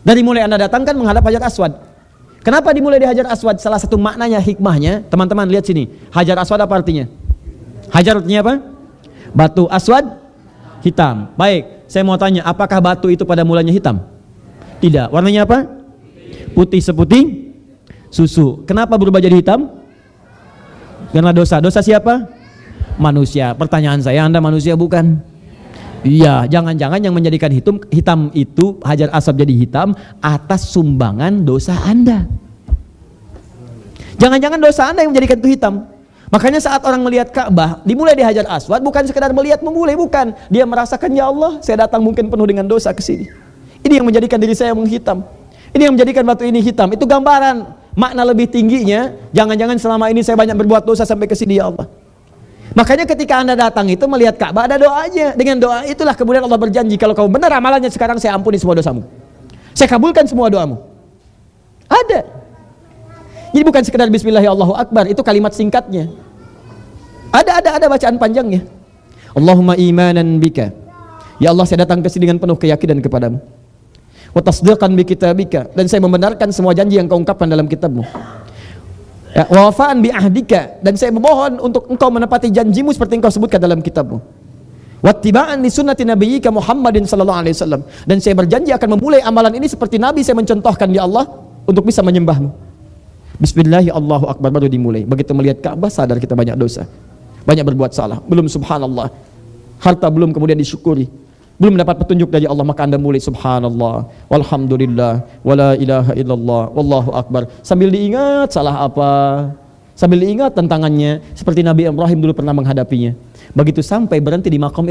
Dari mulai Anda datangkan menghadap Hajar Aswad. Kenapa dimulai di Hajar Aswad? Salah satu maknanya, hikmahnya, teman-teman lihat sini. Hajar Aswad apa artinya? Hajar artinya apa? Batu, Aswad hitam. Baik, saya mau tanya, apakah batu itu pada mulanya hitam? Tidak. Warnanya apa? Putih seputih susu. Kenapa berubah jadi hitam? Karena dosa. Dosa siapa? Manusia. Pertanyaan saya, Anda manusia bukan? Iya, jangan-jangan yang menjadikan hitam itu Hajar Aswad jadi hitam atas sumbangan dosa Anda. Jangan-jangan dosa Anda yang menjadikan itu hitam. Makanya saat orang melihat Ka'bah dimulai di Hajar Aswad, bukan sekedar melihat memulai, bukan. Dia merasakan, ya Allah, saya datang mungkin penuh dengan dosa ke sini. Ini yang menjadikan diri saya menghitam. Ini yang menjadikan batu ini hitam. Itu gambaran makna lebih tingginya. Jangan-jangan selama ini saya banyak berbuat dosa sampai ke sini, ya Allah. Makanya ketika Anda datang itu melihat Ka'bah, ada doanya. Dengan doa itulah kemudian Allah berjanji, kalau kamu benar amalannya sekarang, saya ampuni semua dosamu. Saya kabulkan semua doamu. Ada. Jadi bukan sekedar bismillah ya Allahu Akbar, itu kalimat singkatnya. Ada bacaan panjangnya. Allahumma imanan bika. Ya Allah, saya datang ke sini dengan penuh keyakinan kepadamu. Wa tasdiqan bi kitabika, dan saya membenarkan semua janji yang kau ungkapkan dalam kitabmu. Ya, wa wafa'an bi ahdika, dan saya memohon untuk engkau menepati janjimu seperti engkau sebutkan dalam kitabmu. Wattiba'an li sunnati nabiyyika Muhammadin sallallahu alaihi wasallam, dan saya berjanji akan memulai amalan ini seperti Nabi saya mencontohkan ya Allah untuk bisa menyembahmu. Bismillahi Allahu Akbar, baru dimulai. Begitu melihat Ka'bah sadar kita banyak dosa, banyak berbuat salah, belum subhanallah, harta belum kemudian disyukuri, belum mendapat petunjuk dari Allah, maka Anda mulai subhanallah walhamdulillah wala ilaha illallah wallahu akbar, sambil diingat salah apa, sambil diingat tantangannya seperti Nabi Ibrahim dulu pernah menghadapinya. Begitu sampai berhenti di maqam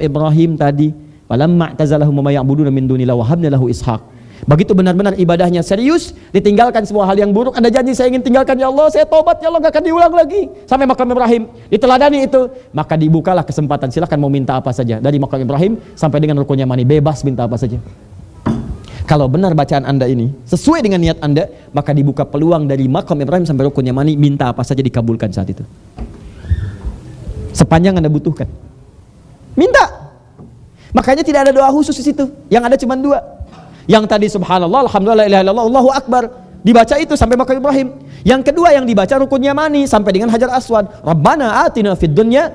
Ibrahim tadi, walamma i'tazalahum ma ya'buduna min dunillah wa habna lahu ishaq. Begitu benar-benar ibadahnya serius, ditinggalkan semua hal yang buruk. Anda janji, saya ingin tinggalkan ya Allah, saya tobat ya Allah, gak akan diulang lagi. Sampai maqam Ibrahim diteladani itu, maka dibukalah kesempatan, silakan mau minta apa saja. Dari maqam Ibrahim sampai dengan Rukun Yamani, bebas minta apa saja. Kalau benar bacaan Anda ini sesuai dengan niat Anda, maka dibuka peluang dari maqam Ibrahim sampai Rukun Yamani, minta apa saja dikabulkan saat itu. Sepanjang Anda butuhkan, minta. Makanya tidak ada doa khusus di situ, yang ada cuma dua. Yang tadi subhanallah, alhamdulillah, la ilaha illallah, Allahu akbar, dibaca itu sampai maqam Ibrahim. Yang kedua yang dibaca Rukun Yamani sampai dengan Hajar Aswad. Rabbana atina fid dunya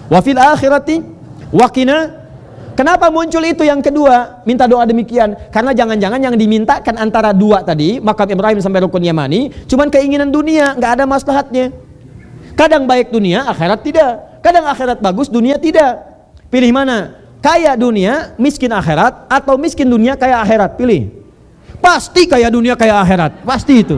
wa fil akhirati wa qina. Kenapa muncul itu yang kedua? Minta doa demikian karena jangan-jangan yang dimintakan antara dua tadi, maqam Ibrahim sampai Rukun Yamani, cuman keinginan dunia, nggak ada maslahatnya. Kadang baik dunia, akhirat tidak. Kadang akhirat bagus, dunia tidak. Pilih mana? Kaya dunia, miskin akhirat, atau miskin dunia, kaya akhirat? Pilih. Pasti kaya dunia, kaya akhirat. Pasti itu.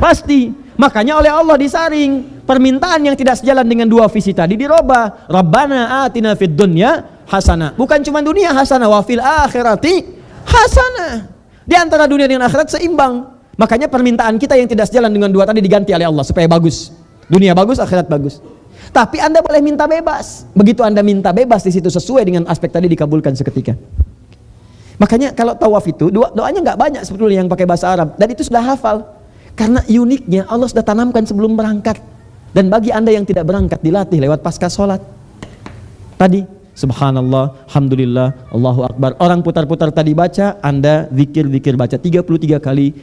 Pasti. Makanya oleh Allah disaring. Permintaan yang tidak sejalan dengan dua visi tadi dirobah. Rabbana atina fid dunya hasanah. Bukan cuma dunia hasanah, wa fil akhirati hasanah. Di antara dunia dengan akhirat seimbang. Makanya permintaan kita yang tidak sejalan dengan dua tadi diganti oleh Allah supaya bagus. Dunia bagus, akhirat bagus. Tapi Anda boleh minta bebas. Begitu Anda minta bebas di situ sesuai dengan aspek tadi, dikabulkan seketika. Makanya kalau tawaf itu doanya nggak banyak sebetulnya yang pakai bahasa Arab, dan itu sudah hafal. Karena uniknya Allah sudah tanamkan sebelum berangkat. Dan bagi Anda yang tidak berangkat, dilatih lewat pasca sholat. Tadi subhanallah, alhamdulillah, Allahu akbar. Orang putar-putar tadi baca, Anda zikir-zikir baca 33 kali,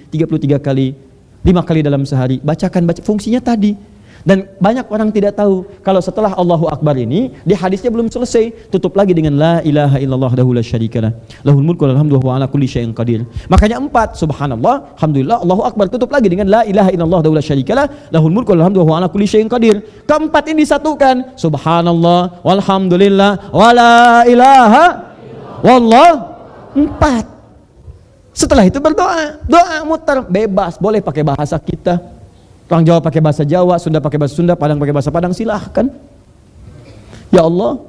5 kali dalam sehari. Baca fungsinya tadi. Dan banyak orang tidak tahu kalau setelah Allahu Akbar ini, di hadisnya belum selesai, tutup lagi dengan la ilaha illallah wahdahu la syarikalah, lahul mulku wal hamdu wa huwa ala kulli syai'in qadir. Makanya 4, subhanallah, alhamdulillah, Allahu Akbar, tutup lagi dengan la ilaha illallah wahdahu la syarikalah, lahul mulku wal hamdu wa huwa ala kulli syai'in qadir. Keempat ini disatukan, subhanallah, walhamdulillah, wala ilaha wallah. 4. Setelah itu berdoa, doa mutar, bebas, boleh pakai bahasa kita, Orang Jawa pakai bahasa Jawa, Sunda pakai bahasa Sunda, Padang pakai bahasa Padang, silahkan. Ya Allah,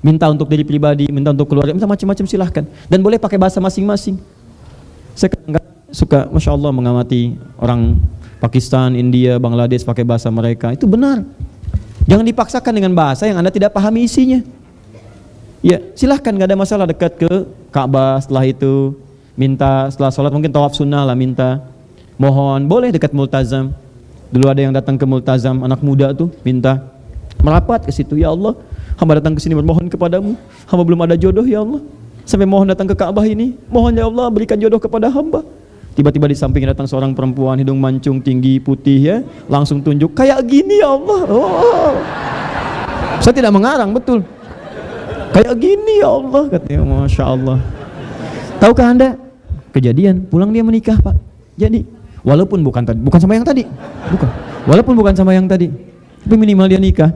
minta untuk diri pribadi, minta untuk keluarga, minta macam-macam, silahkan. Dan boleh pakai bahasa masing-masing. Saya kadang-kadang suka, Masya Allah, mengamati orang Pakistan, India, Bangladesh pakai bahasa mereka. Itu benar. Jangan dipaksakan dengan bahasa yang Anda tidak pahami isinya. Ya, silahkan, gak ada masalah. Dekat ke Ka'bah, setelah itu minta, setelah sholat mungkin tawaf sunnah lah, minta mohon, boleh dekat multazam. Dulu ada yang datang ke multazam, anak muda tuh minta merapat ke situ. Ya Allah, hamba datang ke sini bermohon kepadamu, hamba belum ada jodoh ya Allah, sampai mohon datang ke Ka'bah ini, mohon ya Allah berikan jodoh kepada hamba. Tiba-tiba di sampingnya datang seorang perempuan, hidung mancung, tinggi, putih ya, langsung tunjuk, kayak gini ya Allah. Oh. Saya tidak mengarang, betul. Kayak gini ya Allah, katanya. Masya Allah. Tahukah Anda kejadian, pulang dia menikah Pak. Jadi walaupun bukan sama yang tadi, walaupun bukan sama yang tadi, tapi minimal dia nikah.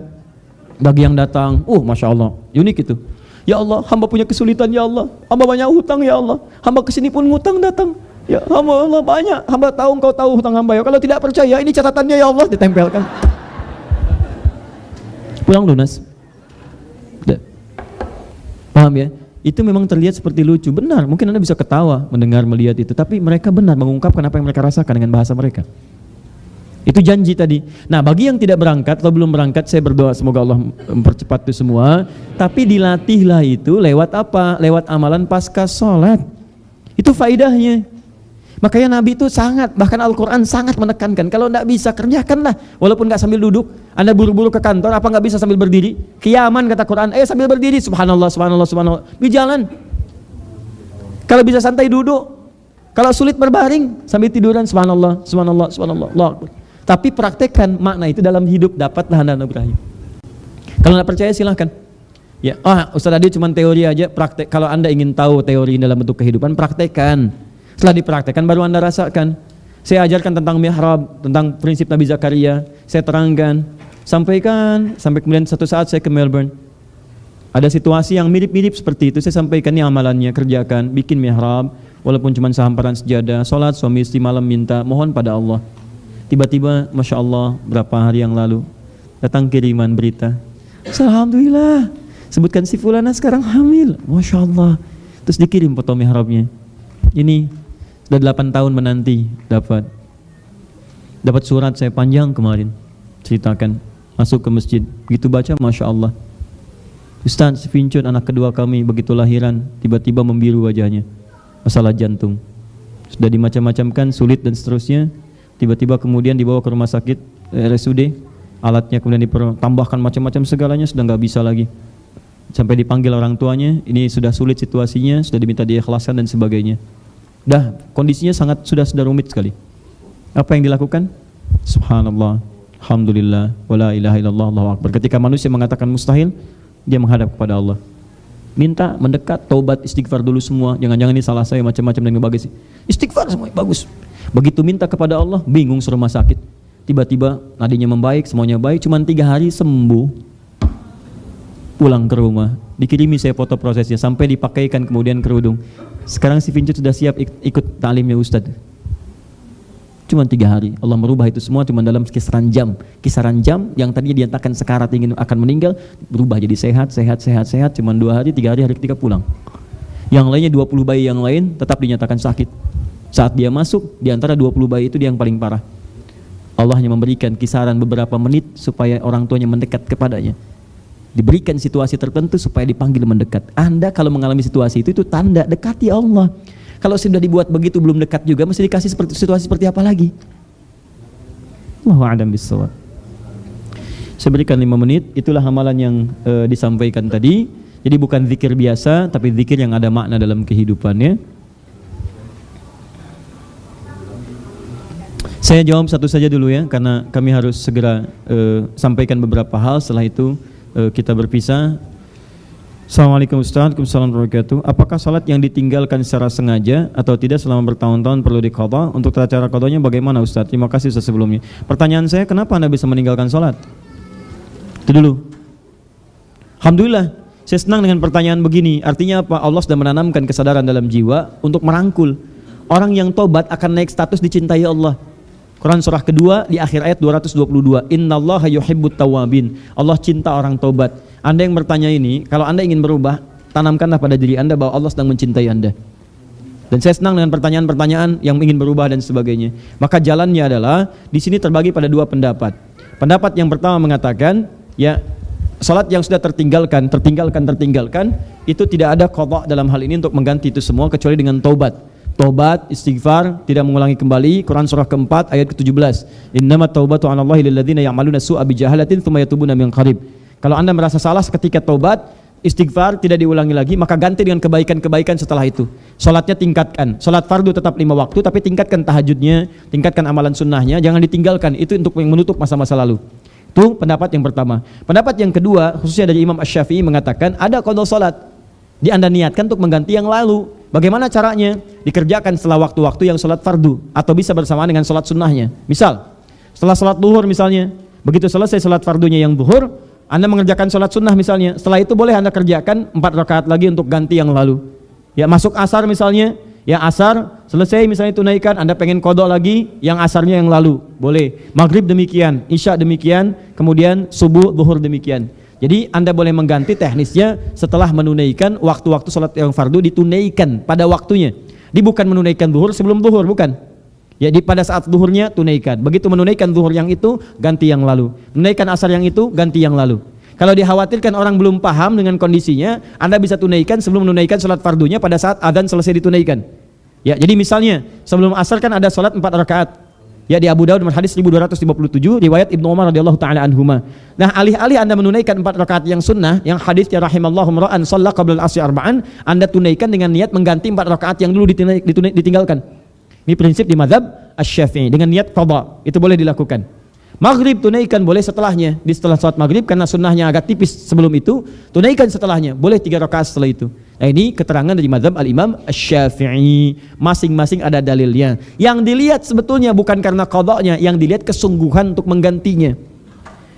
Bagi yang datang, Masya Allah, unik itu. Ya Allah, hamba punya kesulitan ya Allah, hamba banyak hutang ya Allah, hamba kesini pun ngutang datang. Ya hamba Allah banyak, hamba tahu engkau tahu hutang hamba ya. Kalau tidak percaya, ini catatannya ya Allah, ditempelkan. Pulang lunas. Paham ya? Itu memang terlihat seperti lucu, benar. Mungkin Anda bisa ketawa mendengar, melihat itu, tapi mereka benar mengungkapkan apa yang mereka rasakan dengan bahasa mereka. Itu janji tadi. Nah, bagi yang tidak berangkat atau belum berangkat, saya berdoa semoga Allah mempercepat itu semua. Tapi dilatihlah itu lewat apa? Lewat amalan pasca sholat. Itu faidahnya. Makanya Nabi itu sangat, bahkan Al-Quran sangat menekankan, kalau tidak bisa kerjakanlah, walaupun nggak sambil duduk. Anda buru-buru ke kantor, apa nggak bisa sambil berdiri? Kiaman kata Quran, sambil berdiri, subhanallah, subhanallah, subhanallah, di jalan. Kalau bisa santai duduk, kalau sulit berbaring, sambil tiduran, subhanallah, subhanallah, subhanallah, Allah Akbar. Tapi praktekkan makna itu dalam hidup, dapatlah Anda anugerahnya. Kalau nggak percaya silahkan. Ya, Ustaz Adi cuma teori aja, praktek. Kalau Anda ingin tahu teori dalam bentuk kehidupan, praktekkan. Setelah dipraktekkan baru Anda rasakan. Saya ajarkan tentang mihrab, tentang prinsip Nabi Zakaria, saya terangkan, sampaikan, sampai kemudian satu saat saya ke Melbourne. Ada situasi yang mirip-mirip seperti itu, saya sampaikan ini amalannya, kerjakan, bikin mihrab, walaupun cuma sehamparan sejadah, sholat suami istri malam minta, mohon pada Allah. Tiba-tiba, Masya Allah, berapa hari yang lalu, datang kiriman berita, alhamdulillah, sebutkan si fulana sekarang hamil, Masya Allah. Terus dikirim foto mihrabnya. Ini sudah 8 tahun menanti dapat surat saya panjang kemarin, ceritakan, masuk ke masjid, begitu baca, Masya Allah, Ustaz, si Vincut anak kedua kami begitu lahiran tiba-tiba membiru wajahnya, masalah jantung, sudah dimacam-macamkan, sulit dan seterusnya, tiba-tiba kemudian dibawa ke rumah sakit RSUD, alatnya kemudian ditambahkan macam-macam segalanya, sudah nggak bisa lagi, sampai dipanggil orang tuanya, ini sudah sulit situasinya, sudah diminta diikhlaskan dan sebagainya. Dah kondisinya sudah rumit sekali. Apa yang dilakukan? Subhanallah, alhamdulillah, wala ilaha illallah, Allahu akbar. Ketika manusia mengatakan mustahil, dia menghadap kepada Allah. Minta, mendekat, taubat, istighfar dulu semua. Jangan-jangan ini salah saya, macam-macam dan bagus. Istighfar semua, bagus. Begitu minta kepada Allah, bingung serumah sakit. Tiba-tiba nadinya membaik, semuanya baik, cuma 3 hari sembuh. Pulang ke rumah, dikirimi saya foto prosesnya, sampai dipakaikan kemudian kerudung. Sekarang si Vincut sudah siap ikut ta'limnya Ustadz. Cuma 3 hari, Allah merubah itu semua cuma dalam kisaran jam yang tadinya dinyatakan sekarat ingin akan meninggal, berubah jadi sehat, cuma 2 hari, 3 hari, hari ketiga pulang. Yang lainnya 20 bayi yang lain tetap dinyatakan sakit. Saat dia masuk, di antara 20 bayi itu dia yang paling parah. Allah hanya memberikan kisaran beberapa menit supaya orang tuanya mendekat kepadanya. Diberikan situasi tertentu supaya dipanggil mendekat. Anda kalau mengalami situasi itu tanda dekati Allah. Kalau sudah dibuat begitu belum dekat juga, mesti dikasih situasi seperti apa lagi? Allahu a'lam bissawab. Saya berikan 5 menit. Itulah amalan yang disampaikan tadi. Jadi bukan zikir biasa, tapi zikir yang ada makna dalam kehidupannya. Saya jawab satu saja dulu ya, karena kami harus segera sampaikan beberapa hal. Setelah itu kita berpisah. Assalamualaikum Ustaz, Waalaikumsalam warahmatullahi wabarakatuh. Apakah salat yang ditinggalkan secara sengaja atau tidak selama bertahun-tahun perlu diqadha? Untuk tata cara qadhanya bagaimana Ustaz? Terima kasih Ustaz sebelumnya. Pertanyaan saya, kenapa Anda bisa meninggalkan salat? Itu dulu. Alhamdulillah, saya senang dengan pertanyaan begini. Artinya apa? Allah sudah menanamkan kesadaran dalam jiwa untuk merangkul. Orang yang tobat akan naik status dicintai Allah. Quran surah kedua di akhir ayat 222. Innallaha yuhibbut tawwabin. Allah cinta orang taubat. Anda yang bertanya ini, kalau Anda ingin berubah, tanamkanlah pada diri Anda bahwa Allah sedang mencintai Anda. Dan saya senang dengan pertanyaan-pertanyaan yang ingin berubah dan sebagainya. Maka jalannya adalah di sini terbagi pada dua pendapat. Pendapat yang pertama mengatakan, ya, salat yang sudah tertinggalkan itu tidak ada qadha dalam hal ini untuk mengganti itu semua kecuali dengan taubat. Taubat, istighfar, tidak mengulangi kembali. Quran surah keempat ayat ke-17. Innamat taubatu 'alallahi lilladzina ya'maluna su'a bijahalatin tsumma yatubuna min qarib. Kalau Anda merasa salah ketika taubat, istighfar tidak diulangi lagi, maka ganti dengan kebaikan-kebaikan setelah itu. Salatnya tingkatkan. Salat fardu tetap 5 waktu, tapi tingkatkan tahajudnya, tingkatkan amalan sunnahnya, jangan ditinggalkan. Itu untuk menutup masa-masa lalu. Itu pendapat yang pertama. Pendapat yang kedua, khususnya dari Imam Asy-Syafi'i mengatakan ada qadha salat. Anda niatkan untuk mengganti yang lalu. Bagaimana caranya? Dikerjakan setelah waktu-waktu yang salat fardu atau bisa bersamaan dengan salat sunnahnya. Misal, setelah salat zuhur misalnya, begitu selesai salat fardunya yang zuhur, Anda mengerjakan salat sunnah misalnya. Setelah itu boleh Anda kerjakan 4 rakaat lagi untuk ganti yang lalu. Ya, masuk asar misalnya, ya asar selesai misalnya tunaikan, Anda pengen qadha lagi yang asarnya yang lalu, boleh. Maghrib demikian, isya demikian, kemudian subuh, zuhur demikian. Jadi Anda boleh mengganti teknisnya setelah menunaikan waktu-waktu salat yang fardu ditunaikan pada waktunya. Bukan menunaikan zuhur sebelum zuhur, bukan. Jadi pada saat zuhurnya tunaikan. Begitu menunaikan zuhur yang itu, ganti yang lalu. Menunaikan asar yang itu, ganti yang lalu. Kalau dikhawatirkan orang belum paham dengan kondisinya, Anda bisa tunaikan sebelum menunaikan salat fardunya pada saat adzan selesai ditunaikan. Ya, jadi misalnya sebelum asar kan ada salat 4 rakaat. Ya, di Abu Daud nomor hadis 1257 riwayat Ibnu Umar radhiyallahu taala anhuma. Nah, alih-alih Anda menunaikan 4 rakaat yang sunnah, yang hadisnya rahimallahu mar'an shalla qabla al-'asri arba'an, Anda tunaikan dengan niat mengganti 4 rakaat yang dulu ditinggalkan. Ini prinsip di mazhab Asy-Syafi'i dengan niat qadha. Itu boleh dilakukan. Maghrib tunaikan boleh setelahnya. Di setelah salat maghrib karena sunnahnya agak tipis sebelum itu, tunaikan setelahnya. Boleh 3 rakaat setelah itu. Nah, ini keterangan dari mazhab al-Imam Asy-Syafi'i. Masing-masing ada dalilnya. Yang dilihat sebetulnya bukan karena qadha'nya, yang dilihat kesungguhan untuk menggantinya.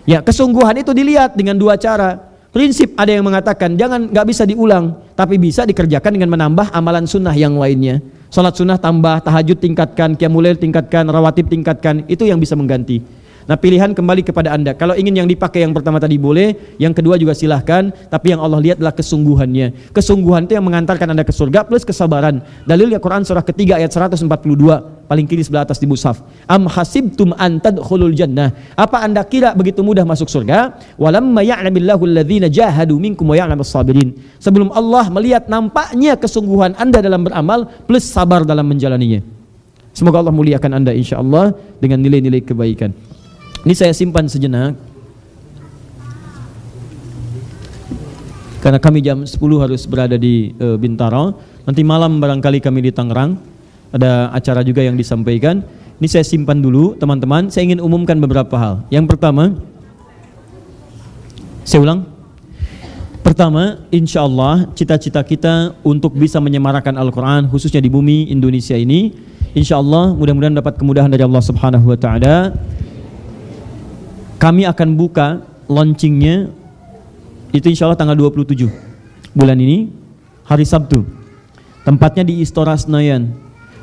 Ya, kesungguhan itu dilihat dengan 2 cara. Prinsip ada yang mengatakan nggak bisa diulang, tapi bisa dikerjakan dengan menambah amalan sunnah yang lainnya. Salat sunnah tambah, tahajud tingkatkan, qiyamul lail tingkatkan, rawatib tingkatkan, itu yang bisa mengganti. Nah, pilihan kembali kepada Anda. Kalau ingin yang dipakai yang pertama tadi boleh, yang kedua juga silahkan, tapi yang Allah lihat adalah kesungguhannya. Kesungguhan itu yang mengantarkan Anda ke surga plus kesabaran. Dalilnya Quran surah ketiga ayat 142, paling kiri sebelah atas di mushaf. Am hasibtum an tadkhulul jannah? Apa Anda kira begitu mudah masuk surga? Walamma ya'lamillahu alladhina jahadu minkum wa ya'lamus sabirin. Sebelum Allah melihat nampaknya kesungguhan Anda dalam beramal plus sabar dalam menjalaninya. Semoga Allah muliakan Anda insyaallah dengan nilai-nilai kebaikan. Ini saya simpan sejenak karena kami jam 10 harus berada di Bintaro. Nanti malam barangkali kami di Tangerang, ada acara juga yang disampaikan. Ini saya simpan dulu teman-teman. Saya ingin umumkan beberapa hal. Yang pertama, saya ulang. Pertama, insya Allah cita-cita kita untuk bisa menyemarakan Al-Quran khususnya di bumi Indonesia ini, insya Allah mudah-mudahan dapat kemudahan dari Allah Subhanahu Wa Taala. Kami akan buka launchingnya itu insya Allah tanggal 27 bulan ini, hari Sabtu. Tempatnya di Istora Senayan.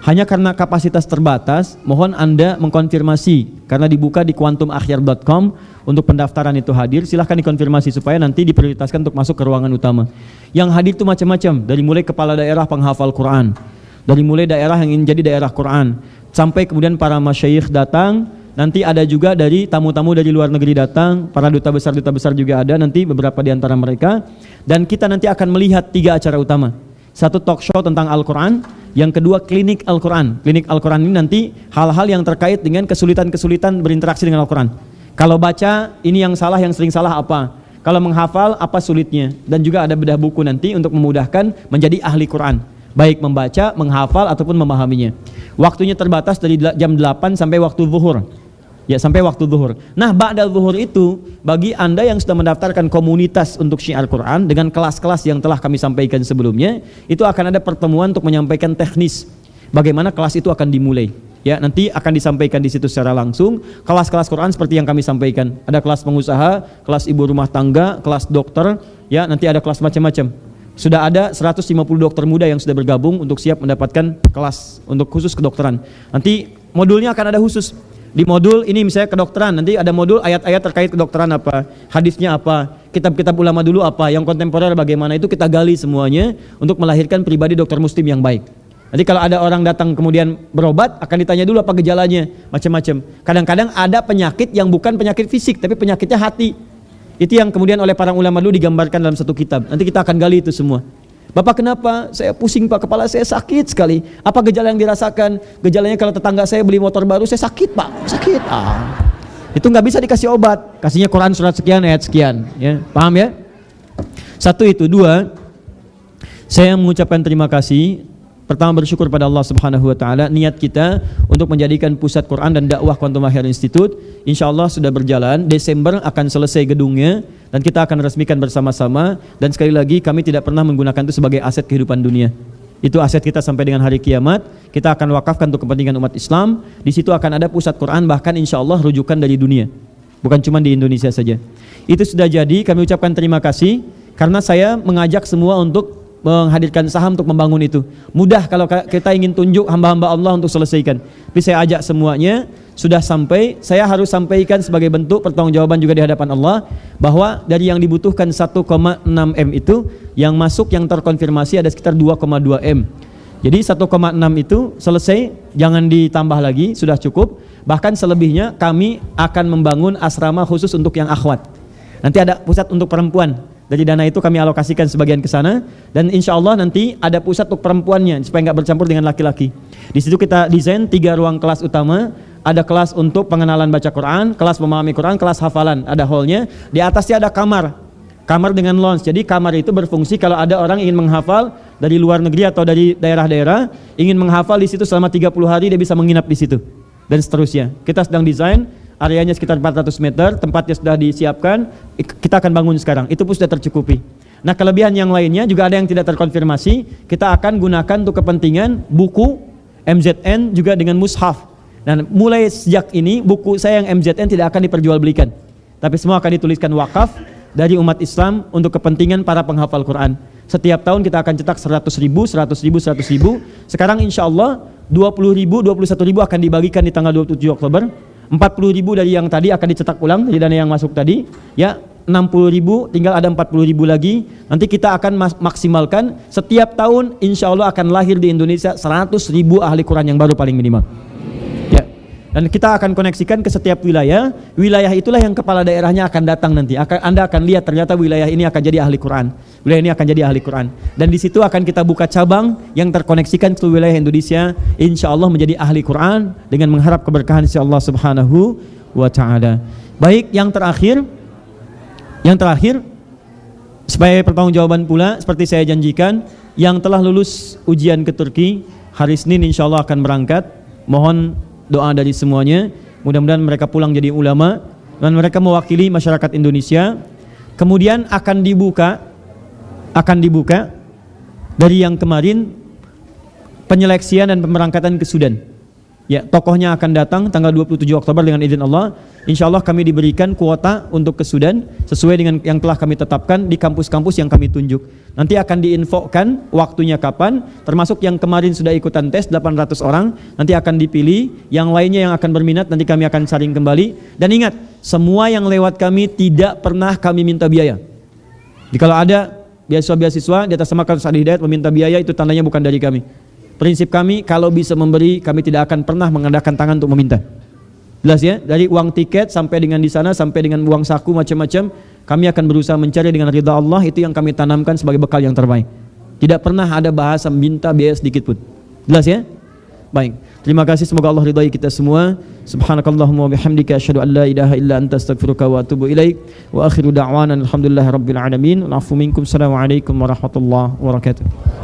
Hanya karena kapasitas terbatas, mohon Anda mengkonfirmasi karena dibuka di quantumakhir.com untuk pendaftaran itu hadir. Silahkan dikonfirmasi supaya nanti diprioritaskan untuk masuk ke ruangan utama. Yang hadir itu macam-macam, dari mulai kepala daerah penghafal Quran, dari mulai daerah yang ingin jadi daerah Quran, sampai kemudian para masyayikh datang. Nanti ada juga dari tamu-tamu dari luar negeri datang, para duta besar juga ada nanti beberapa di antara mereka. Dan kita nanti akan melihat 3 acara utama. 1 talk show tentang Al-Quran, yang kedua klinik Al-Quran. Klinik Al-Quran ini nanti hal-hal yang terkait dengan kesulitan-kesulitan berinteraksi dengan Al-Quran. Kalau baca, ini yang salah, yang sering salah apa? Kalau menghafal, apa sulitnya? Dan juga ada bedah buku nanti untuk memudahkan menjadi ahli Quran, baik membaca, menghafal, ataupun memahaminya. Waktunya terbatas dari jam 8 sampai waktu zuhur. Ya, sampai waktu zuhur. Nah, ba'da zuhur itu bagi Anda yang sudah mendaftarkan komunitas untuk syiar Quran dengan kelas-kelas yang telah kami sampaikan sebelumnya, itu akan ada pertemuan untuk menyampaikan teknis bagaimana kelas itu akan dimulai. Ya, nanti akan disampaikan di situ secara langsung kelas-kelas Quran seperti yang kami sampaikan. Ada kelas pengusaha, kelas ibu rumah tangga, kelas dokter, ya, nanti ada kelas macam-macam. Sudah ada 150 dokter muda yang sudah bergabung untuk siap mendapatkan kelas untuk khusus kedokteran. Nanti modulnya akan ada khusus. Di modul ini misalnya kedokteran, nanti ada modul ayat-ayat terkait kedokteran apa, hadisnya apa, kitab-kitab ulama dulu apa, yang kontemporer bagaimana, itu kita gali semuanya untuk melahirkan pribadi dokter muslim yang baik. Nanti kalau ada orang datang kemudian berobat, akan ditanya dulu apa gejalanya, macam-macam. Kadang-kadang ada penyakit yang bukan penyakit fisik, tapi penyakitnya hati. Itu yang kemudian oleh para ulama dulu digambarkan dalam satu kitab. Nanti kita akan gali itu semua. Bapak, kenapa? Saya pusing Pak, kepala saya sakit sekali. Apa gejala yang dirasakan? Gejalanya kalau tetangga saya beli motor baru, saya sakit Pak, sakit. Itu nggak bisa dikasih obat, kasihnya Quran surat sekian, ayat sekian. Ya, paham ya? Satu itu. Dua, saya mengucapkan terima kasih. Pertama, bersyukur pada Allah Subhanahu wa taala, niat kita untuk menjadikan pusat Quran dan dakwah Quantum Mahir Institute insyaallah sudah berjalan. Desember akan selesai gedungnya dan kita akan resmikan bersama-sama, dan sekali lagi kami tidak pernah menggunakan itu sebagai aset kehidupan dunia. Itu aset kita sampai dengan hari kiamat. Kita akan wakafkan untuk kepentingan umat Islam. Di situ akan ada pusat Quran, bahkan insyaallah rujukan dari dunia. Bukan cuma di Indonesia saja. Itu sudah jadi, kami ucapkan terima kasih karena saya mengajak semua untuk menghadirkan saham untuk membangun itu. Mudah kalau kita ingin tunjuk hamba-hamba Allah untuk selesaikan. Tapi saya ajak semuanya, sudah sampai, saya harus sampaikan sebagai bentuk pertanggungjawaban juga di hadapan Allah, bahwa dari yang dibutuhkan 1,6 M itu, yang masuk yang terkonfirmasi ada sekitar 2,2 M. Jadi 1,6 itu selesai, jangan ditambah lagi, sudah cukup. Bahkan selebihnya kami akan membangun asrama khusus untuk yang akhwat. Nanti ada pusat untuk perempuan. Dari dana itu kami alokasikan sebagian ke sana, dan insya Allah nanti ada pusat untuk perempuannya supaya nggak bercampur dengan laki-laki. Di situ kita desain 3 ruang kelas utama. Ada kelas untuk pengenalan baca Quran, kelas memahami Quran, kelas hafalan. Ada hallnya. Di atasnya ada kamar dengan lounge. Jadi kamar itu berfungsi kalau ada orang ingin menghafal dari luar negeri atau dari daerah-daerah, ingin menghafal di situ selama 30 hari, dia bisa menginap di situ dan seterusnya. Kita sedang desain. Areanya sekitar 400 meter, tempatnya sudah disiapkan, kita akan bangun sekarang, itu pun sudah tercukupi. Nah, kelebihan yang lainnya juga ada yang tidak terkonfirmasi, kita akan gunakan untuk kepentingan buku, MZN juga dengan mushaf. Dan mulai sejak ini, buku saya yang MZN tidak akan diperjualbelikan, tapi semua akan dituliskan wakaf dari umat Islam untuk kepentingan para penghafal Quran. Setiap tahun kita akan cetak 100.000, 100.000, 100.000. Sekarang insya Allah 20.000, 21.000 akan dibagikan di tanggal 27 Oktober. 40.000 dari yang tadi akan dicetak ulang dari dana yang masuk tadi, ya 60.000, tinggal ada 40.000 lagi. Nanti kita akan maksimalkan setiap tahun insya Allah akan lahir di Indonesia 100.000 ahli Quran yang baru paling minimal. Ya. Dan kita akan koneksikan ke setiap wilayah. Wilayah itulah yang kepala daerahnya akan datang nanti. Anda akan lihat ternyata wilayah ini akan jadi ahli Quran. Wilayah ini akan jadi ahli Quran. Dan di situ akan kita buka cabang yang terkoneksikan ke wilayah Indonesia. Insya Allah menjadi ahli Quran dengan mengharap keberkahan insya Allah Subhanahu wa taala. Baik, yang terakhir sebagai pertanggungjawaban pula, seperti saya janjikan, yang telah lulus ujian ke Turki hari Senin insya Allah akan berangkat. Mohon doa dari semuanya, mudah-mudahan mereka pulang jadi ulama dan mereka mewakili masyarakat Indonesia. Kemudian akan dibuka dari yang kemarin penyeleksian dan pemberangkatan ke Sudan. Ya, tokohnya akan datang tanggal 27 Oktober dengan izin Allah. Insya Allah kami diberikan kuota untuk ke Sudan sesuai dengan yang telah kami tetapkan di kampus-kampus yang kami tunjuk. Nanti akan diinfokan waktunya kapan, termasuk yang kemarin sudah ikutan tes 800 orang, nanti akan dipilih, yang lainnya yang akan berminat nanti kami akan saring kembali. Dan ingat, semua yang lewat kami tidak pernah kami minta biaya. Jadi kalau ada beasiswa di atas nama Kampus Al Hidayat meminta biaya, itu tandanya bukan dari kami. Prinsip kami, kalau bisa memberi, kami tidak akan pernah mengadakan tangan untuk meminta. Jelas ya? Dari uang tiket sampai dengan di sana, sampai dengan uang saku macam-macam, kami akan berusaha mencari dengan ridha Allah. Itu yang kami tanamkan sebagai bekal yang terbaik. Tidak pernah ada bahasa minta biaya sedikit pun. Jelas ya? Baik. Terima kasih, semoga Allah ridai kita semua. Subhanakallahumma wa bihamdika asyhadu an la ilaha illa anta astaghfiruka wa atubu ilaik. Wa akhiru da'wana alhamdulillahi rabbil alamin. Wal 'afwu minkum. Assalamualaikum warahmatullahi wabarakatuh.